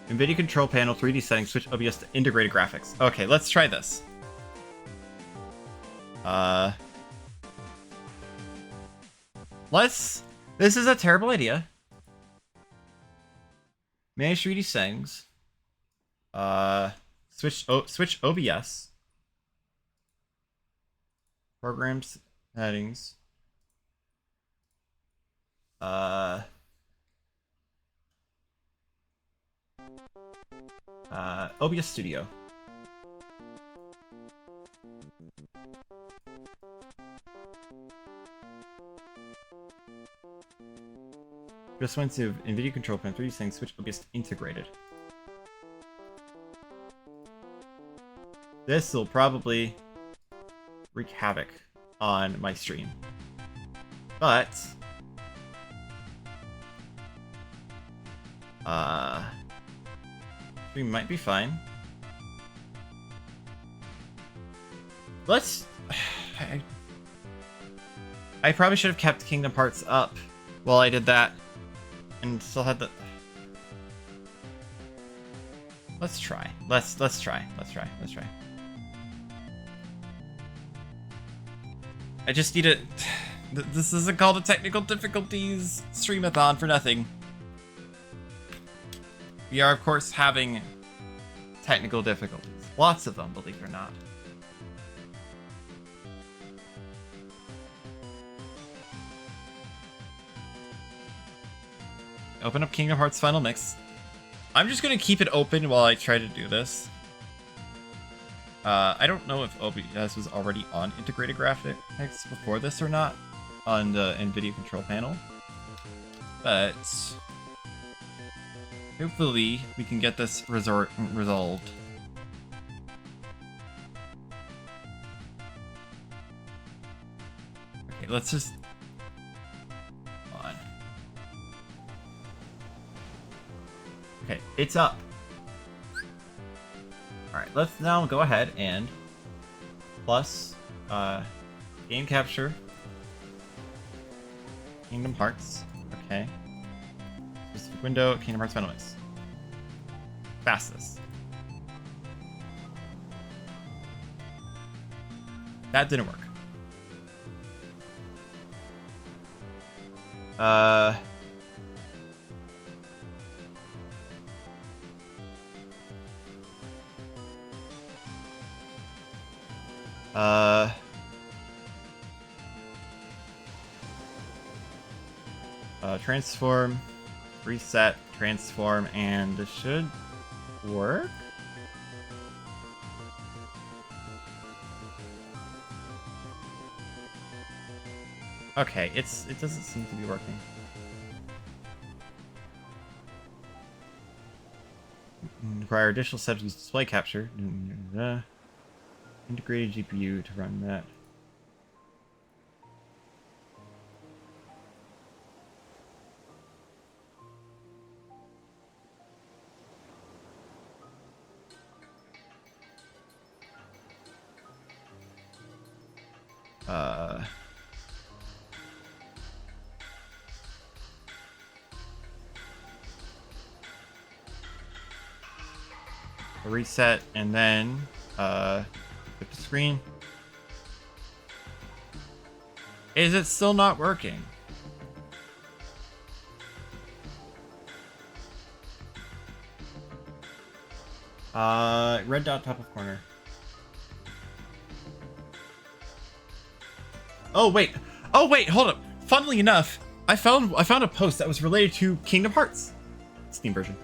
[SPEAKER 1] NVIDIA control panel 3D settings, switch OBS to integrated graphics. Okay, let's try this. This is a terrible idea. Manage 3D settings. Switch OBS. Programs settings. OBS Studio. Just went to NVIDIA control panel 3D settings, switch OBS to integrated. This will probably wreak havoc on my stream. But we might be fine. Let's... I probably should have kept Kingdom Hearts up while I did that. And still had the... Let's try. Let's try. I just need to... This isn't called a technical difficulties streamathon for nothing. We are, of course, having technical difficulties. Lots of them, believe it or not. Open up Kingdom Hearts Final Mix. I'm just going to keep it open while I try to do this. I don't know if OBS was already on integrated graphics before this or not on the NVIDIA control panel. But hopefully we can get this resolved. Okay, let's just... Okay, it's up. Alright, let's now go ahead and plus game capture Kingdom Hearts. Okay. Specific window, Kingdom Hearts Final Mix. Fastest. That didn't work. Transform, reset, transform, and this should work. Okay, it doesn't seem to be working. Require additional steps to use display capture. Integrated GPU to run that. Reset and then flip the screen. Is it still not working? Red dot top of corner. Oh wait, hold up. Funnily enough, I found a post that was related to Kingdom Hearts Steam version.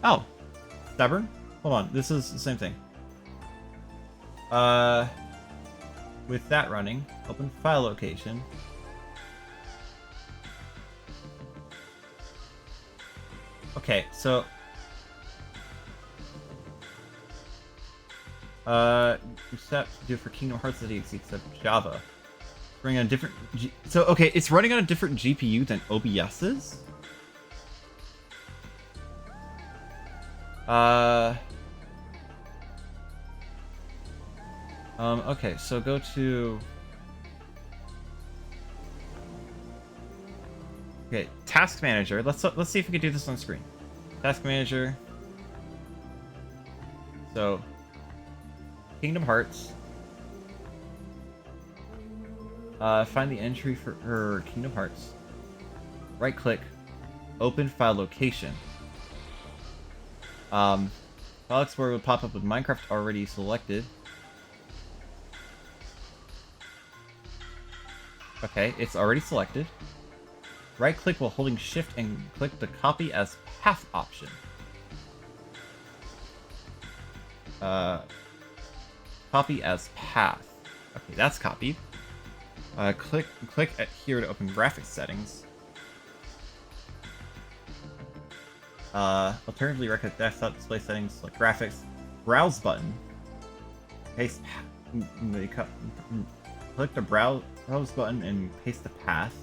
[SPEAKER 1] Oh, stubborn? Hold on, this is the same thing. With that running, open file location. Okay, so reset do for Kingdom Hearts .exe except Java. Running on a different so okay, it's running on a different GPU than OBS's. Okay, so go to... Okay, Task Manager. Let's see if we can do this on screen. Task Manager. So, Kingdom Hearts. Find the entry for Kingdom Hearts. Right click, open file location. File Explorer will pop up with Minecraft already selected. Okay, it's already selected. Right click while holding shift and click the copy as path option. Copy as path. Okay, that's copied. Click at here to open graphics settings. Alternatively, right click desktop display settings, select graphics, browse button. Paste. Click the browse button and paste the path.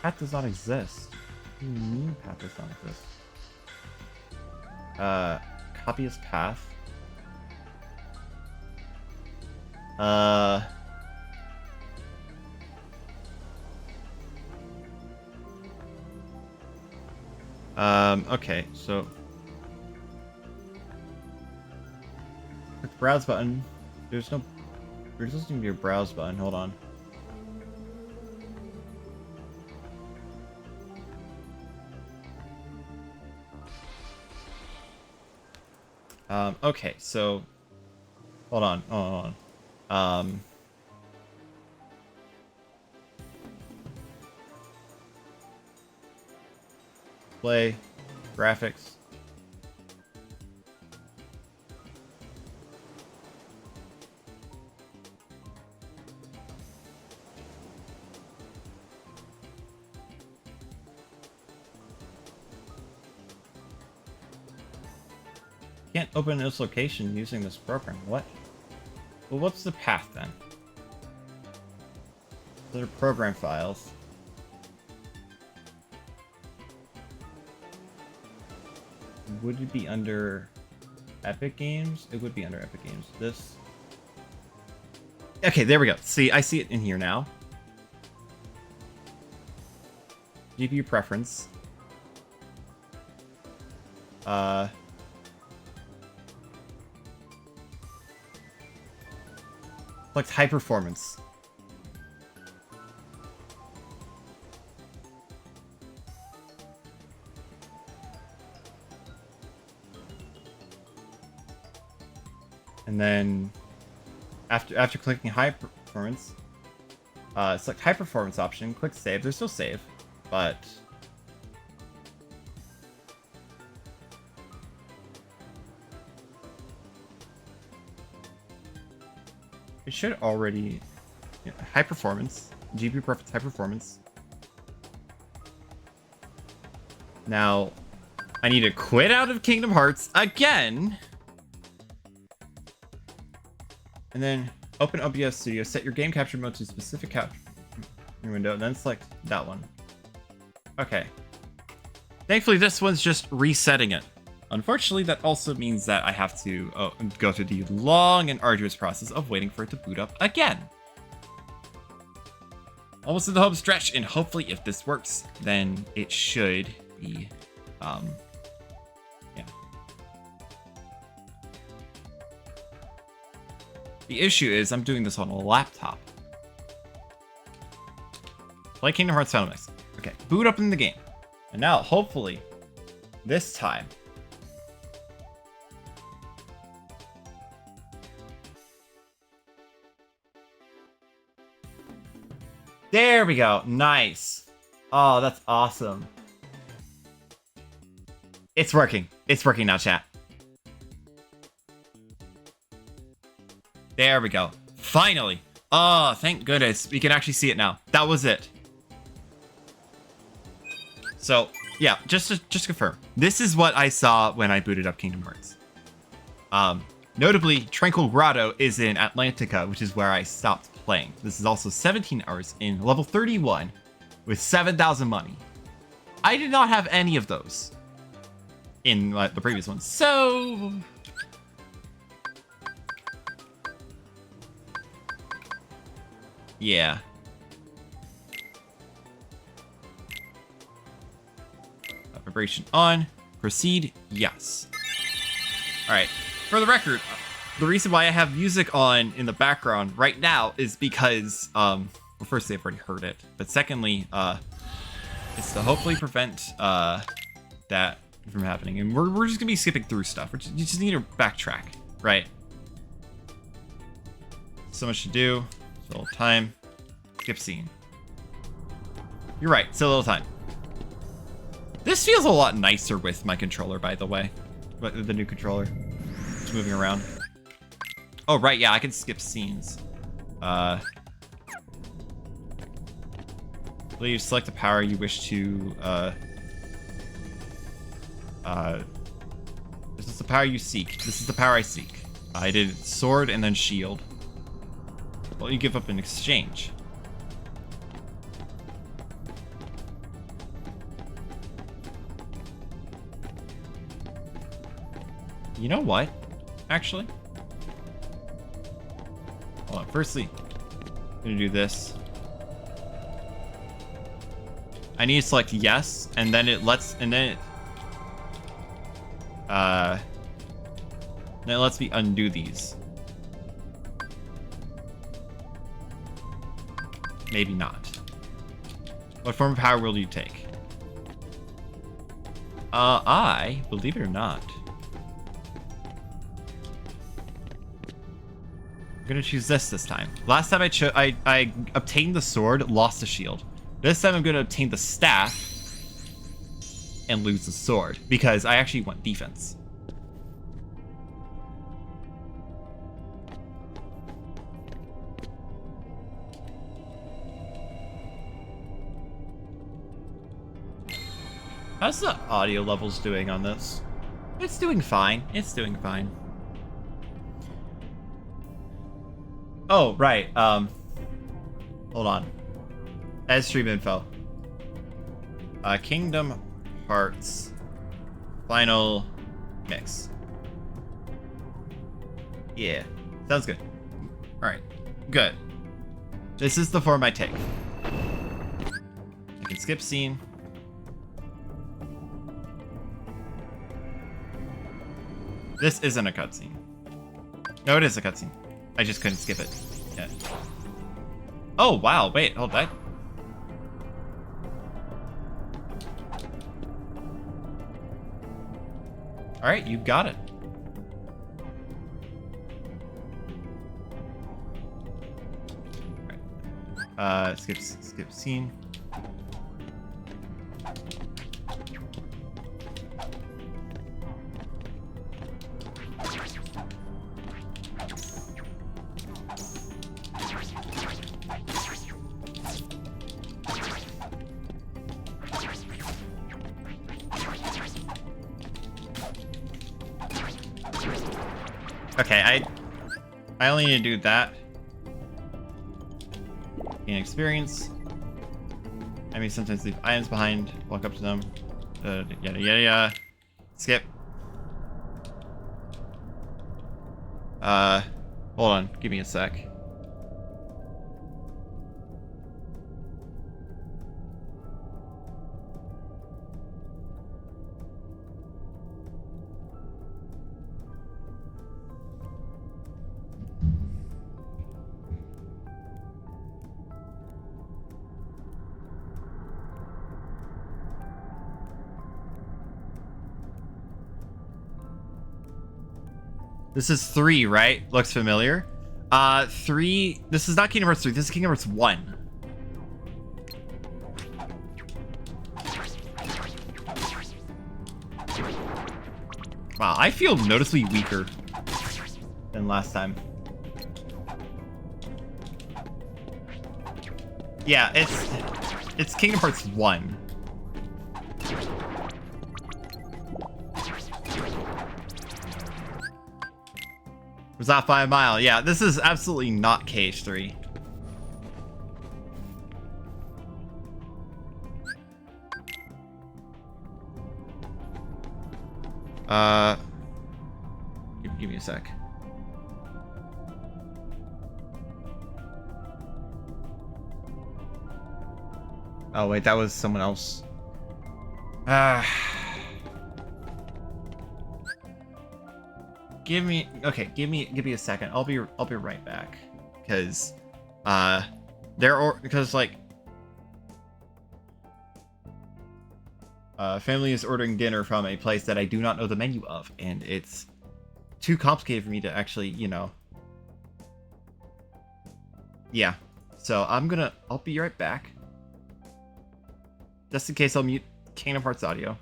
[SPEAKER 1] Path does not exist. Path is not this. Copy as path. Okay, so click the browse button. There's supposed to be a browse button. Hold on. Okay, so hold on. Play graphics. Can't open this location using this program. What? Well, what's the path then? Those are program files. Would it be under Epic Games? It would be under Epic Games. This. Okay, there we go. See, I see it in here now. GPU preference. Select high performance. And then after clicking high performance, select high performance option, click save. There's still save, but it should already high performance, GPU preference, high performance. Now I need to quit out of Kingdom Hearts again. And then open OBS Studio, set your game capture mode to a specific capture window, and then select that one. Okay. Thankfully, this one's just resetting it. Unfortunately, that also means that I have to go through the long and arduous process of waiting for it to boot up again. Almost in the home stretch, and hopefully if this works, then it should be, yeah. The issue is I'm doing this on a laptop. Play Kingdom Hearts Sound Mix. Okay, boot up in the game. And now, hopefully, this time, there we go. Nice. Oh, that's awesome. It's working. It's working now, chat. There we go. Finally. Oh, thank goodness. We can actually see it now. That was it. So, yeah, just to confirm. This is what I saw when I booted up Kingdom Hearts. Notably, Tranquil Grotto is in Atlantica, which is where I stopped playing. This is also 17 hours in level 31 with 7,000 money. I did not have any of those in the previous one. So yeah. Vibration on. Proceed. Yes. All right. For the record, the reason why I have music on in the background right now is because, well, first they've already heard it, but secondly, it's to hopefully prevent that from happening. And we're just gonna be skipping through stuff. You just need to backtrack, right? So much to do. So little time. Skip scene. You're right. So little time. This feels a lot nicer with my controller, by the way. But the new controller. Just moving around. Oh, right. Yeah, I can skip scenes. Please select the power you wish to, this is the power you seek. This is the power I seek. I did sword and then shield. Well, you give up in exchange. You know what? Actually, hold on. Firstly, I'm gonna do this. I need to select yes, and then it lets, and then it lets me undo these. Maybe not. What form of power will you take? I believe it or not, I'm gonna choose this time. Last time I obtained the sword, lost the shield. This time I'm gonna obtain the staff and lose the sword because I actually want defense. How's the audio levels doing on this? It's doing fine. It's doing fine. Oh, right. Hold on. As stream info. Kingdom Hearts final mix. Yeah. Sounds good. Alright. Good. This is the form I take. I can skip scene. This isn't a cutscene. No, it is a cutscene. I just couldn't skip it yet. Oh, wow. Wait, hold that. All right, you got it. All right. Skip scene. Okay, I only need to do that. Gain experience. I may sometimes leave items behind, walk up to them. Yada yada yada. Skip. Hold on, give me a sec. This is 3, right? Looks familiar. 3. This is not Kingdom Hearts 3. This is Kingdom Hearts 1. Wow, I feel noticeably weaker than last time. Yeah, it's Kingdom Hearts 1. Was that 5 Mile? Yeah, this is absolutely not KH3. Give me a sec. Oh wait, that was someone else. Give me a second. I'll be right back. Because family is ordering dinner from a place that I do not know the menu of, and it's too complicated for me to actually, you know. Yeah. So I'll be right back. Just in case, I'll mute Kingdom Hearts audio.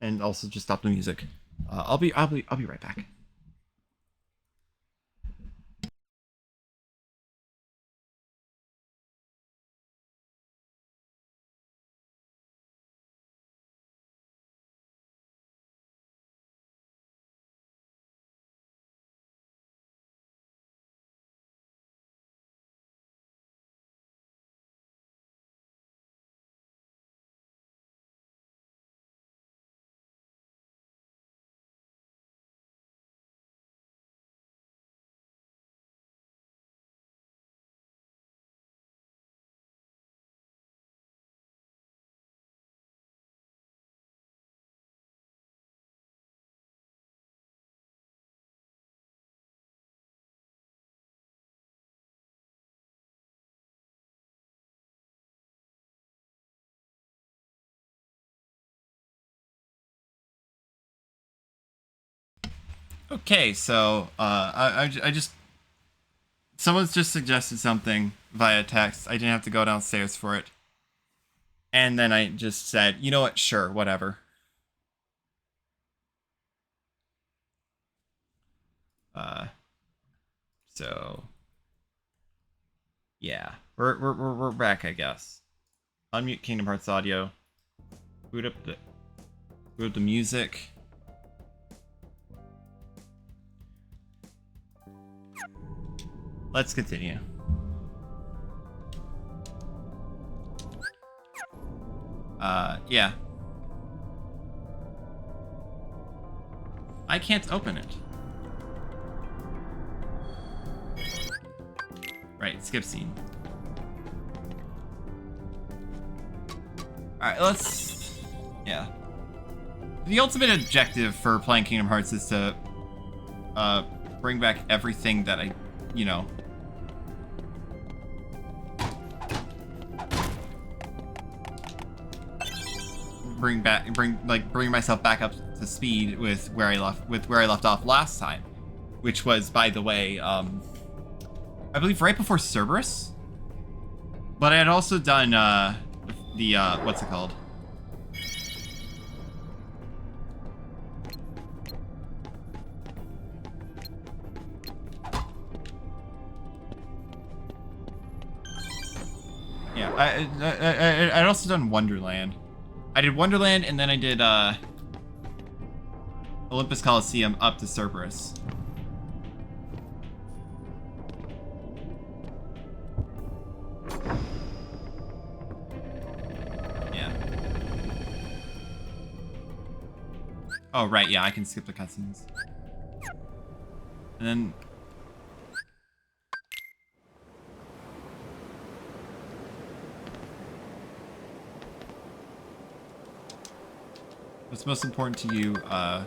[SPEAKER 1] And also just stop the music. I'll be right back. Okay, so I just someone's just suggested something via text. I didn't have to go downstairs for it, and then I just said, you know what, sure, whatever. So yeah, we're back, I guess. Unmute Kingdom Hearts audio. Boot up the music. Let's continue. Yeah. I can't open it. Right, skip scene. Alright, let's... Yeah. The ultimate objective for playing Kingdom Hearts is to bring back everything that I, you know... bring myself back up to speed with where I left off last time, which was, by the way, I believe right before Cerberus. But I had also done the what's it called? Yeah, I'd also done Wonderland. I did Wonderland, and then I did Olympus Coliseum up to Cerberus. Yeah. Oh, right, yeah, I can skip the cutscenes. And then... What's most important to you? I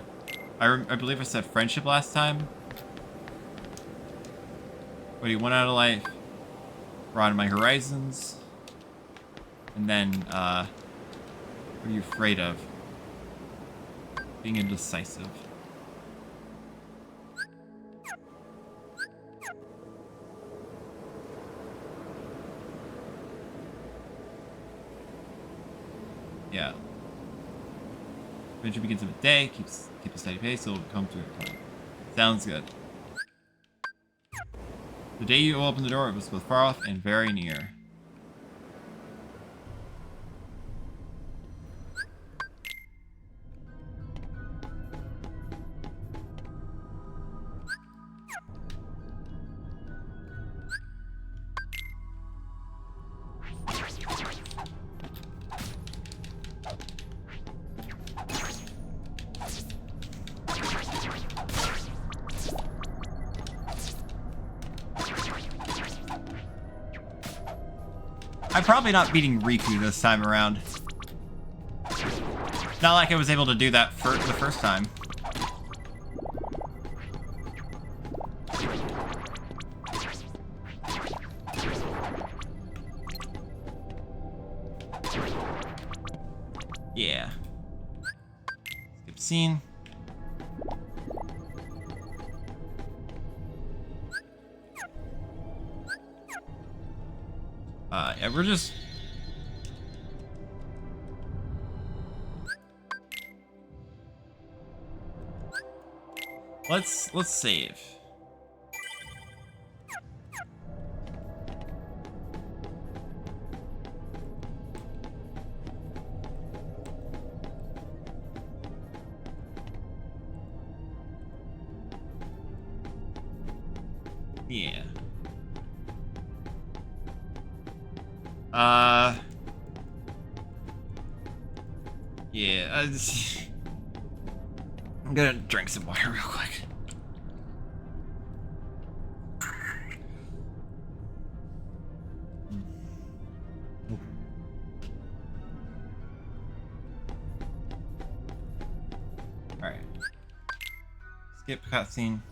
[SPEAKER 1] believe I said friendship last time. What do you want out of life? Broaden my horizons. And then, what are you afraid of? Being indecisive. Yeah. Adventure begins of a day, keep a steady pace, it'll come to it. Sounds good. The day you opened the door, it was both far off and very near. I'm probably not beating Riku this time around. Not like I was able to do that for the first time. Yeah. Skip scene. Yeah, we're just... Let's save. Yeah. Yeah, I'm gonna drink some water real quick. Alright. Skip cutscene.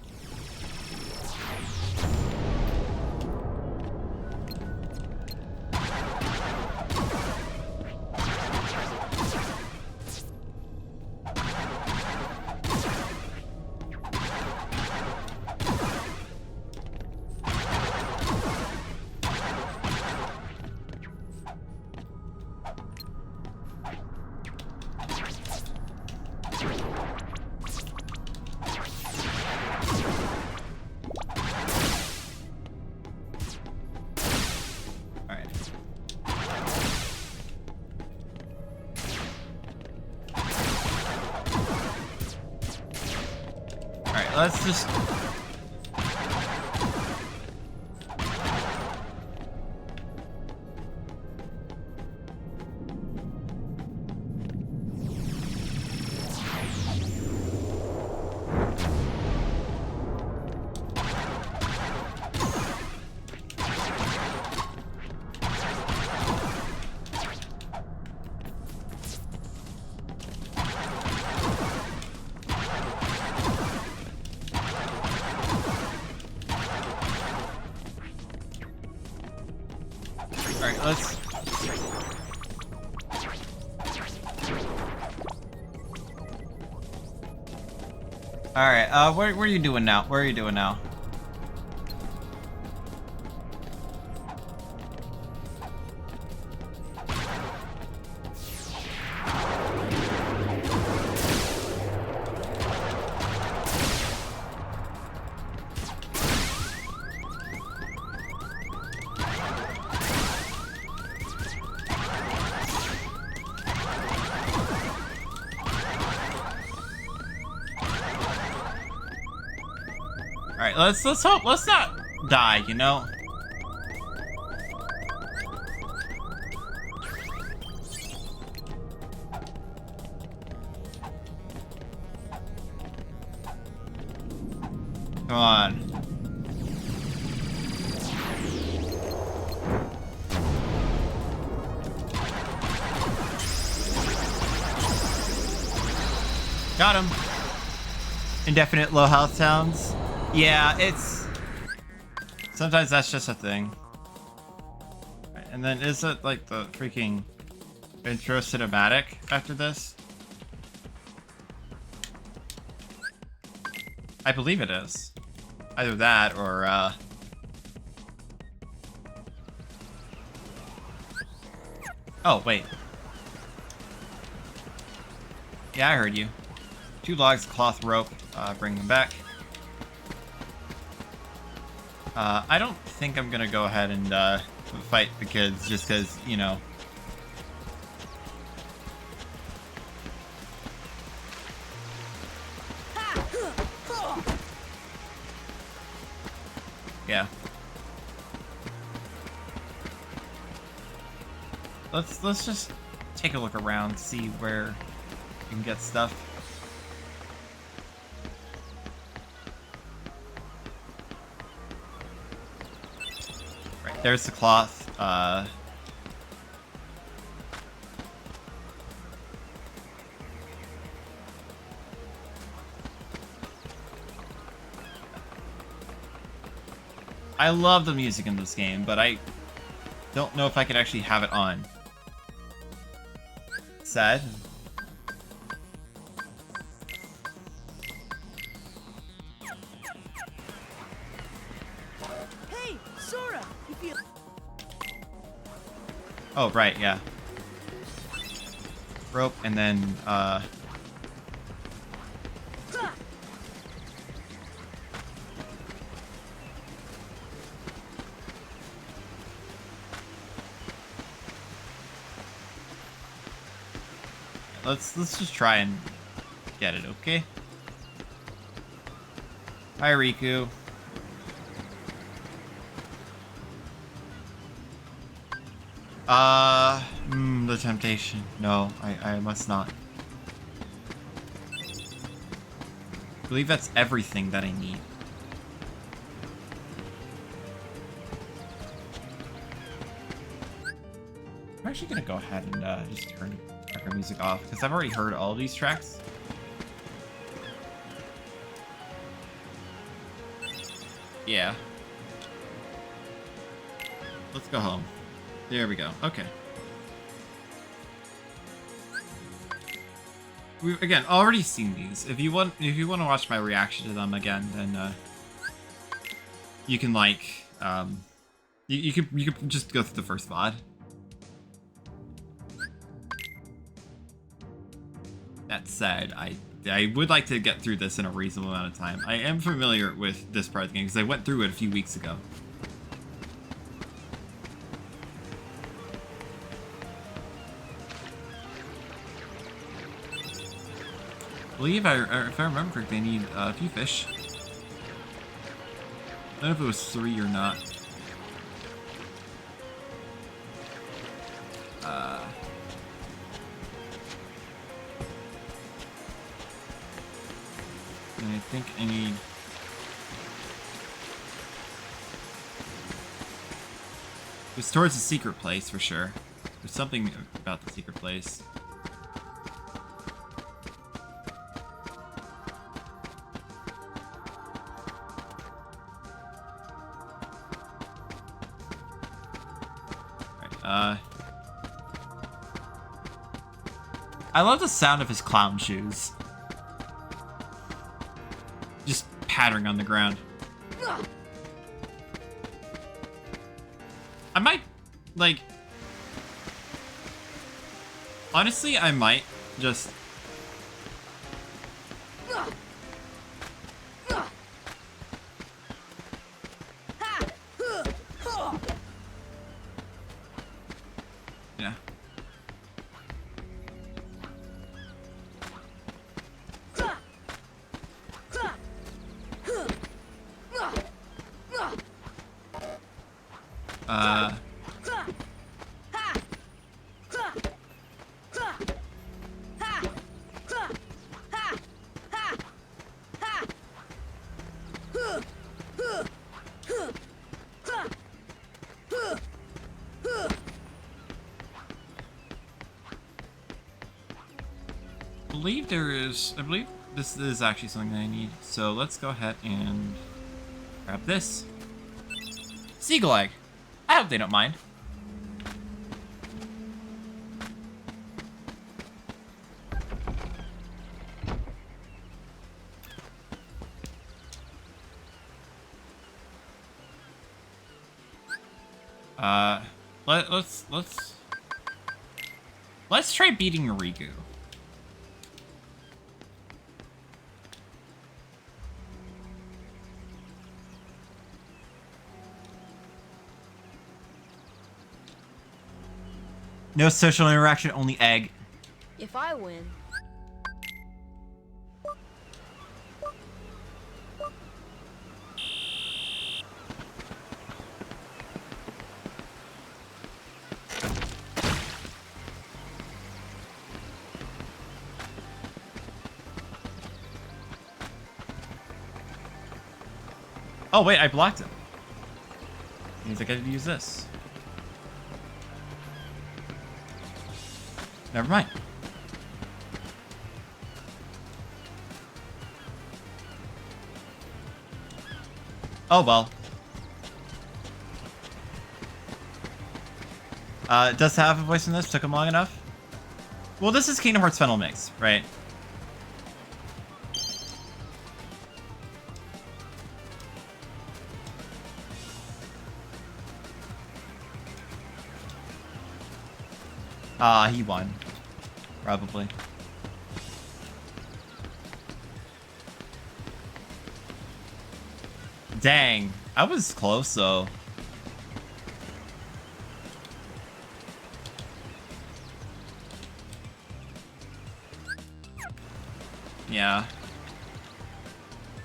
[SPEAKER 1] let's just... Alright, let's... Alright, what are you doing now? Where are you doing now? Alright, let's hope, let's not die, you know? Come on. Got him. Indefinite low health sounds. Yeah, it's... Sometimes that's just a thing. Right, and then is it like the freaking intro cinematic after this? I believe it is. Either that or, Oh, wait. Yeah, I heard you. 2 logs, cloth, rope, bring them back. I don't think I'm gonna go ahead and fight the kids just because, you know. Yeah. Let's just take a look around, see where you can get stuff. There's the cloth. I love the music in this game, but I don't know if I could actually have it on. Sad. Oh, right, yeah. Rope, and then, let's just try and get it, okay? Hi, Riku. The temptation. No, I must not. I believe that's everything that I need. I'm actually gonna go ahead and just turn our music off because I've already heard all these tracks. Yeah. Let's go home. There we go. Okay. We've again already seen these. If you want to watch my reaction to them again, then you can like you could just go through the first VOD. That said, I would like to get through this in a reasonable amount of time. I am familiar with this part of the game because I went through it a few weeks ago. I believe if I remember correctly, I need a few fish. I don't know if it was 3 or not. And I think I need... It's towards the secret place for sure. There's something about the secret place. Alright, I love the sound of his clown shoes. Just pattering on the ground. I might, like... Honestly, I might just... Yeah. I believe this is actually something that I need. So let's go ahead and grab this. Seagull egg. I hope they don't mind. Let's try beating Rigu. No social interaction, only egg.
[SPEAKER 3] If I win.
[SPEAKER 1] Oh wait, I blocked him. Means I get to use this. Never mind. Oh well. It does have a voice in this. Took him long enough. Well, this is Kingdom Hearts Fennel Mix, right? He won. Probably. Dang. I was close, though. Yeah.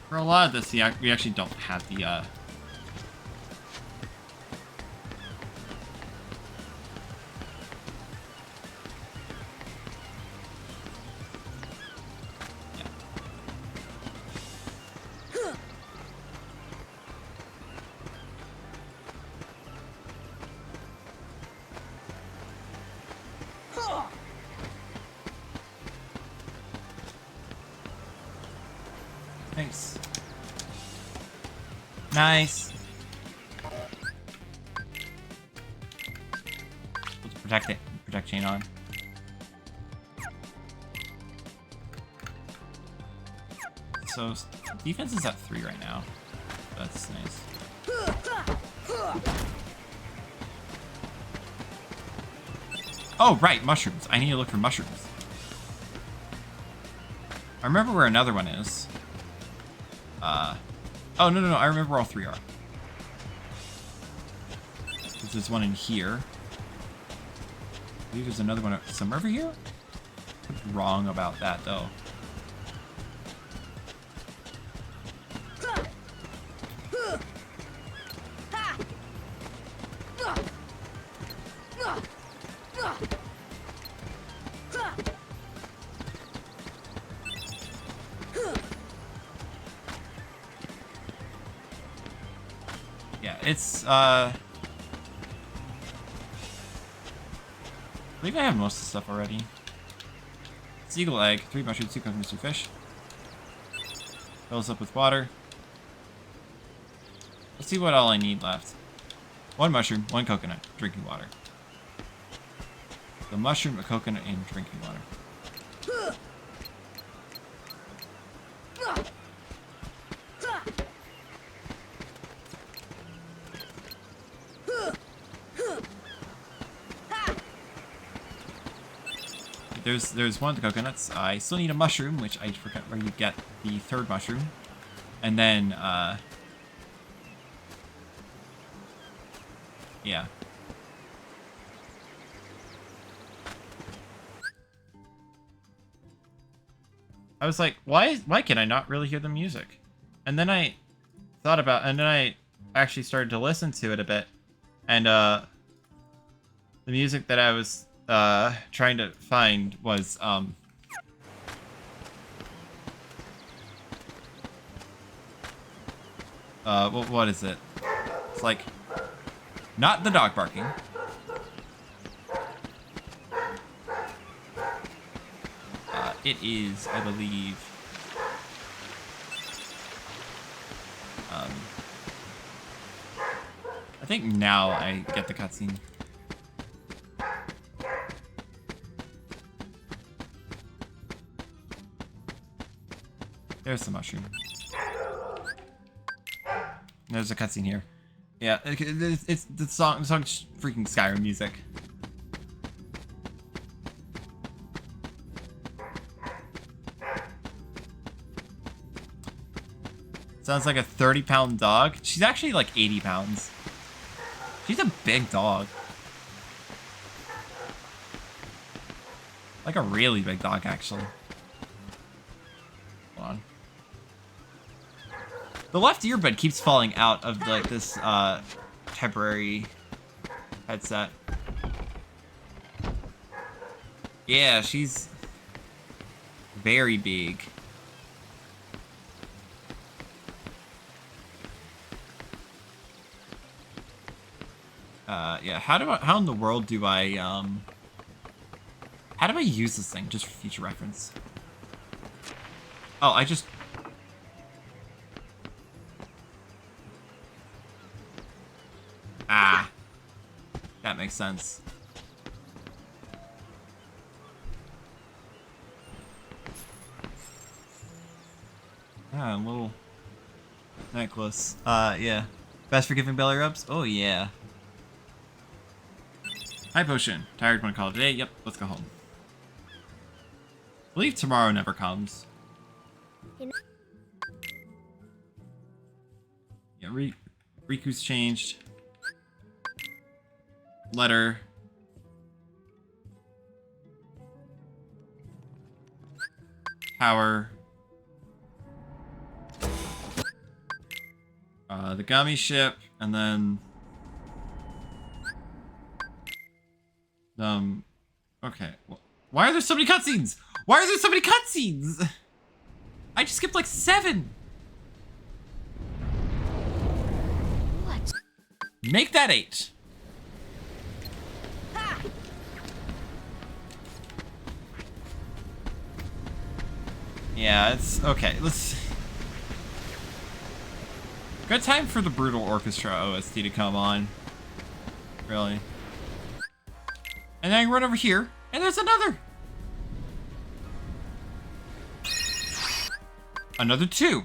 [SPEAKER 1] For a lot of this, we actually don't have the, Nice. Nice. Let's protect it. Protect chain on. So defense is at 3 right now. That's nice. Oh, right, mushrooms. I need to look for mushrooms. I remember where another one is. Oh, no. I remember where all 3 are. There's one in here. I believe there's another one somewhere over here? I'm wrong about that, though. it's I believe I have most of the stuff already. Seagull egg, 3 mushrooms, 2 coconuts, 2 fish. Fills up with water. Let's see what all I need left. 1 mushroom, 1 coconut, drinking water. The mushroom, a coconut, and drinking water. There's one of the coconuts. I still need a mushroom, which I forgot where you get the 3rd mushroom. And then, yeah. I was like, why can I not really hear the music? And then I thought about, and then I actually started to listen to it a bit. And, the music that I was trying to find was what is it? It's like not the dog barking. It is, I believe, I think now I get the cutscene. There's the mushroom. There's a cutscene here. Yeah, it's the song's freaking Skyrim music. Sounds like a 30-pound dog. She's actually like 80 pounds. She's a big dog. Like a really big dog, actually. Hold on. The left earbud keeps falling out of like this temporary headset. Yeah, she's very big. Yeah, how in the world do I how do I use this thing just for future reference? Oh, I just that makes sense. Ah, a little necklace. Yeah. Best for giving belly rubs? Oh, yeah. Hi, Potion. Tired, want to call it a day? Yep, let's go home. Believe tomorrow never comes. Yeah, Riku's changed. Letter. Power. The gummy ship, and then okay. Why are there so many cutscenes? Why are there so many cutscenes? I just skipped like 7.
[SPEAKER 3] What?
[SPEAKER 1] Make that 8. Yeah, it's okay. Let's. Good time for the Brutal Orchestra OST to come on. Really. And then I run over here, and there's another. Another 2.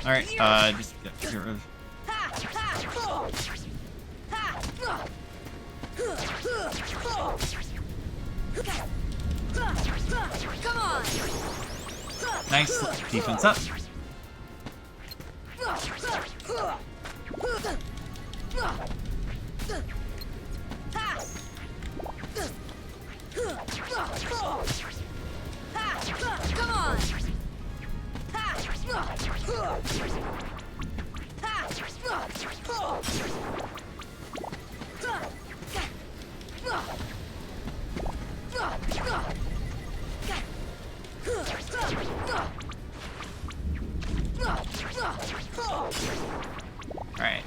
[SPEAKER 1] Alright, just get rid of.
[SPEAKER 3] Come on.
[SPEAKER 1] Nice defense up. Alright,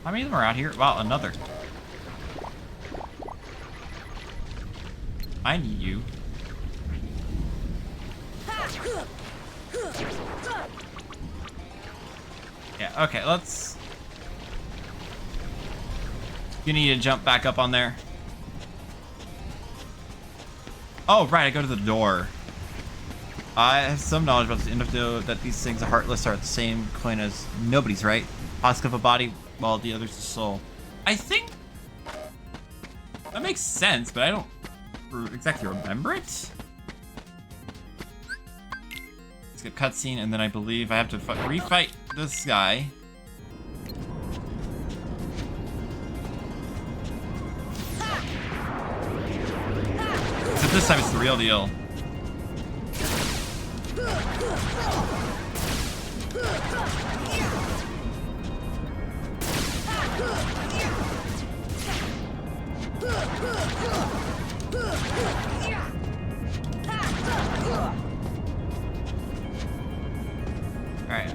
[SPEAKER 1] how many of them are out here? Wow, another. I need you. Yeah, okay, let's... You need to jump back up on there. Oh, right, I go to the door. I have some knowledge about this enough that these things are heartless are the same coin as nobody's, right? Husk of a body, while the other's a soul. I think... that makes sense, but I don't exactly remember it. Skip cutscene, and then I believe I have to refight this guy. Except this time it's the real deal.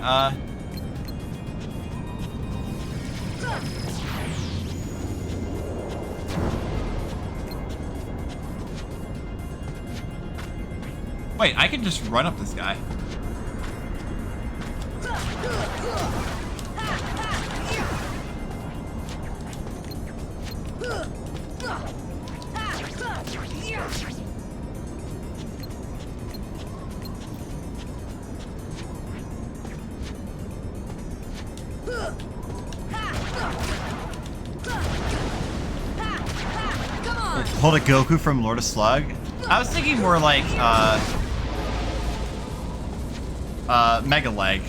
[SPEAKER 1] Alright, wait, I can just run up this guy. Hold a Goku from Lord of Slug? I was thinking more like, Mega Leg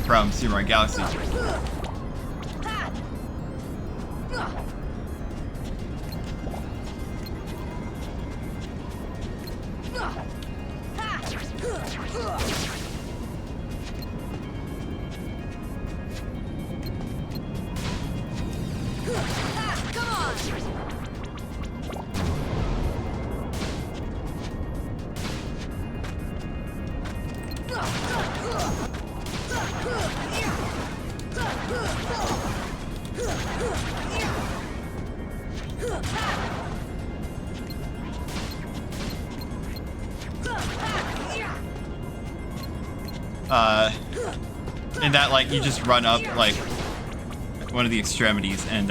[SPEAKER 1] from Super Mario Galaxy. In that, like, you just run up, like, one of the extremities and,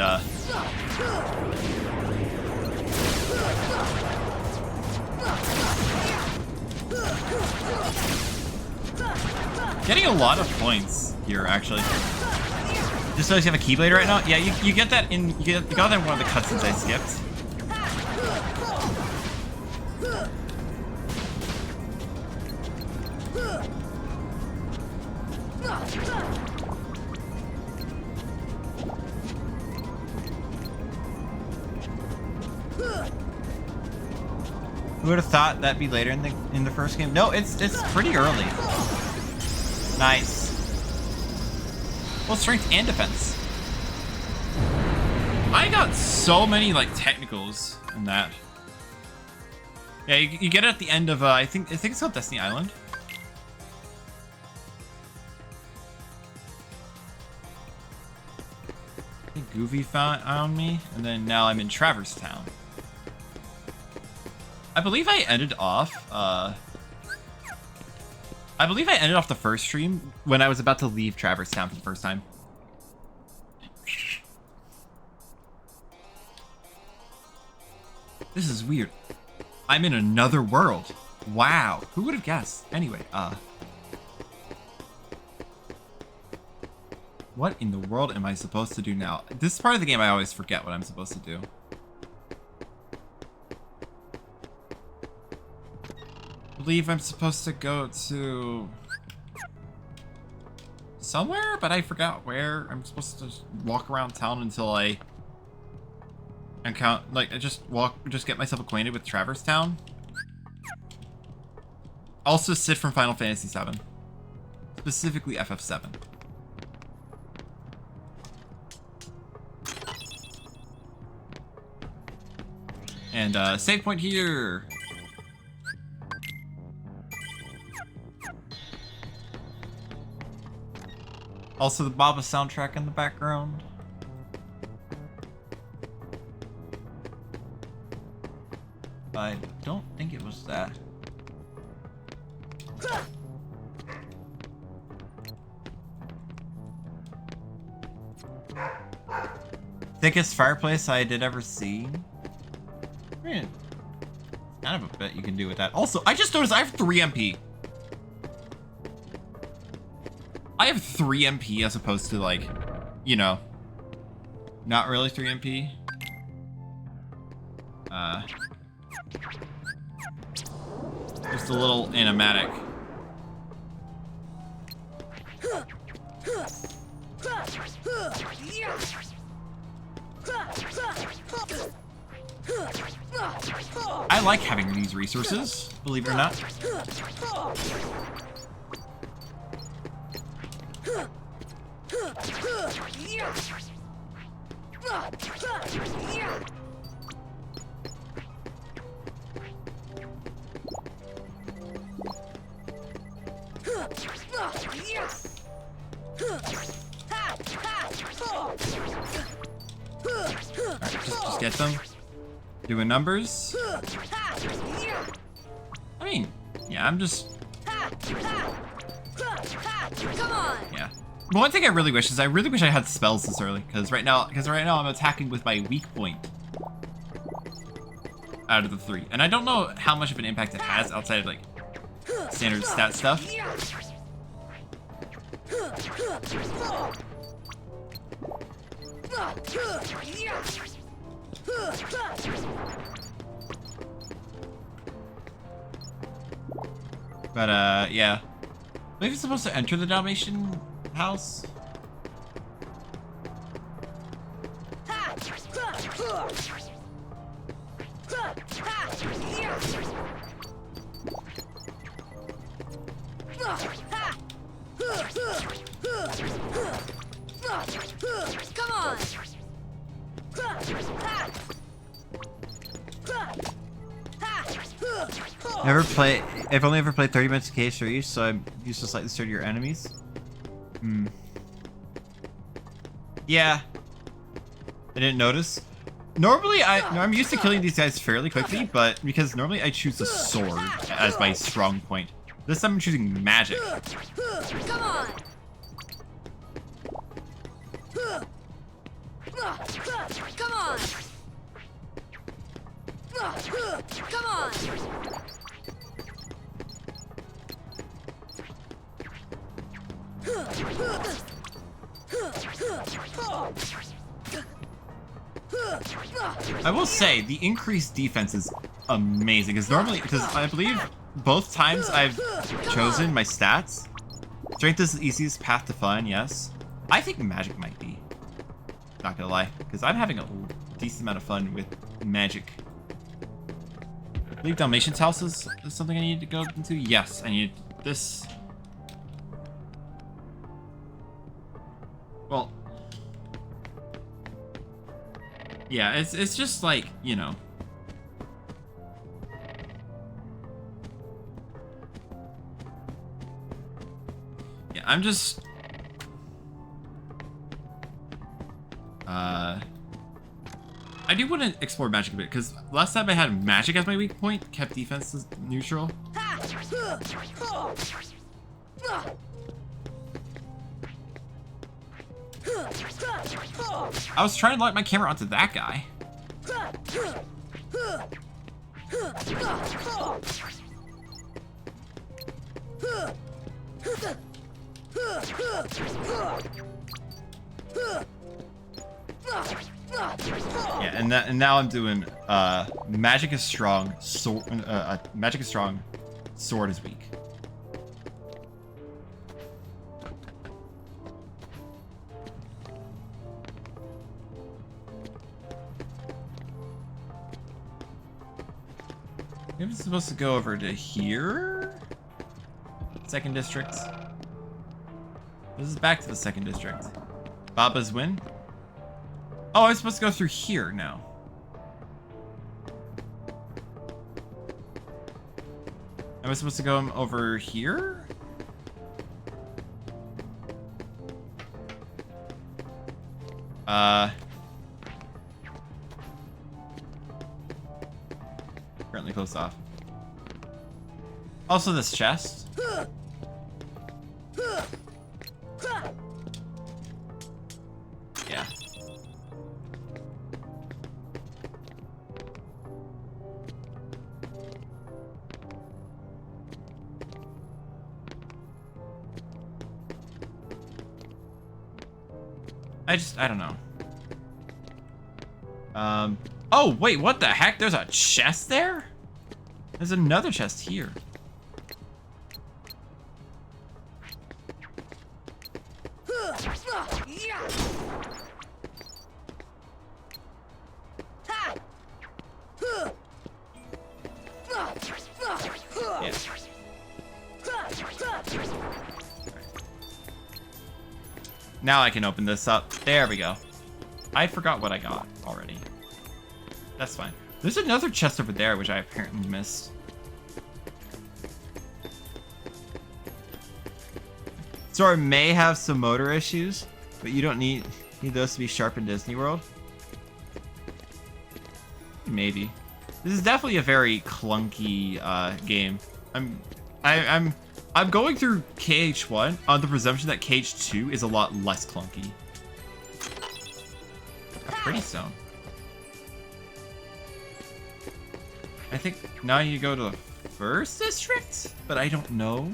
[SPEAKER 1] getting a lot of points here, actually. Just so you have a Keyblade right now? Yeah, you get that in, you got that in one of the cutscenes I skipped. Who would have thought that'd be later in the first game? No, it's pretty early. Nice. Well, strength and defense. I got so many like technicals in that. Yeah, you get it at the end of I think it's called Destiny Island. I think Goofy found me, and then now I'm in Traverse Town. I believe I ended off the first stream when I was about to leave Traverse Town for the first time. This is weird. I'm in another world. Wow. Who would have guessed? Anyway, what in the world am I supposed to do now? This part of the game I always forget what I'm supposed to do. I believe I'm supposed to go to somewhere, but I forgot where. I'm supposed to just walk around town until I just get myself acquainted with Traverse Town. Also Sid from Final Fantasy VII, specifically FF7. And save point here. Also the Baba soundtrack in the background. I don't think it was that. Thickest fireplace I did ever see. I mean, kind of a bit you can do with that. Also, I just noticed I have 3 MP. I have 3 MP as opposed to, like, you know, not really 3 MP. Just a little animatic. I like having these resources, believe it or not. Just get them. Doing numbers. I mean, yeah, I'm just...
[SPEAKER 3] Come on.
[SPEAKER 1] Yeah. But one thing I really wish is I really wish I had spells this early, because right now I'm attacking with my weak point out of the 3, and I don't know how much of an impact it has outside of like standard stat stuff. But yeah. Maybe it's supposed to enter the Dalmatian house.
[SPEAKER 3] Come on.
[SPEAKER 1] I've only ever played 30 minutes of KH3, so I'm used to slightly sturdier enemies. Yeah. I didn't notice. Normally, I'm used to killing these guys fairly quickly, but because normally I choose a sword as my strong point. This time I'm choosing magic.
[SPEAKER 3] Come on. Come on. Come on.
[SPEAKER 1] I will say the increased defense is amazing because I believe both times I've chosen my stats, strength is the easiest path to fun. Yes, I think magic might be. Not gonna lie, because I'm having a decent amount of fun with magic. I believe Dalmatian's house is something I need to go into. Yes, I need this. Well, yeah, it's just like, you know. Yeah, I'm just... I do want to explore magic a bit, because last time I had magic as my weak point, kept defenses neutral. I was trying to light my camera onto that guy. Yeah, and now I'm doing magic is strong, magic is strong, sword is weak. Maybe it's supposed to go over to here? Second district. This is back to the second district. Baba's win? Oh, I'm supposed to go through here now. Am I supposed to go over here? Currently closed off. Also this chest. Yeah. I don't know. Oh, wait, what the heck? There's a chest there? There's another chest here. Yeah. Now I can open this up. There we go. I forgot what I got already. That's fine. There's another chest over there, which I apparently missed. Sora may have some motor issues, but you don't need those to be sharp in Disney World. Maybe. This is definitely a very clunky game. I'm going through KH1 on the presumption that KH2 is a lot less clunky. A pretty stone. I think now I need to go to the first district, but I don't know.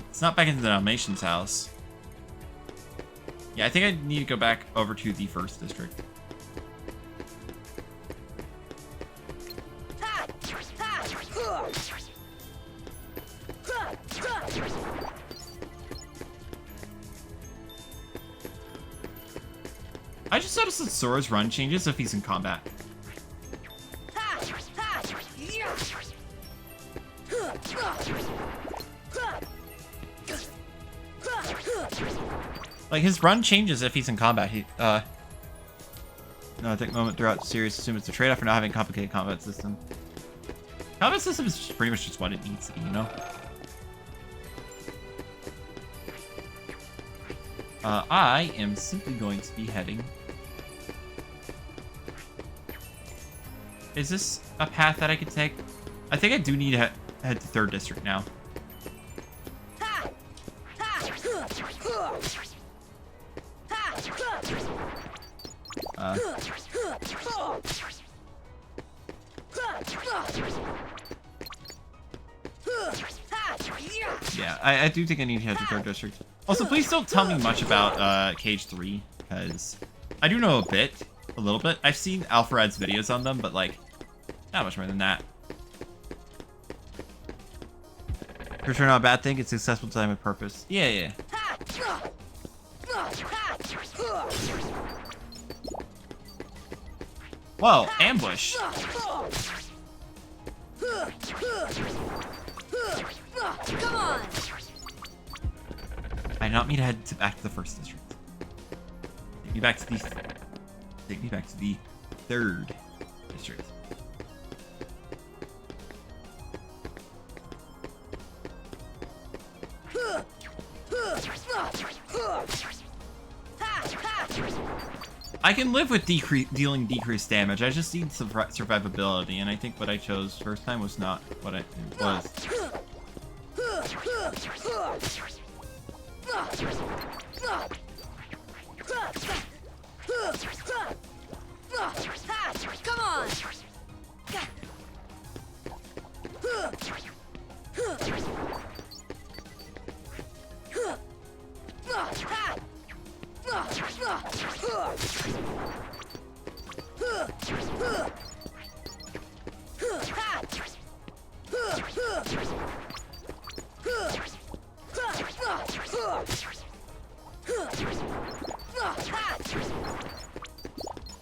[SPEAKER 1] It's not back into the Dalmatian's house. Yeah, I think I need to go back over to the first district. I just noticed that Sora's run changes if he's in combat. Like, his run changes if he's in combat. No, I think moment throughout the series assume it's a trade-off for not having a complicated combat system. Combat system is pretty much just what it needs to be, you know? I am simply going to be heading... Is this a path that I could take? I think I do need to head to 3rd District now. Yeah, I do think I need to head to 3rd District. Also, please don't tell me much about Cage 3, because I do know a little bit. I've seen Alfred's videos on them, but like, not much more than that. For sure not a bad thing, it's successful design with purpose. Yeah. Whoa, ambush!
[SPEAKER 3] Come on!
[SPEAKER 1] I do not mean to head back to the 1st district. Take me back to the 3rd district. I can live with dealing decreased damage. I just need survivability, and I think what I chose first time was not what it was.
[SPEAKER 3] Come on!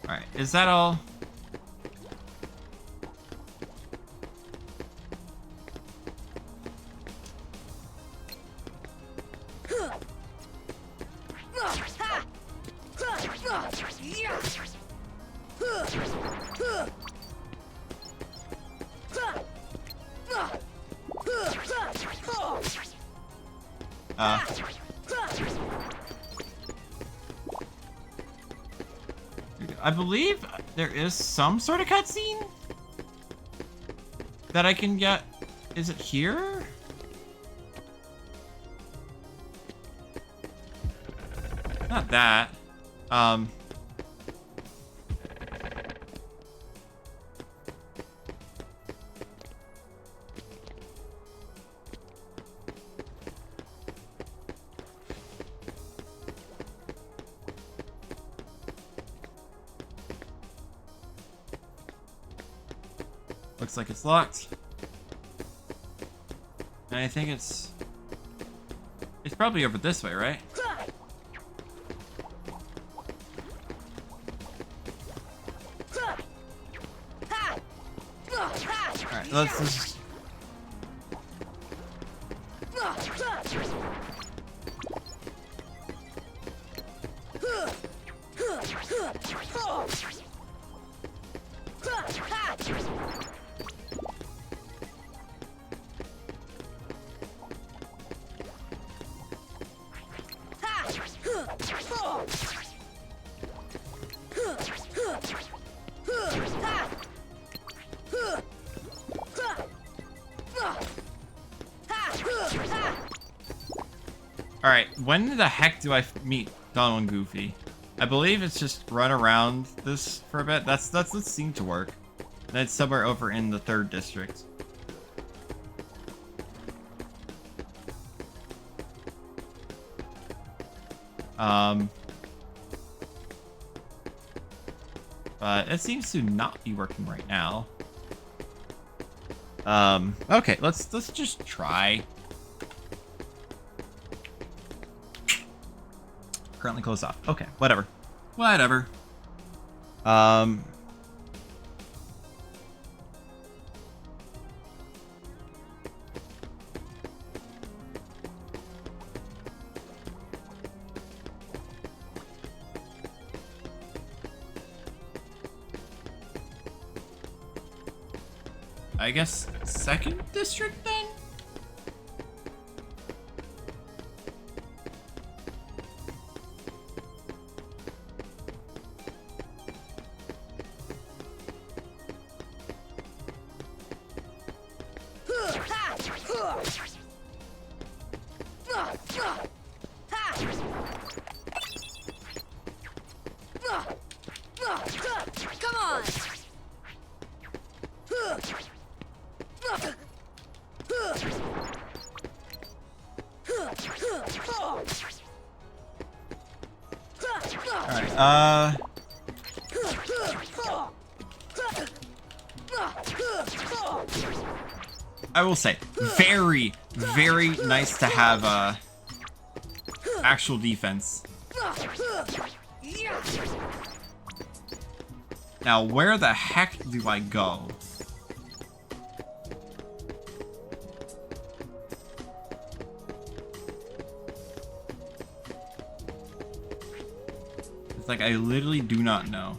[SPEAKER 1] Alright, is that all? I believe there is some sort of cutscene that I can get. Is it here? Not that. Looks like it's locked. And I think it's probably over this way, right? Alright, let's Alright, when the heck do I meet Donald and Goofy? I believe it's just run around this for a bit. That's what seemed to work. That's somewhere over in the 3rd district. But it seems to not be working right now. Okay, let's just try. Currently closed off. Okay, whatever. Whatever. I guess 2nd district then?
[SPEAKER 3] Come on!
[SPEAKER 1] Alright, I will say, very, very nice to have, actual defense. Now, where the heck do I go? It's like I literally do not know.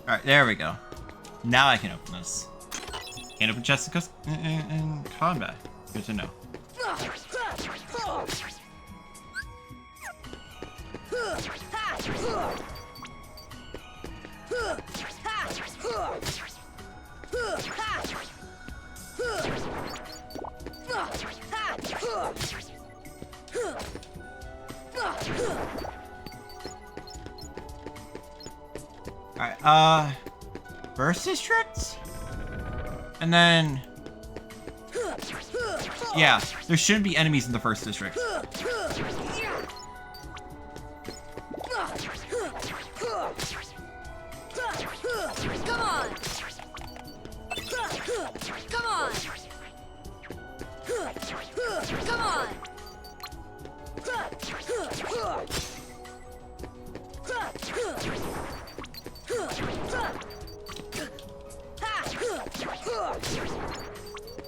[SPEAKER 1] Alright, there we go. Now I can open this. Can't open chests in combat. Good to know. Alright, first district? And then... yeah, there shouldn't be enemies in the first district.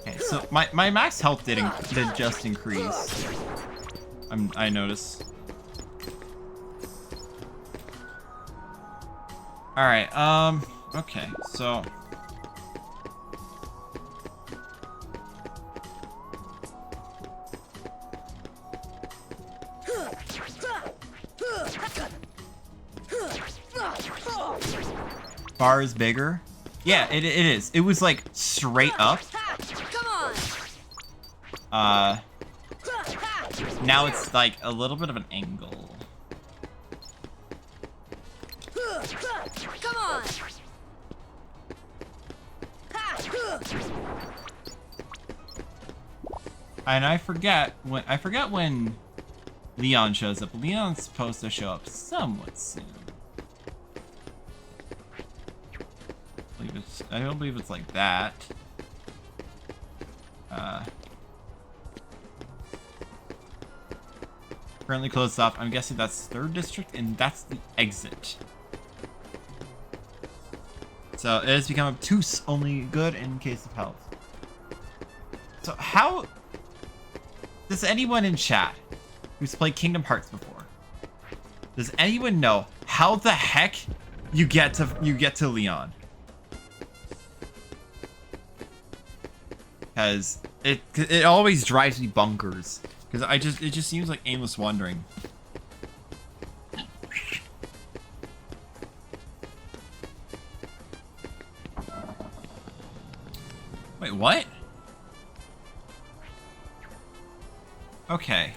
[SPEAKER 1] Okay, so my max health did just increase. I noticed. All right. Okay. So. Bar is bigger. Yeah, it is. It was like straight up.
[SPEAKER 3] Come on.
[SPEAKER 1] Now it's like a little bit of an angle.
[SPEAKER 3] Come on.
[SPEAKER 1] And I forget when Leon shows up. Leon's supposed to show up somewhat soon. I don't believe it's like that. Currently closed off. I'm guessing that's 3rd district, and that's the exit. So it has become obtuse, only good in case of health. So how does anyone in chat who's played Kingdom Hearts before, does anyone know how the heck you get to Leon? Because it always drives me bonkers. Because it just seems like aimless wandering. Wait, what? Okay.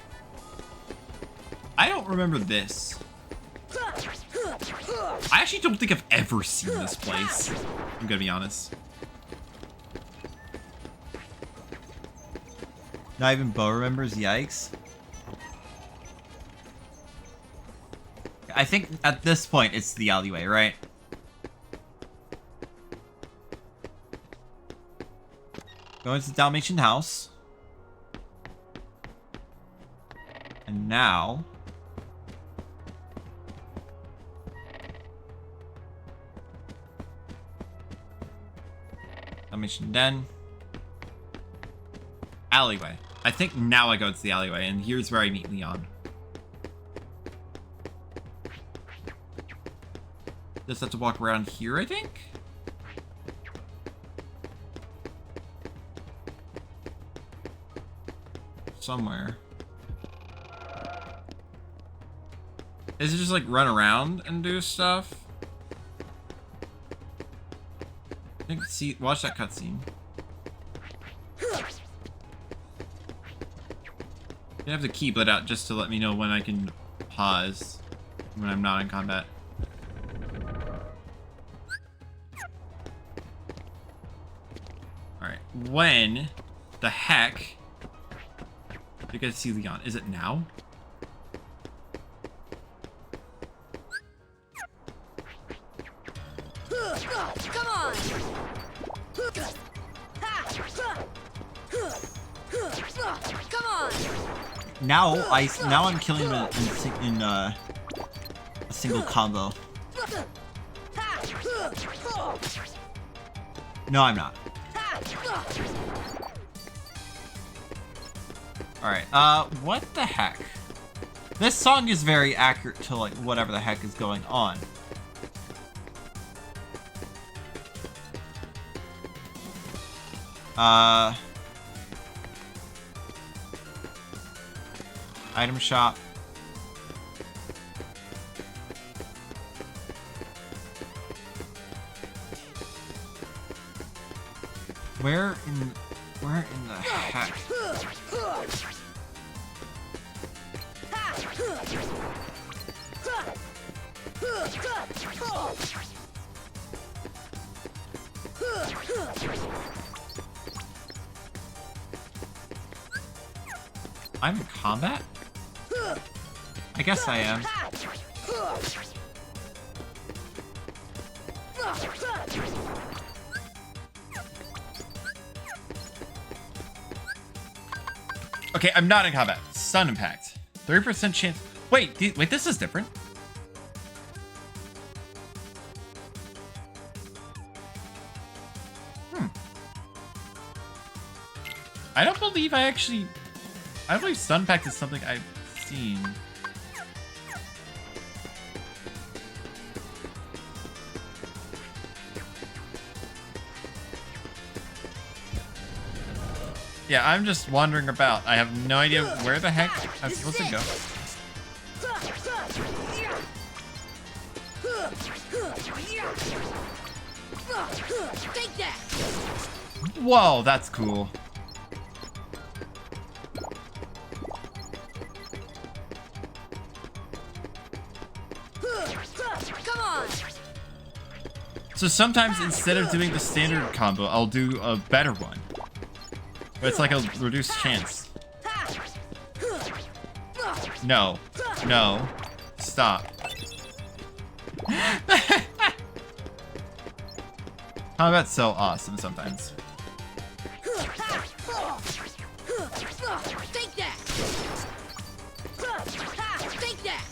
[SPEAKER 1] I don't remember this. I actually don't think I've ever seen this place. I'm gonna be honest. Not even Bo remembers, yikes. I think at this point it's the alleyway, right? Go into the Dalmatian house. And now... Dalmatian den. Alleyway. I think now I go to the alleyway, and here's where I meet Leon. Just have to walk around here, I think? Somewhere. Is it just like run around and do stuff? I think, see, watch that cutscene. You have the key bled out just to let me know when I can pause when I'm not in combat. Alright, when the heck do you guys see Leon? Is it now?
[SPEAKER 3] Come on. Come on.
[SPEAKER 1] Now I'm killing him in a single combo. No, I'm not. Alright, what the heck? This song is very accurate to like whatever the heck is going on. Item shop. Where in the heck? I'm in combat? I guess I am. Okay, I'm not in combat. Sun impact. 30% chance. Wait, wait, this is different. I don't believe I believe Stun Pact is something I've seen. Yeah, I'm just wandering about. I have no idea where the heck I'm supposed to go.
[SPEAKER 3] Take that.
[SPEAKER 1] Whoa, that's cool.
[SPEAKER 3] Come on.
[SPEAKER 1] So sometimes instead of doing the standard combo, I'll do a better one. But it's like a reduced chance. No. No. Stop. Combat's so awesome sometimes.
[SPEAKER 3] Take that. Take that.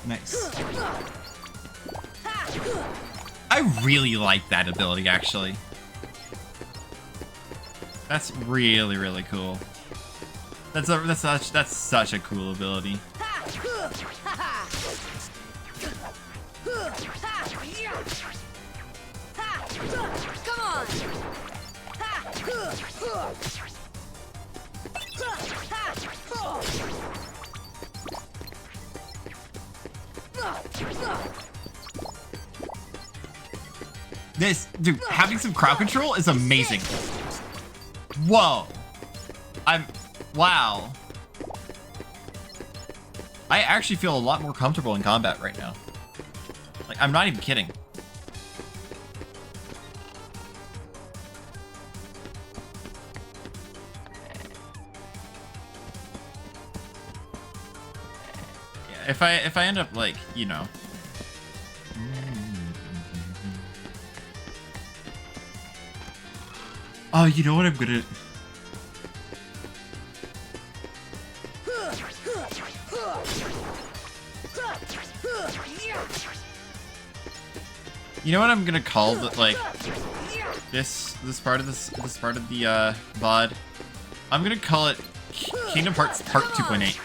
[SPEAKER 1] Nice. I really like that ability, actually. That's really, really cool. That's such a cool ability.
[SPEAKER 3] Come on.
[SPEAKER 1] This, dude, having some crowd control is amazing. Whoa. Wow. I actually feel a lot more comfortable in combat right now. Like, I'm not even kidding. Yeah, if I end up, like, you know. Oh, you know what I'm gonna... You know what I'm gonna call the, like, this part of the VOD? I'm gonna call it Kingdom Hearts Part 2.8.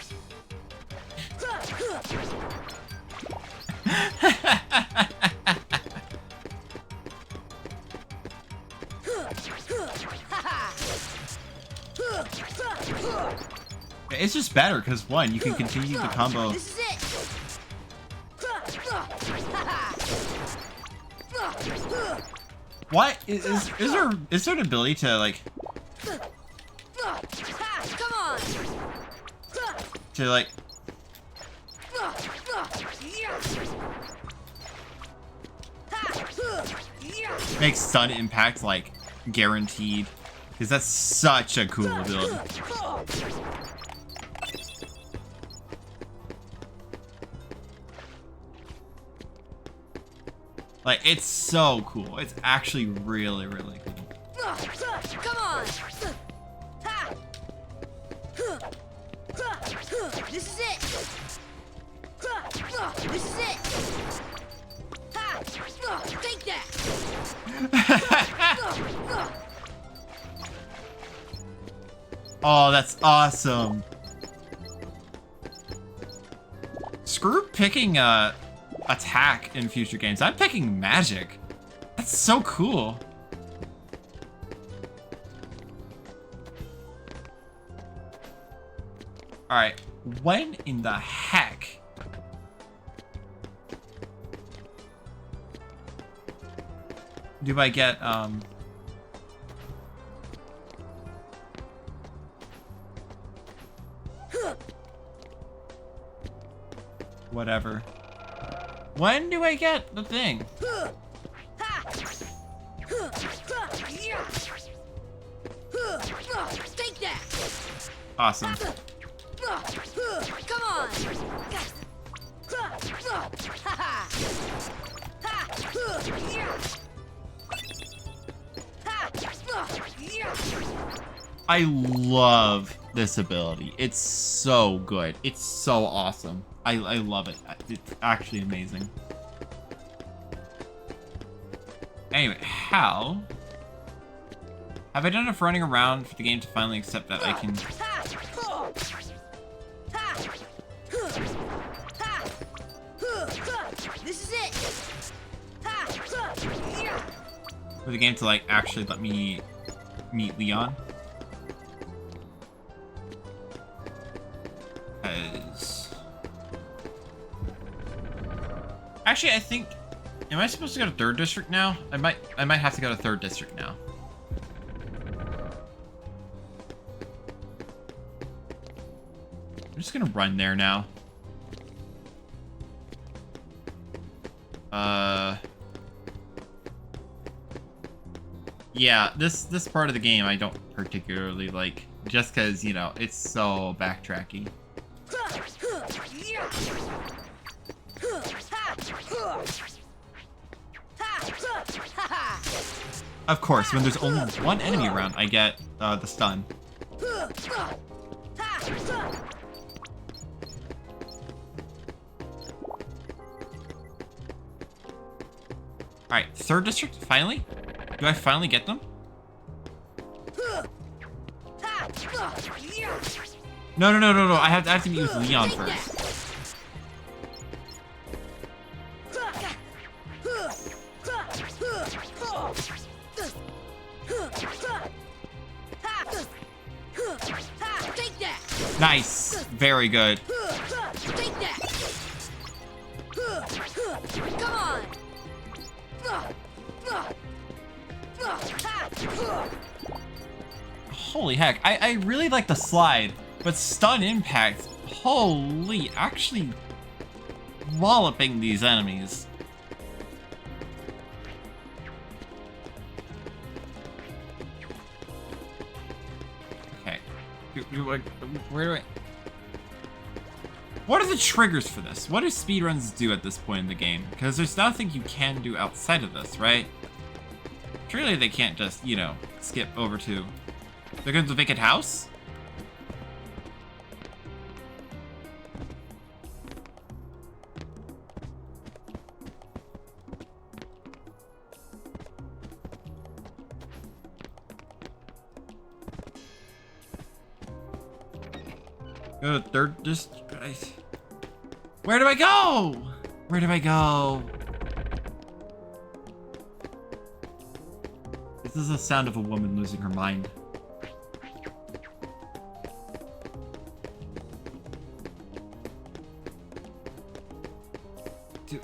[SPEAKER 1] It's just better because one, you can continue the combo.
[SPEAKER 3] This is it.
[SPEAKER 1] What is there an ability to like
[SPEAKER 3] Come on.
[SPEAKER 1] to like make stun impact like guaranteed? Because that's such a cool ability. Like, it's so cool. It's actually really, really cool.
[SPEAKER 3] Come on. This is it. This is it. Take that.
[SPEAKER 1] Oh, that's awesome. Screw picking attack in future games. I'm picking magic. That's so cool. Alright, when in the heck? Do I get, whatever. When do I get the thing?
[SPEAKER 3] Take that.
[SPEAKER 1] Awesome.
[SPEAKER 3] Come on.
[SPEAKER 1] I love this ability. It's so good. It's so awesome. I love it. It's actually amazing. Anyway, how have I done enough running around for the game to finally accept that I can...
[SPEAKER 3] This is it.
[SPEAKER 1] For the game to, like, actually let me meet Leon? Because... Actually, I think... Am I supposed to go to 3rd District now? I might have to go to 3rd District now. I'm just gonna run there now. Yeah, this part of the game I don't particularly like, just because, you know, it's so backtracky. Of course, when there's only one enemy around, I get the stun. Alright, 3rd District, finally? Do I finally get them? No. I have to meet with Leon first.
[SPEAKER 3] Take that.
[SPEAKER 1] Nice. Very good.
[SPEAKER 3] Take that. Come on.
[SPEAKER 1] Holy heck. I really like the slide, but stun impact, holy, actually walloping these enemies. Okay. Where do I... What are the triggers for this? What do speedruns do at this point in the game? Because there's nothing you can do outside of this, right? Surely they can't just, you know, skip over to... They're going to the vacant house? Go to 3rd District. Where do I go? Where do I go? This is the sound of a woman losing her mind. Dude.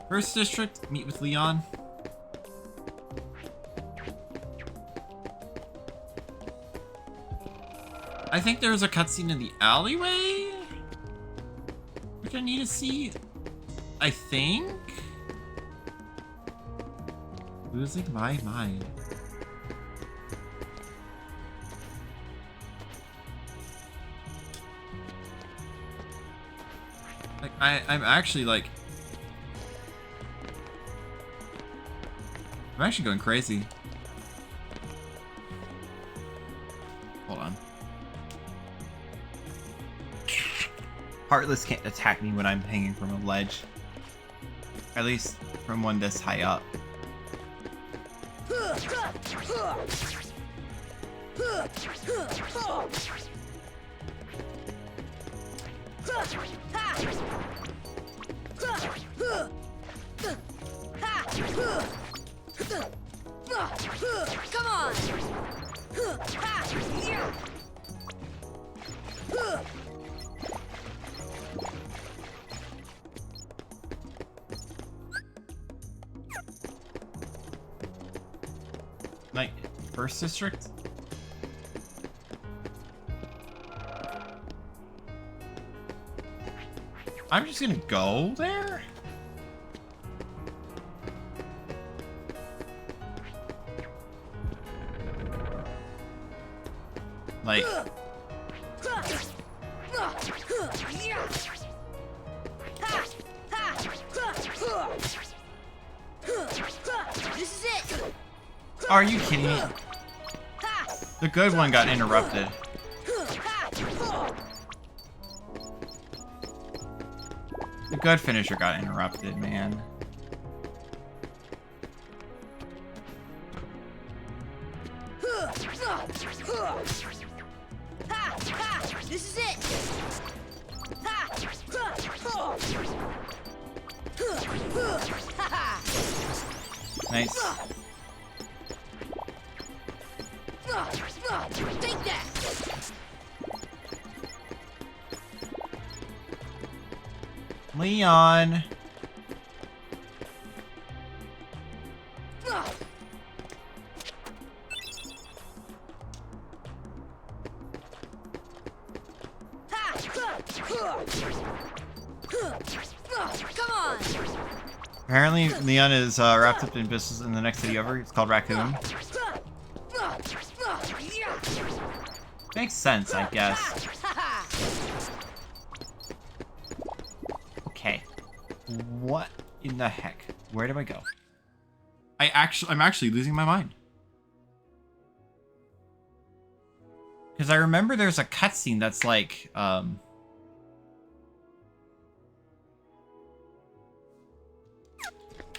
[SPEAKER 1] 1st District, meet with Leon. I think there was a cutscene in the alleyway, which I need to see. I think. Losing my mind. Like I'm actually like. I'm actually going crazy. Hold on. Heartless can't attack me when I'm hanging from a ledge. At least from one this high up.
[SPEAKER 3] Come on.
[SPEAKER 1] Like, 1st District? I'm just gonna go there? Like...
[SPEAKER 3] This is it.
[SPEAKER 1] Are you kidding me? The good one got interrupted. The good finisher got interrupted, man.
[SPEAKER 3] This is it.
[SPEAKER 1] Nice.
[SPEAKER 3] Take that.
[SPEAKER 1] Leon.
[SPEAKER 3] Come on.
[SPEAKER 1] Apparently, Leon is wrapped up in business in the next city over. It's called Raccoon. Makes sense, I guess. Okay. What in the heck? Where do I go? I'm actually losing my mind. Because I remember there's a cutscene that's like,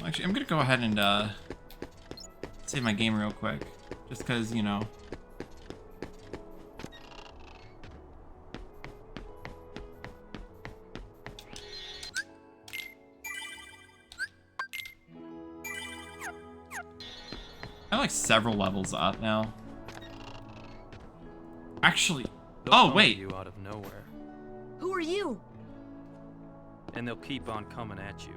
[SPEAKER 1] Actually, I'm gonna go ahead and save my game real quick, just because, you know. I'm like several levels up now. Actually, oh wait.
[SPEAKER 4] You out of nowhere,
[SPEAKER 3] Who are you?
[SPEAKER 4] and they'll keep on coming at you.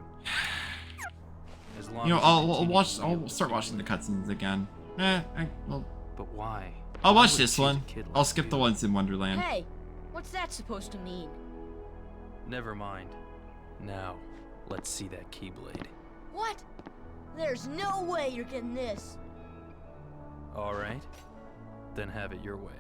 [SPEAKER 4] As long
[SPEAKER 1] You know,
[SPEAKER 4] as you
[SPEAKER 1] I'll
[SPEAKER 4] continue
[SPEAKER 1] watch.
[SPEAKER 4] to be
[SPEAKER 1] I'll start watching the cutscenes again. Well,
[SPEAKER 4] But why?
[SPEAKER 1] I'll
[SPEAKER 4] Why
[SPEAKER 1] watch
[SPEAKER 4] would
[SPEAKER 1] this
[SPEAKER 4] you choose a
[SPEAKER 1] one.
[SPEAKER 4] kid like
[SPEAKER 1] I'll skip the
[SPEAKER 4] you?
[SPEAKER 1] ones in Wonderland.
[SPEAKER 3] Hey, what's that supposed to mean?
[SPEAKER 4] Never mind. Now, let's see that Keyblade.
[SPEAKER 3] What? There's no way you're getting this.
[SPEAKER 4] All right, then have it your way.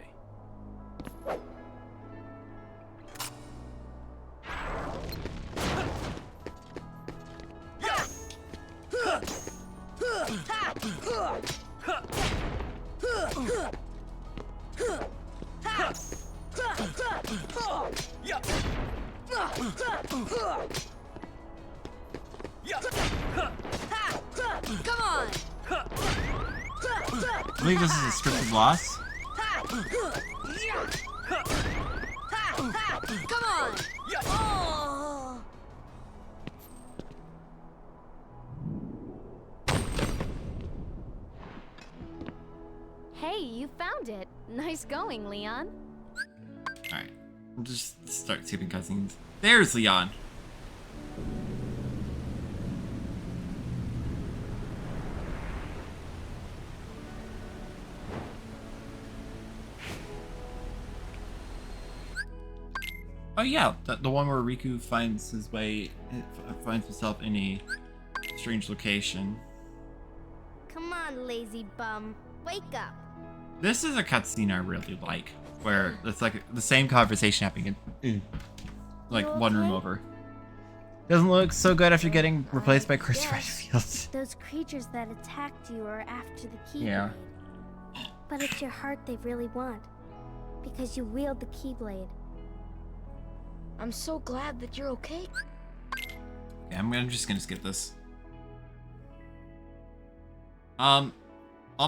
[SPEAKER 3] Come on.
[SPEAKER 1] I believe this is a scripted loss.
[SPEAKER 3] Come on. Oh.
[SPEAKER 5] Hey, you found it. Nice going, Leon.
[SPEAKER 1] Alright. I'll just start skipping cutscenes. There's Leon. Oh yeah, the one where Riku finds finds himself in a strange location.
[SPEAKER 5] Come on, lazy bum. Wake up.
[SPEAKER 1] This is a cutscene I really like, where it's like the same conversation happening in like
[SPEAKER 5] You
[SPEAKER 1] one room
[SPEAKER 5] okay?
[SPEAKER 1] over. Doesn't look so good after getting replaced by Chris
[SPEAKER 5] Yes.
[SPEAKER 1] Redfield.
[SPEAKER 5] Those creatures that attacked you are after the Keyblade.
[SPEAKER 1] Yeah.
[SPEAKER 5] But it's your heart they really want. Because you wield the Keyblade.
[SPEAKER 3] I'm so glad that you're okay.
[SPEAKER 1] Yeah, I'm just gonna skip this. On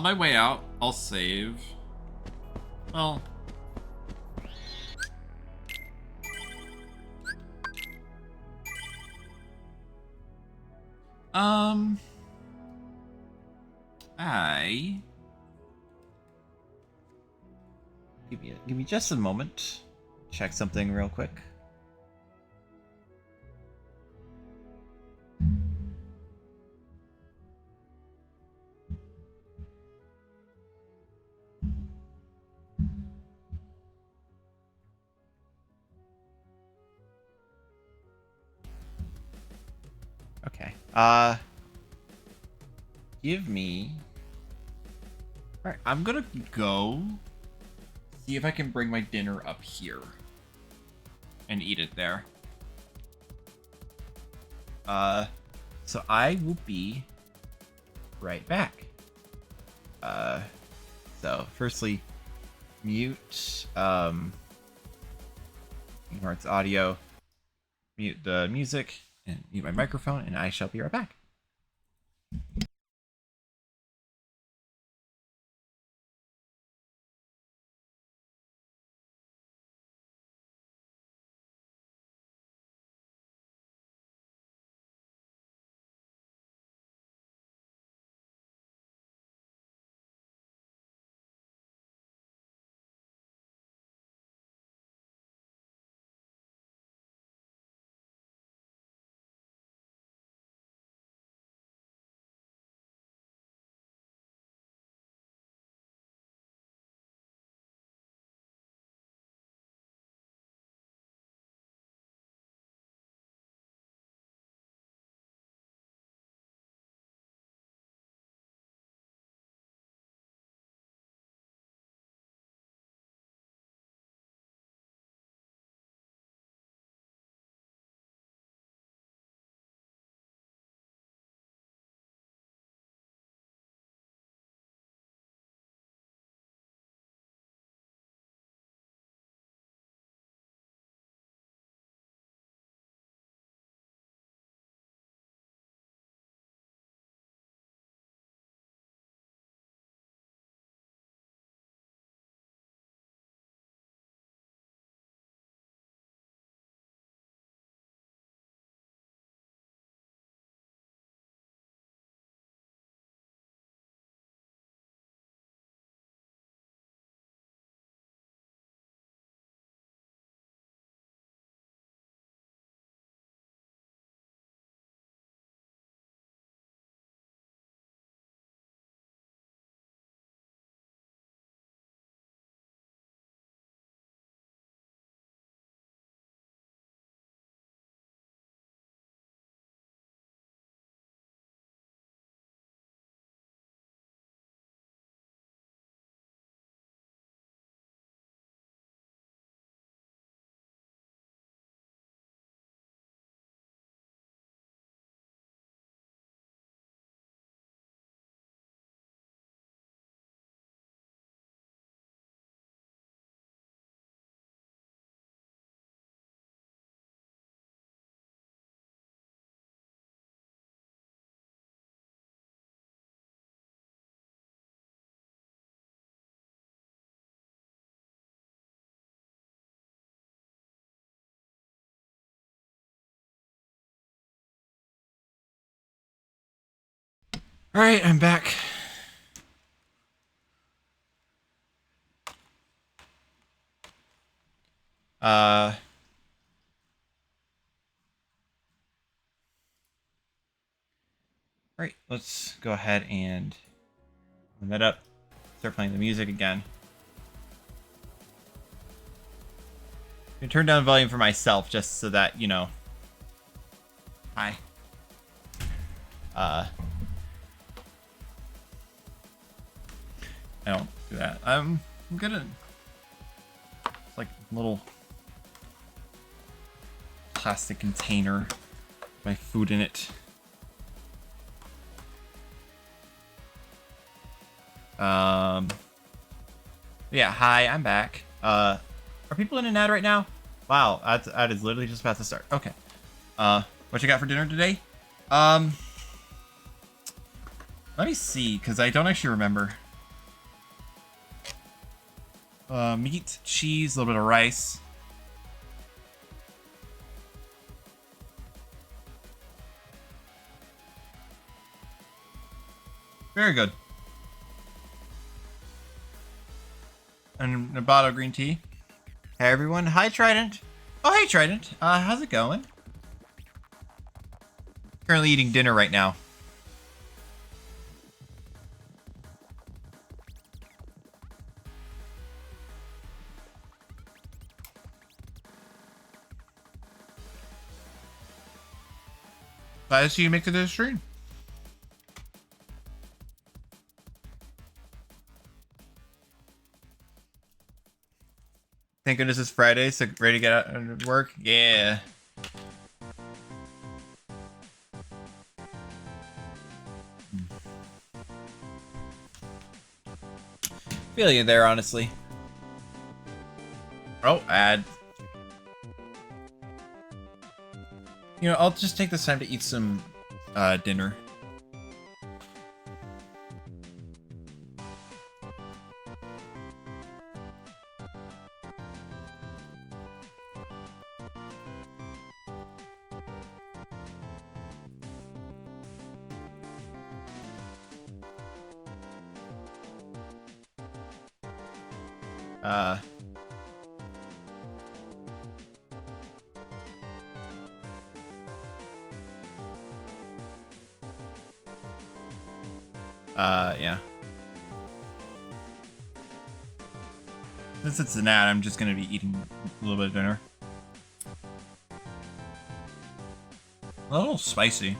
[SPEAKER 1] my way out, I'll save. Well. Give me just a moment. Check something real quick. Okay. Give me. Alright, I'm gonna go see if I can bring my dinner up here and eat it there. So I will be right back. So firstly, mute Mark's audio, mute the music, and mute my microphone, and I shall be right back. All right, I'm back. All right, let's go ahead and open that up. Start playing the music again. I'm gonna turn down the volume for myself just so that, you know. Hi. I don't do that. I'm gonna. It's like a little plastic container with my food in it. Yeah, hi, I'm back. Are people in and out right now? Wow, that is literally just about to start. Okay. What you got for dinner today? Let me see, because I don't actually remember. Meat, cheese, a little bit of rice. Very good. And a bottle of green tea. Hey everyone. Hi Trident. Oh hey Trident. How's it going? Currently eating dinner right now. Glad to see you make it to the stream. Thank goodness it's Friday, so ready to get out and work? Yeah. Feel you there, honestly. Oh, ad. You know, I'll just take this time to eat some dinner. Yeah. Since it's an ad, I'm just gonna be eating a little bit of dinner. A little spicy.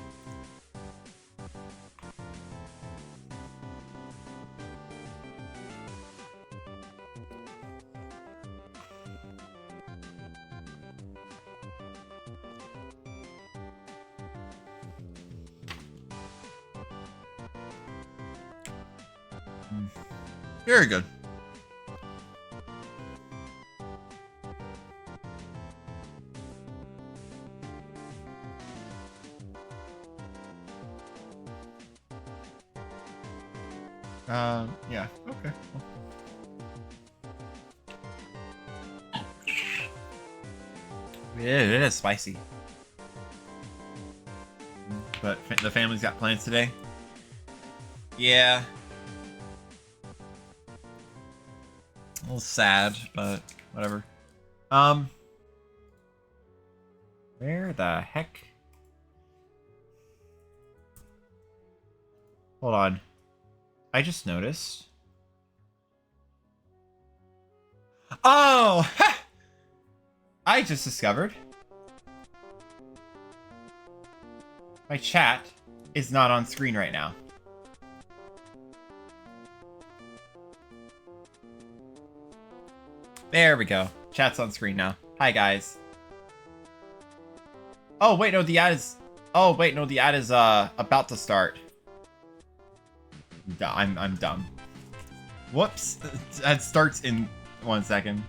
[SPEAKER 1] Very good. Yeah, okay. Yeah, it is spicy. But the family's got plans today. Yeah. A little sad, but whatever. Where the heck? Hold on. I just noticed. Oh! I just discovered. My chat is not on screen right now. There we go. Chat's on screen now. Hi, guys. Oh, wait, no, the ad is... Oh, wait, no, the ad is, about to start. I'm dumb. Whoops. That starts in 1 second.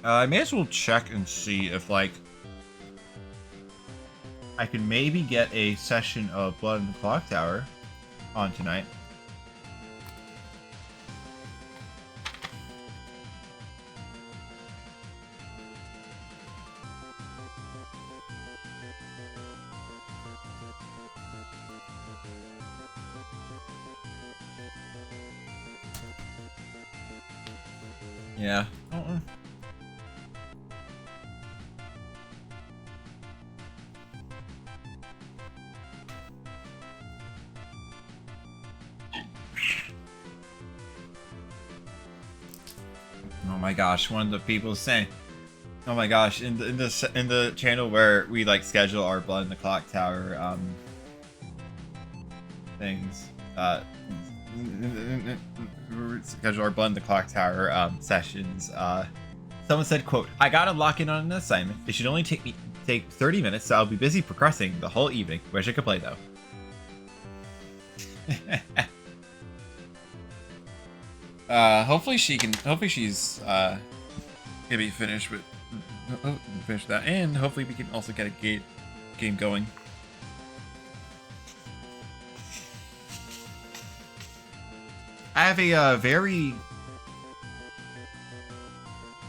[SPEAKER 1] I may as well check and see if, like, I can maybe get a session of Blood in the Clock Tower on tonight. Yeah. Oh my gosh, one of the people saying, oh my gosh, in the channel where we like schedule our Blood in the Clock Tower things, schedule our Blood in the Clock Tower sessions. Someone said, quote, I gotta lock in on an assignment. It should only take 30 minutes, so I'll be busy procrastinating the whole evening. Wish I could play though. Hopefully she's gonna be finished with finish that, and hopefully we can also get a game going. I have a very,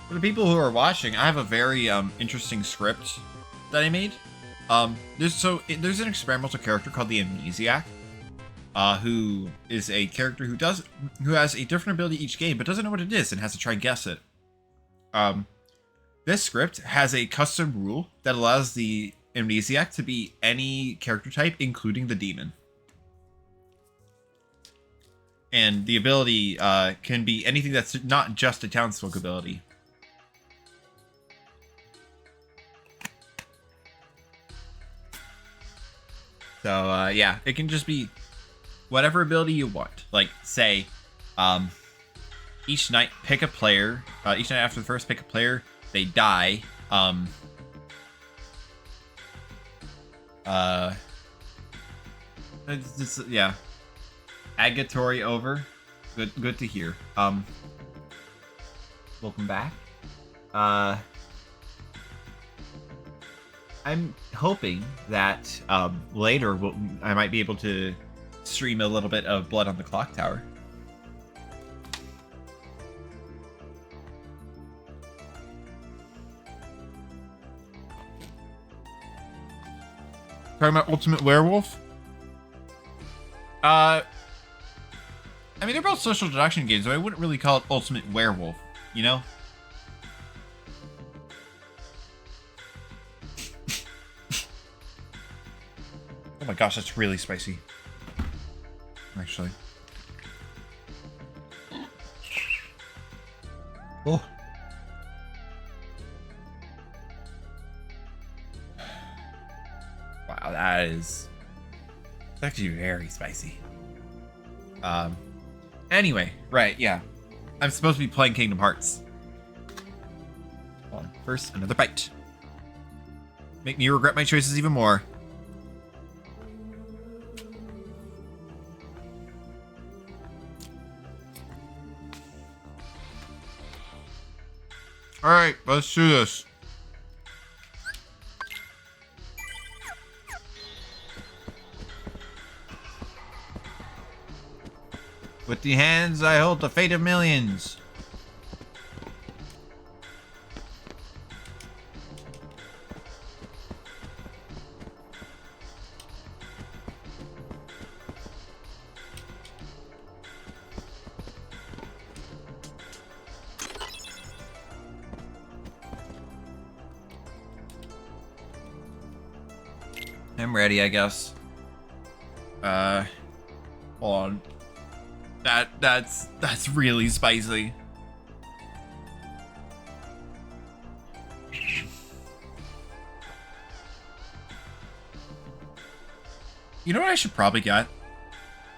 [SPEAKER 1] for the people who are watching, I have a very interesting script that I made. There's an experimental character called the Amnesiac, who is a character who has a different ability each game, but doesn't know what it is and has to try and guess it. This script has a custom rule that allows the Amnesiac to be any character type, including the demon. And the ability can be anything that's not just a townsfolk ability. So yeah, it can just be whatever ability you want. Like say, each night pick a player. Each night after the first pick a player, they die. Yeah. Agatory over. Good to hear. Welcome back. I'm hoping that later I might be able to stream a little bit of Blood on the Clock Tower.
[SPEAKER 2] Talking about Ultimate Werewolf?
[SPEAKER 1] I mean, they're both social deduction games, so I wouldn't really call it Ultimate Werewolf, you know? Oh my gosh, that's really spicy. Actually. Oh. Wow, that is... It's actually very spicy. Anyway, right, yeah. I'm supposed to be playing Kingdom Hearts. Hold on, first, another bite. Make me regret my choices even more.
[SPEAKER 2] Alright, let's do this.
[SPEAKER 1] With the hands, I hold the fate of millions. I'm ready, I guess. Hold on. That's really spicy. You know what I should probably get?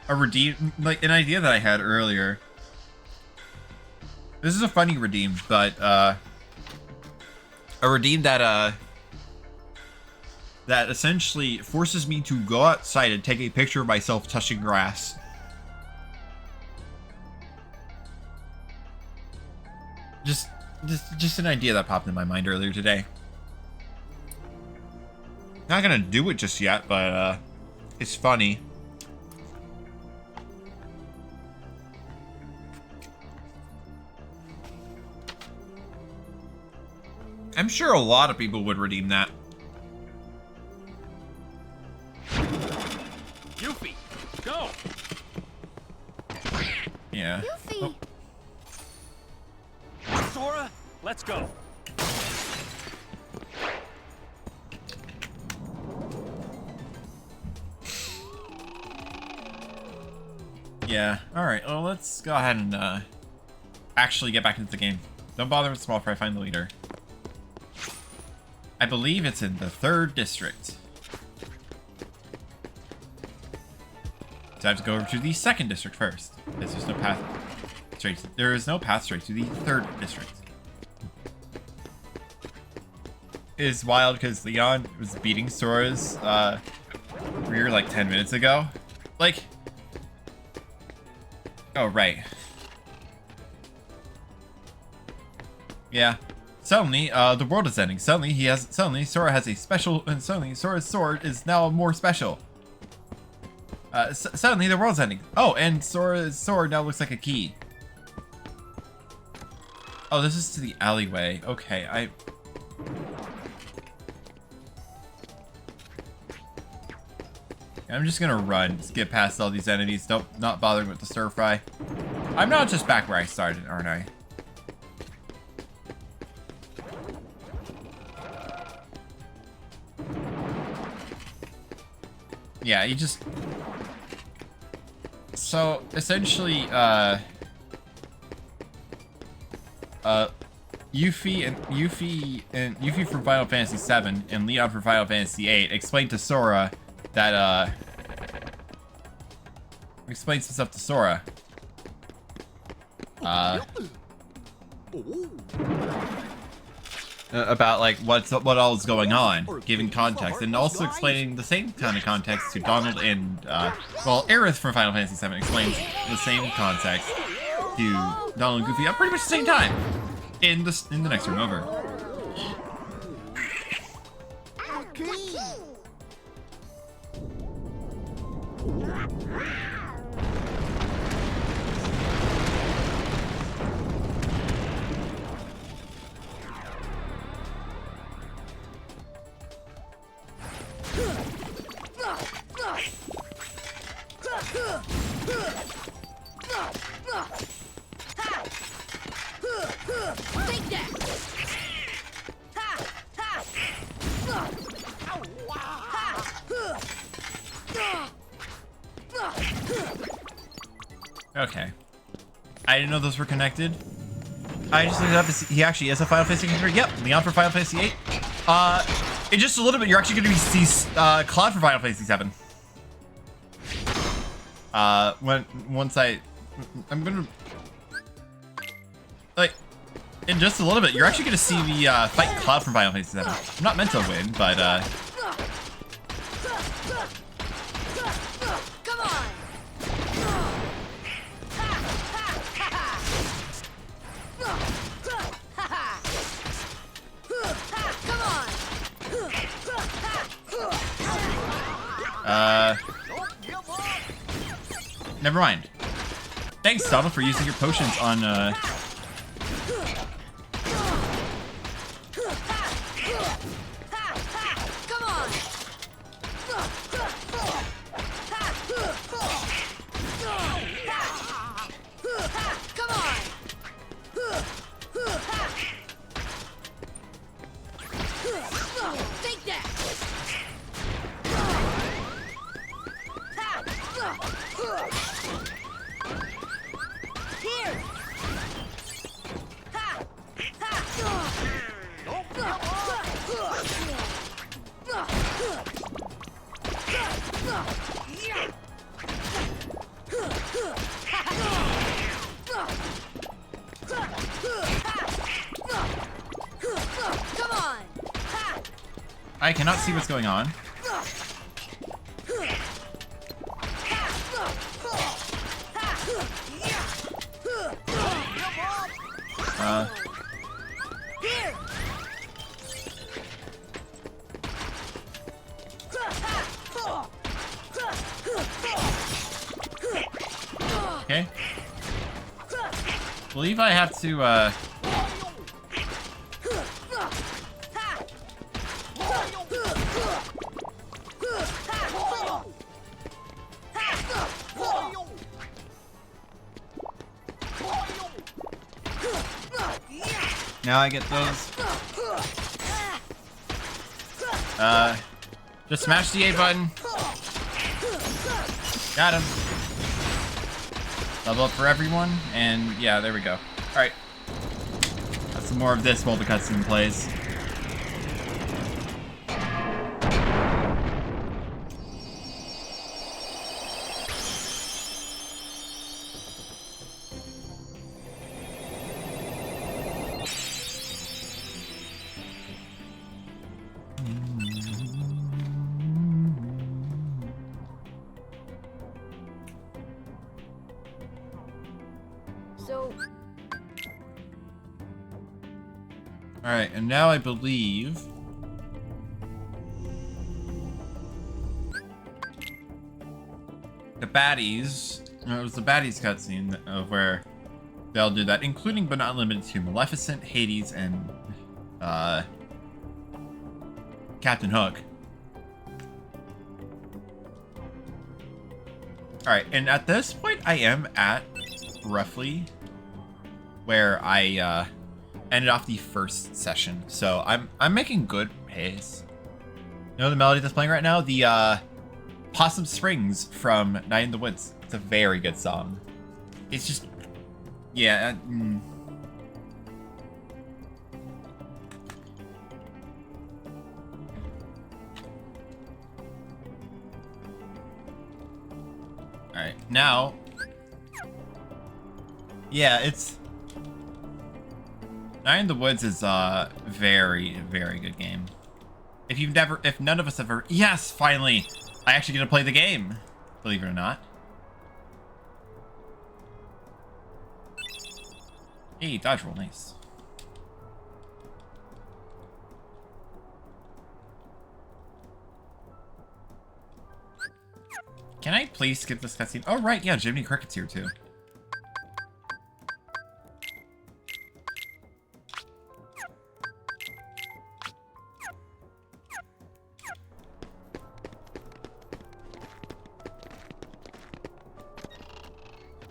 [SPEAKER 1] A redeem, like an idea that I had earlier. This is a funny redeem, but a redeem that that essentially forces me to go outside and take a picture of myself touching grass. Just an idea that popped in my mind earlier today. Not gonna do it just yet, but it's funny. I'm sure a lot of people would redeem that.
[SPEAKER 4] Yuffie, go!
[SPEAKER 1] Yeah.
[SPEAKER 3] Yuffie!
[SPEAKER 4] Sora, let's go.
[SPEAKER 1] Yeah. All right. Well, let's go ahead and actually get back into the game. Don't bother with small fry. Find the leader. I believe it's in the 3rd district. So I have to go over to the 2nd district first. Because there's no path straight. There is no path straight to the 3rd district. It's wild because Leon was beating Sora's rear like 10 minutes ago. Like, oh right. Yeah. Suddenly, the world is ending. Suddenly Sora has a special, and suddenly Sora's sword is now more special. Suddenly the world's ending. Oh, and Sora's sword now looks like a key. Oh, this is to the alleyway. Okay, I'm just gonna run, skip past all these enemies. Not bothering with the stir fry. I'm not just back where I started, aren't I? Yeah, you just So essentially, Yuffie from Final Fantasy VII and Leon from Final Fantasy VIII explained to Sora that explains some stuff to Sora. About like what all is going on, giving context, and also explaining the same kind of context to Donald and well, Aerith from Final Fantasy VII explains the same context to Donald and Goofy at pretty much the same time in the next room over.
[SPEAKER 3] Take that!
[SPEAKER 1] Okay. I didn't know those were connected. I just looked it up to see he actually is a Final Fantasy character. Yep, Leon for Final Fantasy VIII. In just a little bit, you're actually going to see Cloud for Final Fantasy VII. I'm gonna like in just a little bit, you're actually gonna see me fight Cloud from Final Fantasy VII. I'm not meant to win, but
[SPEAKER 3] Come on!
[SPEAKER 1] never mind. Thanks, Donald, for using your potions on
[SPEAKER 3] Take that! Here! Come on!
[SPEAKER 1] I cannot see what's going on.
[SPEAKER 3] Here!
[SPEAKER 1] Okay. Believe I have to now I get those. Just smash the A button. Got him. Level up for everyone, and yeah, there we go. Alright. Got some more of this while the cutscene plays.
[SPEAKER 3] So,
[SPEAKER 1] Alright, and now I believe the baddies, no, it was the baddies cutscene of where they'll do that, including but not limited to Maleficent, Hades, and Captain Hook. Alright, and at this point I am at roughly where I ended off the first session, so I'm making good pace. You know the melody that's playing right now? The Possum Springs from Night in the Woods. It's a very good song. It's just, yeah. All right, now. Yeah, it's Night in the Woods is a very, very good game. If none of us have ever, yes, finally, I actually get to play the game, believe it or not. Hey, dodge roll, nice. Can I please skip this cutscene? Oh, right, yeah, Jiminy Cricket's here too.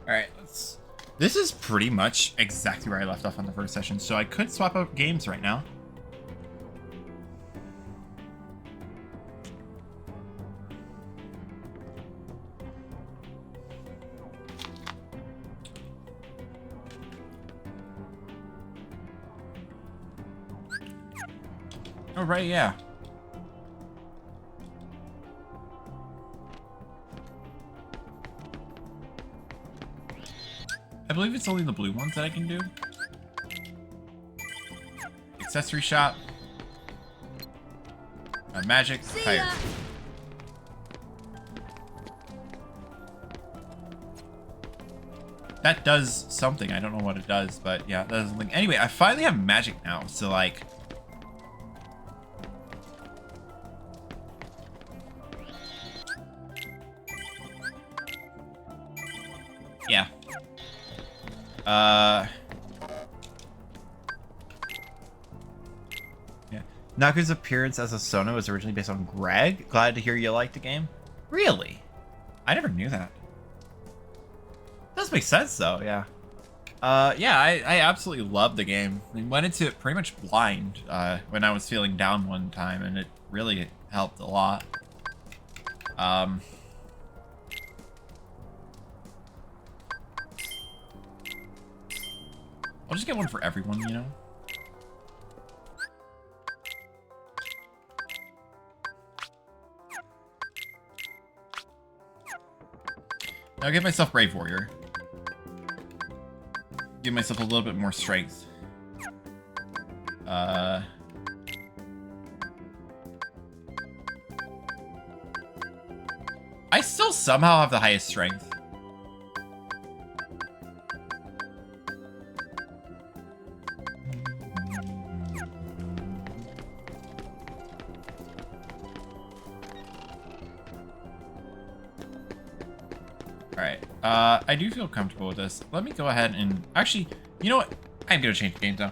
[SPEAKER 1] Alright, this is pretty much exactly where I left off on the first session, so I could swap out games right now. Oh, right, yeah. I believe it's only the blue ones that I can do. Accessory shop. Magic. Fire. That does something. I don't know what it does, but yeah, that does something. Anyway, I finally have magic now, so like... yeah. Yeah. Naku's appearance as a Sona was originally based on Greg. Glad to hear you liked the game. Really? I never knew that. Does make sense though, yeah. Yeah, I absolutely love the game. I went into it pretty much blind when I was feeling down one time, and it really helped a lot. I'll just get one for everyone, you know? Now I'll give myself Brave Warrior. Give myself a little bit more strength. I still somehow have the highest strength. Alright, I do feel comfortable with this. Let me go ahead and... actually, you know what? I'm gonna change the game now.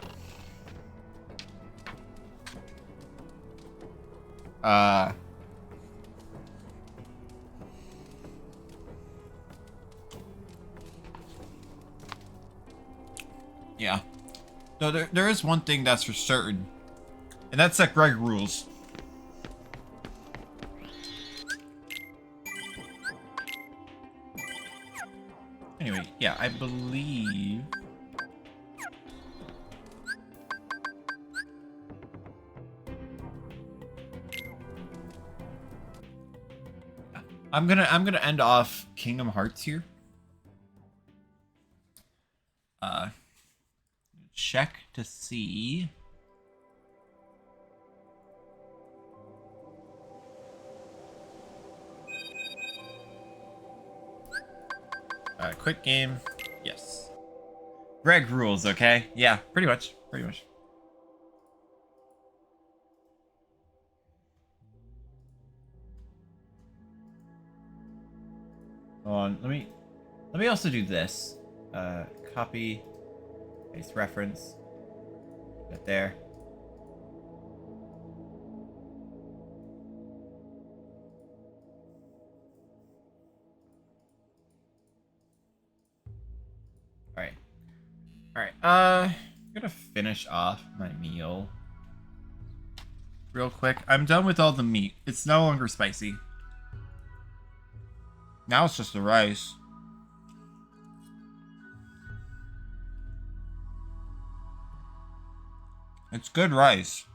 [SPEAKER 1] Yeah. No, there is one thing that's for certain. And that's that Greg rules. Anyway, yeah, I believe... I'm gonna end off Kingdom Hearts here. Check to see. Quick game. Yes. Greg rules, okay? Yeah, pretty much. Pretty much. Hold on, let me also do this. Copy, paste reference. Right there. Alright. Alright, I'm gonna finish off my meal real quick. I'm done with all the meat. It's no longer spicy.
[SPEAKER 2] Now it's just the rice. It's good rice.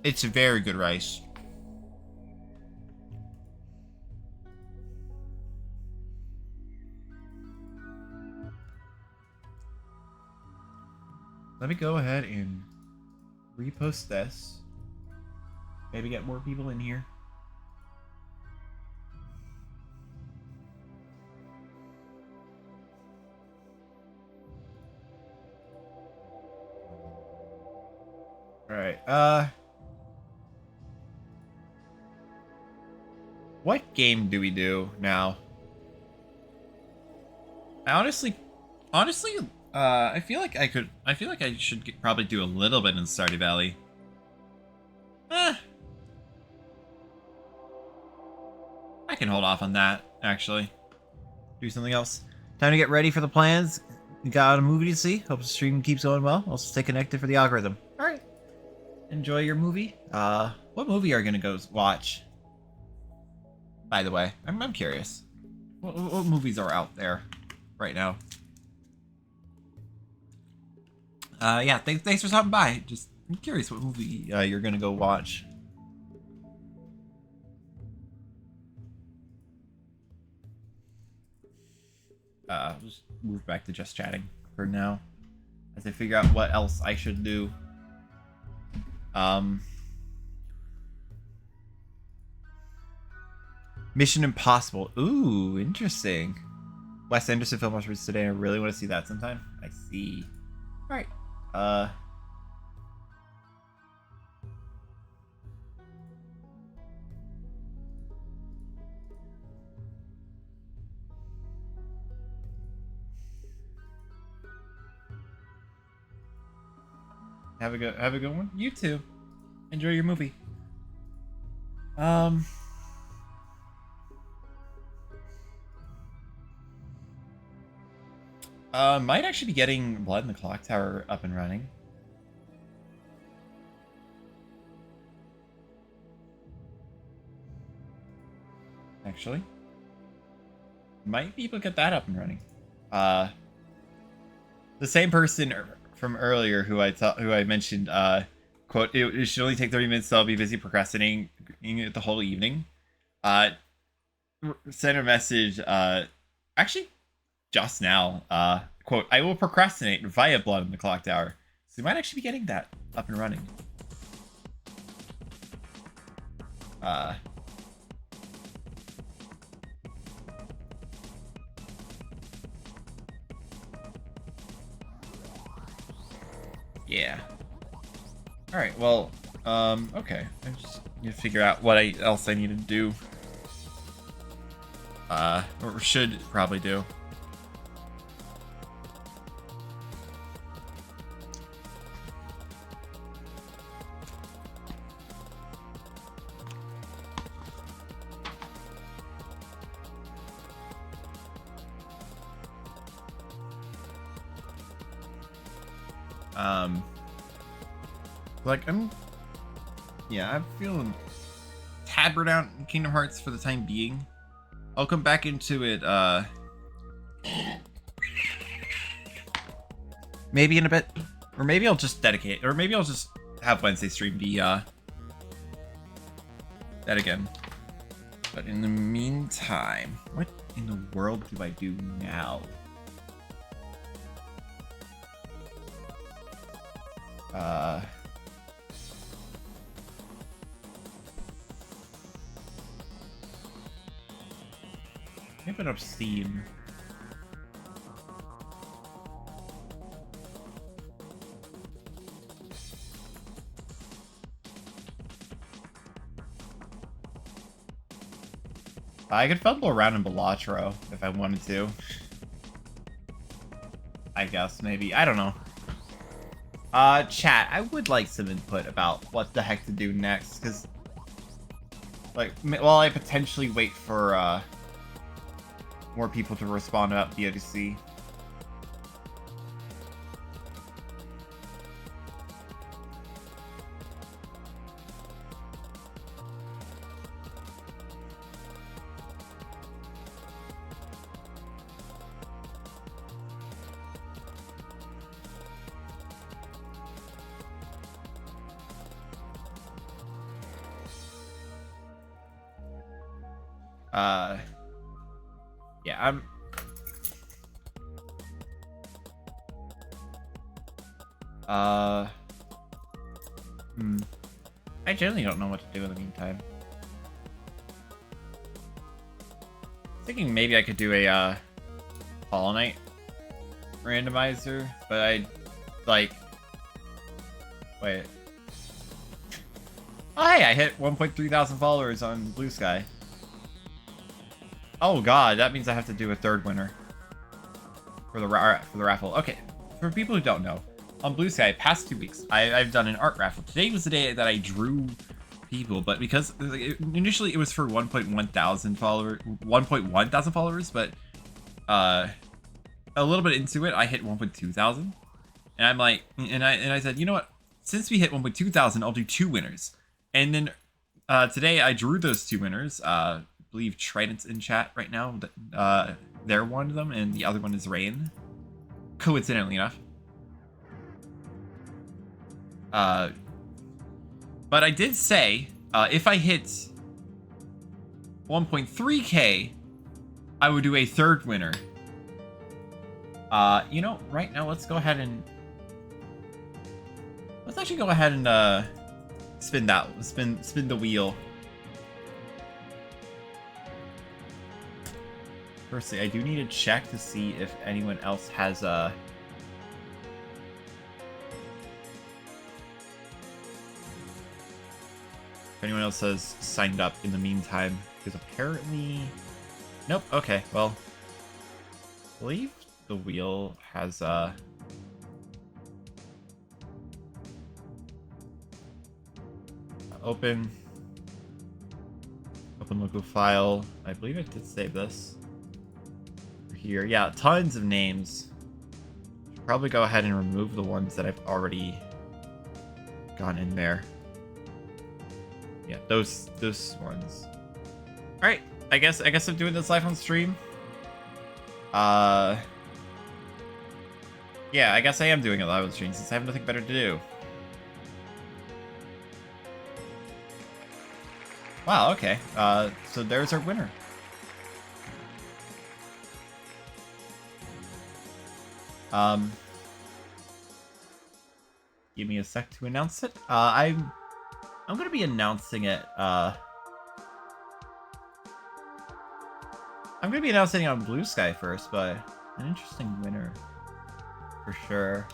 [SPEAKER 2] It's very good rice.
[SPEAKER 1] Let me go ahead and repost this. Maybe get more people in here. Alright, what game do we do now? I honestly, I feel like I should probably do a little bit in Stardew Valley. I can hold off on that, actually. Do something else. Time to get ready for the plans. You got a movie to see. Hope the stream keeps going well. Also stay connected for the algorithm. Alright. Enjoy your movie. What movie are you gonna go watch? By the way, I'm curious. What movies are out there right now? Yeah, thanks for stopping by. Just I'm curious what movie you're gonna go watch. Just move back to just chatting for now, as I figure out what else I should do. Mission Impossible. Ooh, interesting. Wes Anderson film was released today. I really want to see that sometime. I see. All right. Have a good one. You too. Enjoy your movie. Might actually be getting Blood in the Clock Tower up and running. Actually, might be able to get that up and running. The same person from earlier who I mentioned, quote, it should only take 30 minutes, so I'll be busy procrastinating it the whole evening. Sent a message, actually, just now, quote, I will procrastinate via Blood in the Clock Tower. So we might actually be getting that up and running. Yeah. Alright, well, okay. I just need to figure out what else I need to do. Or should probably do. Like, I'm feeling tad burnt out in Kingdom Hearts for the time being. I'll come back into it, maybe in a bit. Or maybe I'll just dedicate, or maybe I'll just have Wednesday stream be, that again. But in the meantime, what in the world do I do now? Open up Steam. I could fumble around in Balatro if I wanted to. I guess, maybe. I don't know. Chat, I would like some input about what the heck to do next, because, like, while I potentially wait for, more people to respond about the Odyssey. Yeah, I'm. I generally don't know what to do in the meantime. Thinking maybe I could do a Hollow Knight randomizer, but I like. Wait. Oh hey, I hit 1.3 thousand followers on Blue Sky. Oh god, that means I have to do a third winner for the raffle. Okay, for people who don't know, on Blue Sky, past 2 weeks, I've done an art raffle. Today was the day that I drew people, but because initially it was for 1.1 thousand followers, but a little bit into it, I hit 1.2 thousand, and I'm like, and I said, you know what? Since we hit 1.2 thousand, I'll do 2 winners, and then today I drew those 2 winners. I believe Trident's in chat right now. They're one of them, and the other one is Rain. Coincidentally enough. But I did say, if I hit 1.3k, I would do a third winner. You know, right now, let's go ahead and... Let's actually go ahead and, spin the wheel. Firstly, I do need to check to see if anyone else has, if anyone else has signed up in the meantime, because apparently... Nope, okay, well... I believe the wheel has, open local file. I believe I did save this. Here, yeah, tons of names. Should probably go ahead and remove the ones that I've already gone in there. Yeah, those ones. All right, I guess I'm doing this live on stream. Yeah, I guess I am doing it live on stream since I have nothing better to do. Wow, okay. So there's our winner. Give me a sec to announce it. I'm gonna be announcing it. I'm gonna be announcing it on Blue Sky first, but an interesting winner for sure.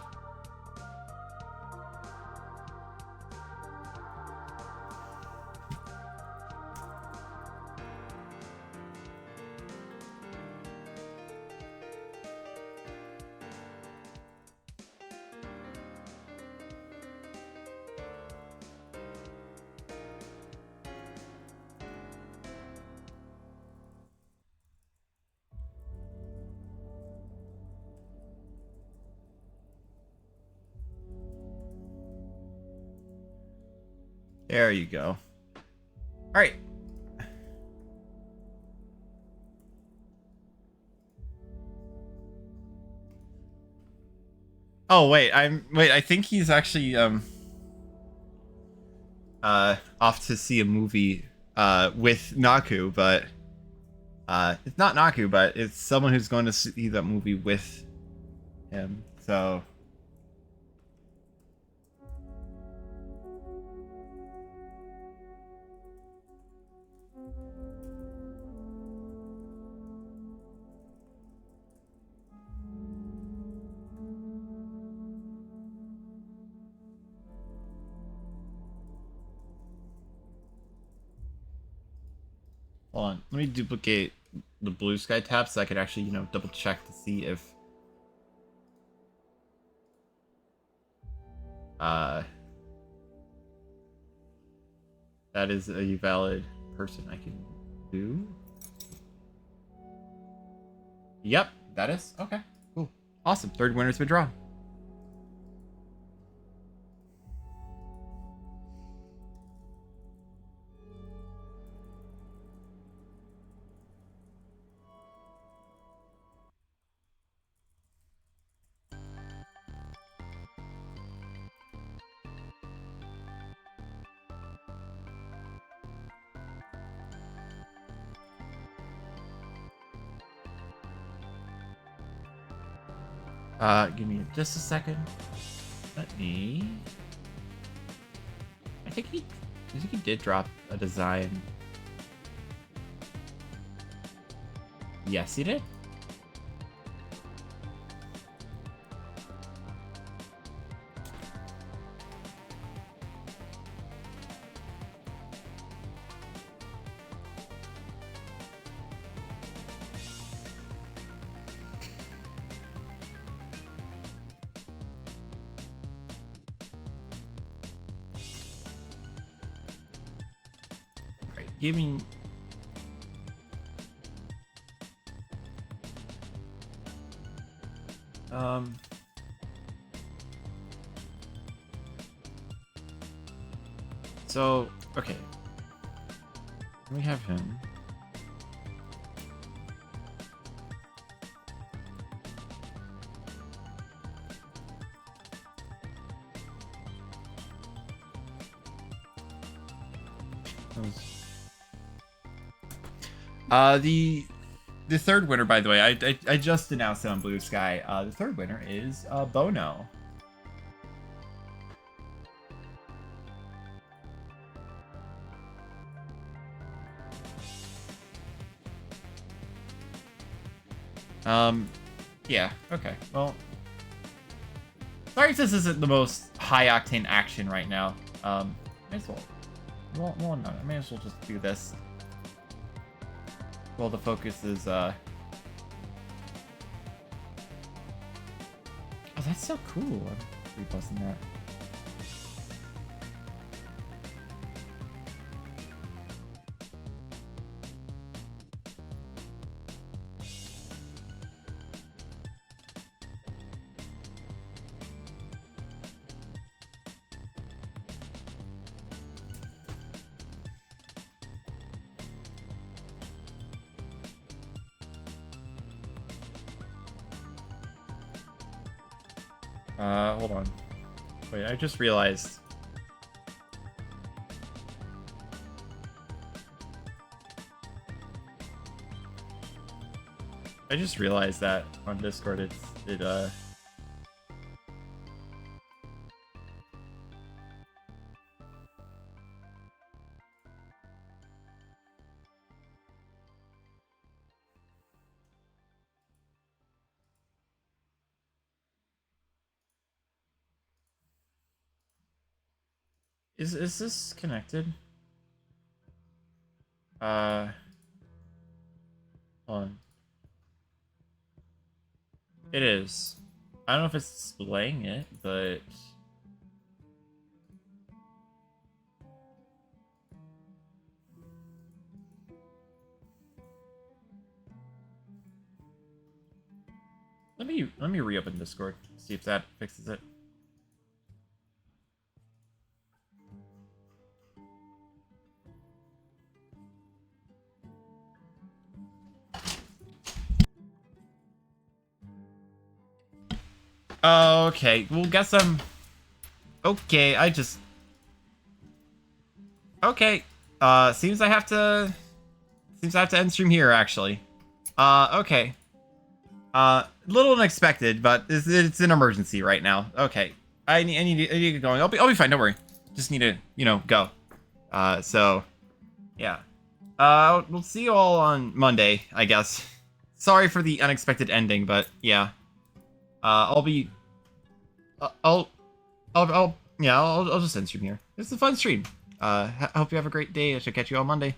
[SPEAKER 1] There you go. All right. Oh wait, I think he's actually off to see a movie with Naku, but it's not Naku, but it's someone who's going to see that movie with him. So hold on, let me duplicate the Blue Sky tab so I could actually, you know, double check to see if that is a valid person I can do. Yep, that is. Okay, cool. Awesome. Third winner's been drawn. Give me just a second. Let me. I think he did drop a design. Yes, he did. Right, give me. So, okay. We have him. The third winner, by the way, I just announced it on Blue Sky. The third winner is Bono. Yeah, okay. Well, sorry if this isn't the most high-octane action right now. May as well, well, no, I may as well just do this. Well, the focus is, Oh, that's so cool. I'm reposting that. Hold on. Wait, I just realized. I just realized that on Discord Is this connected? Hold on. It is. I don't know if it's displaying it, but let me reopen Discord, see if that fixes it. Okay, well, guess I'm... Okay, Okay, seems I have to end stream here, actually. Okay. Little unexpected, but it's an emergency right now. Okay, I need to get going. I'll be fine, don't worry. Just need to, go. So, yeah. We'll see you all on Monday, I guess. Sorry for the unexpected ending, but yeah. I'll just end stream here. It's a fun stream. I hope you have a great day. I shall catch you on Monday.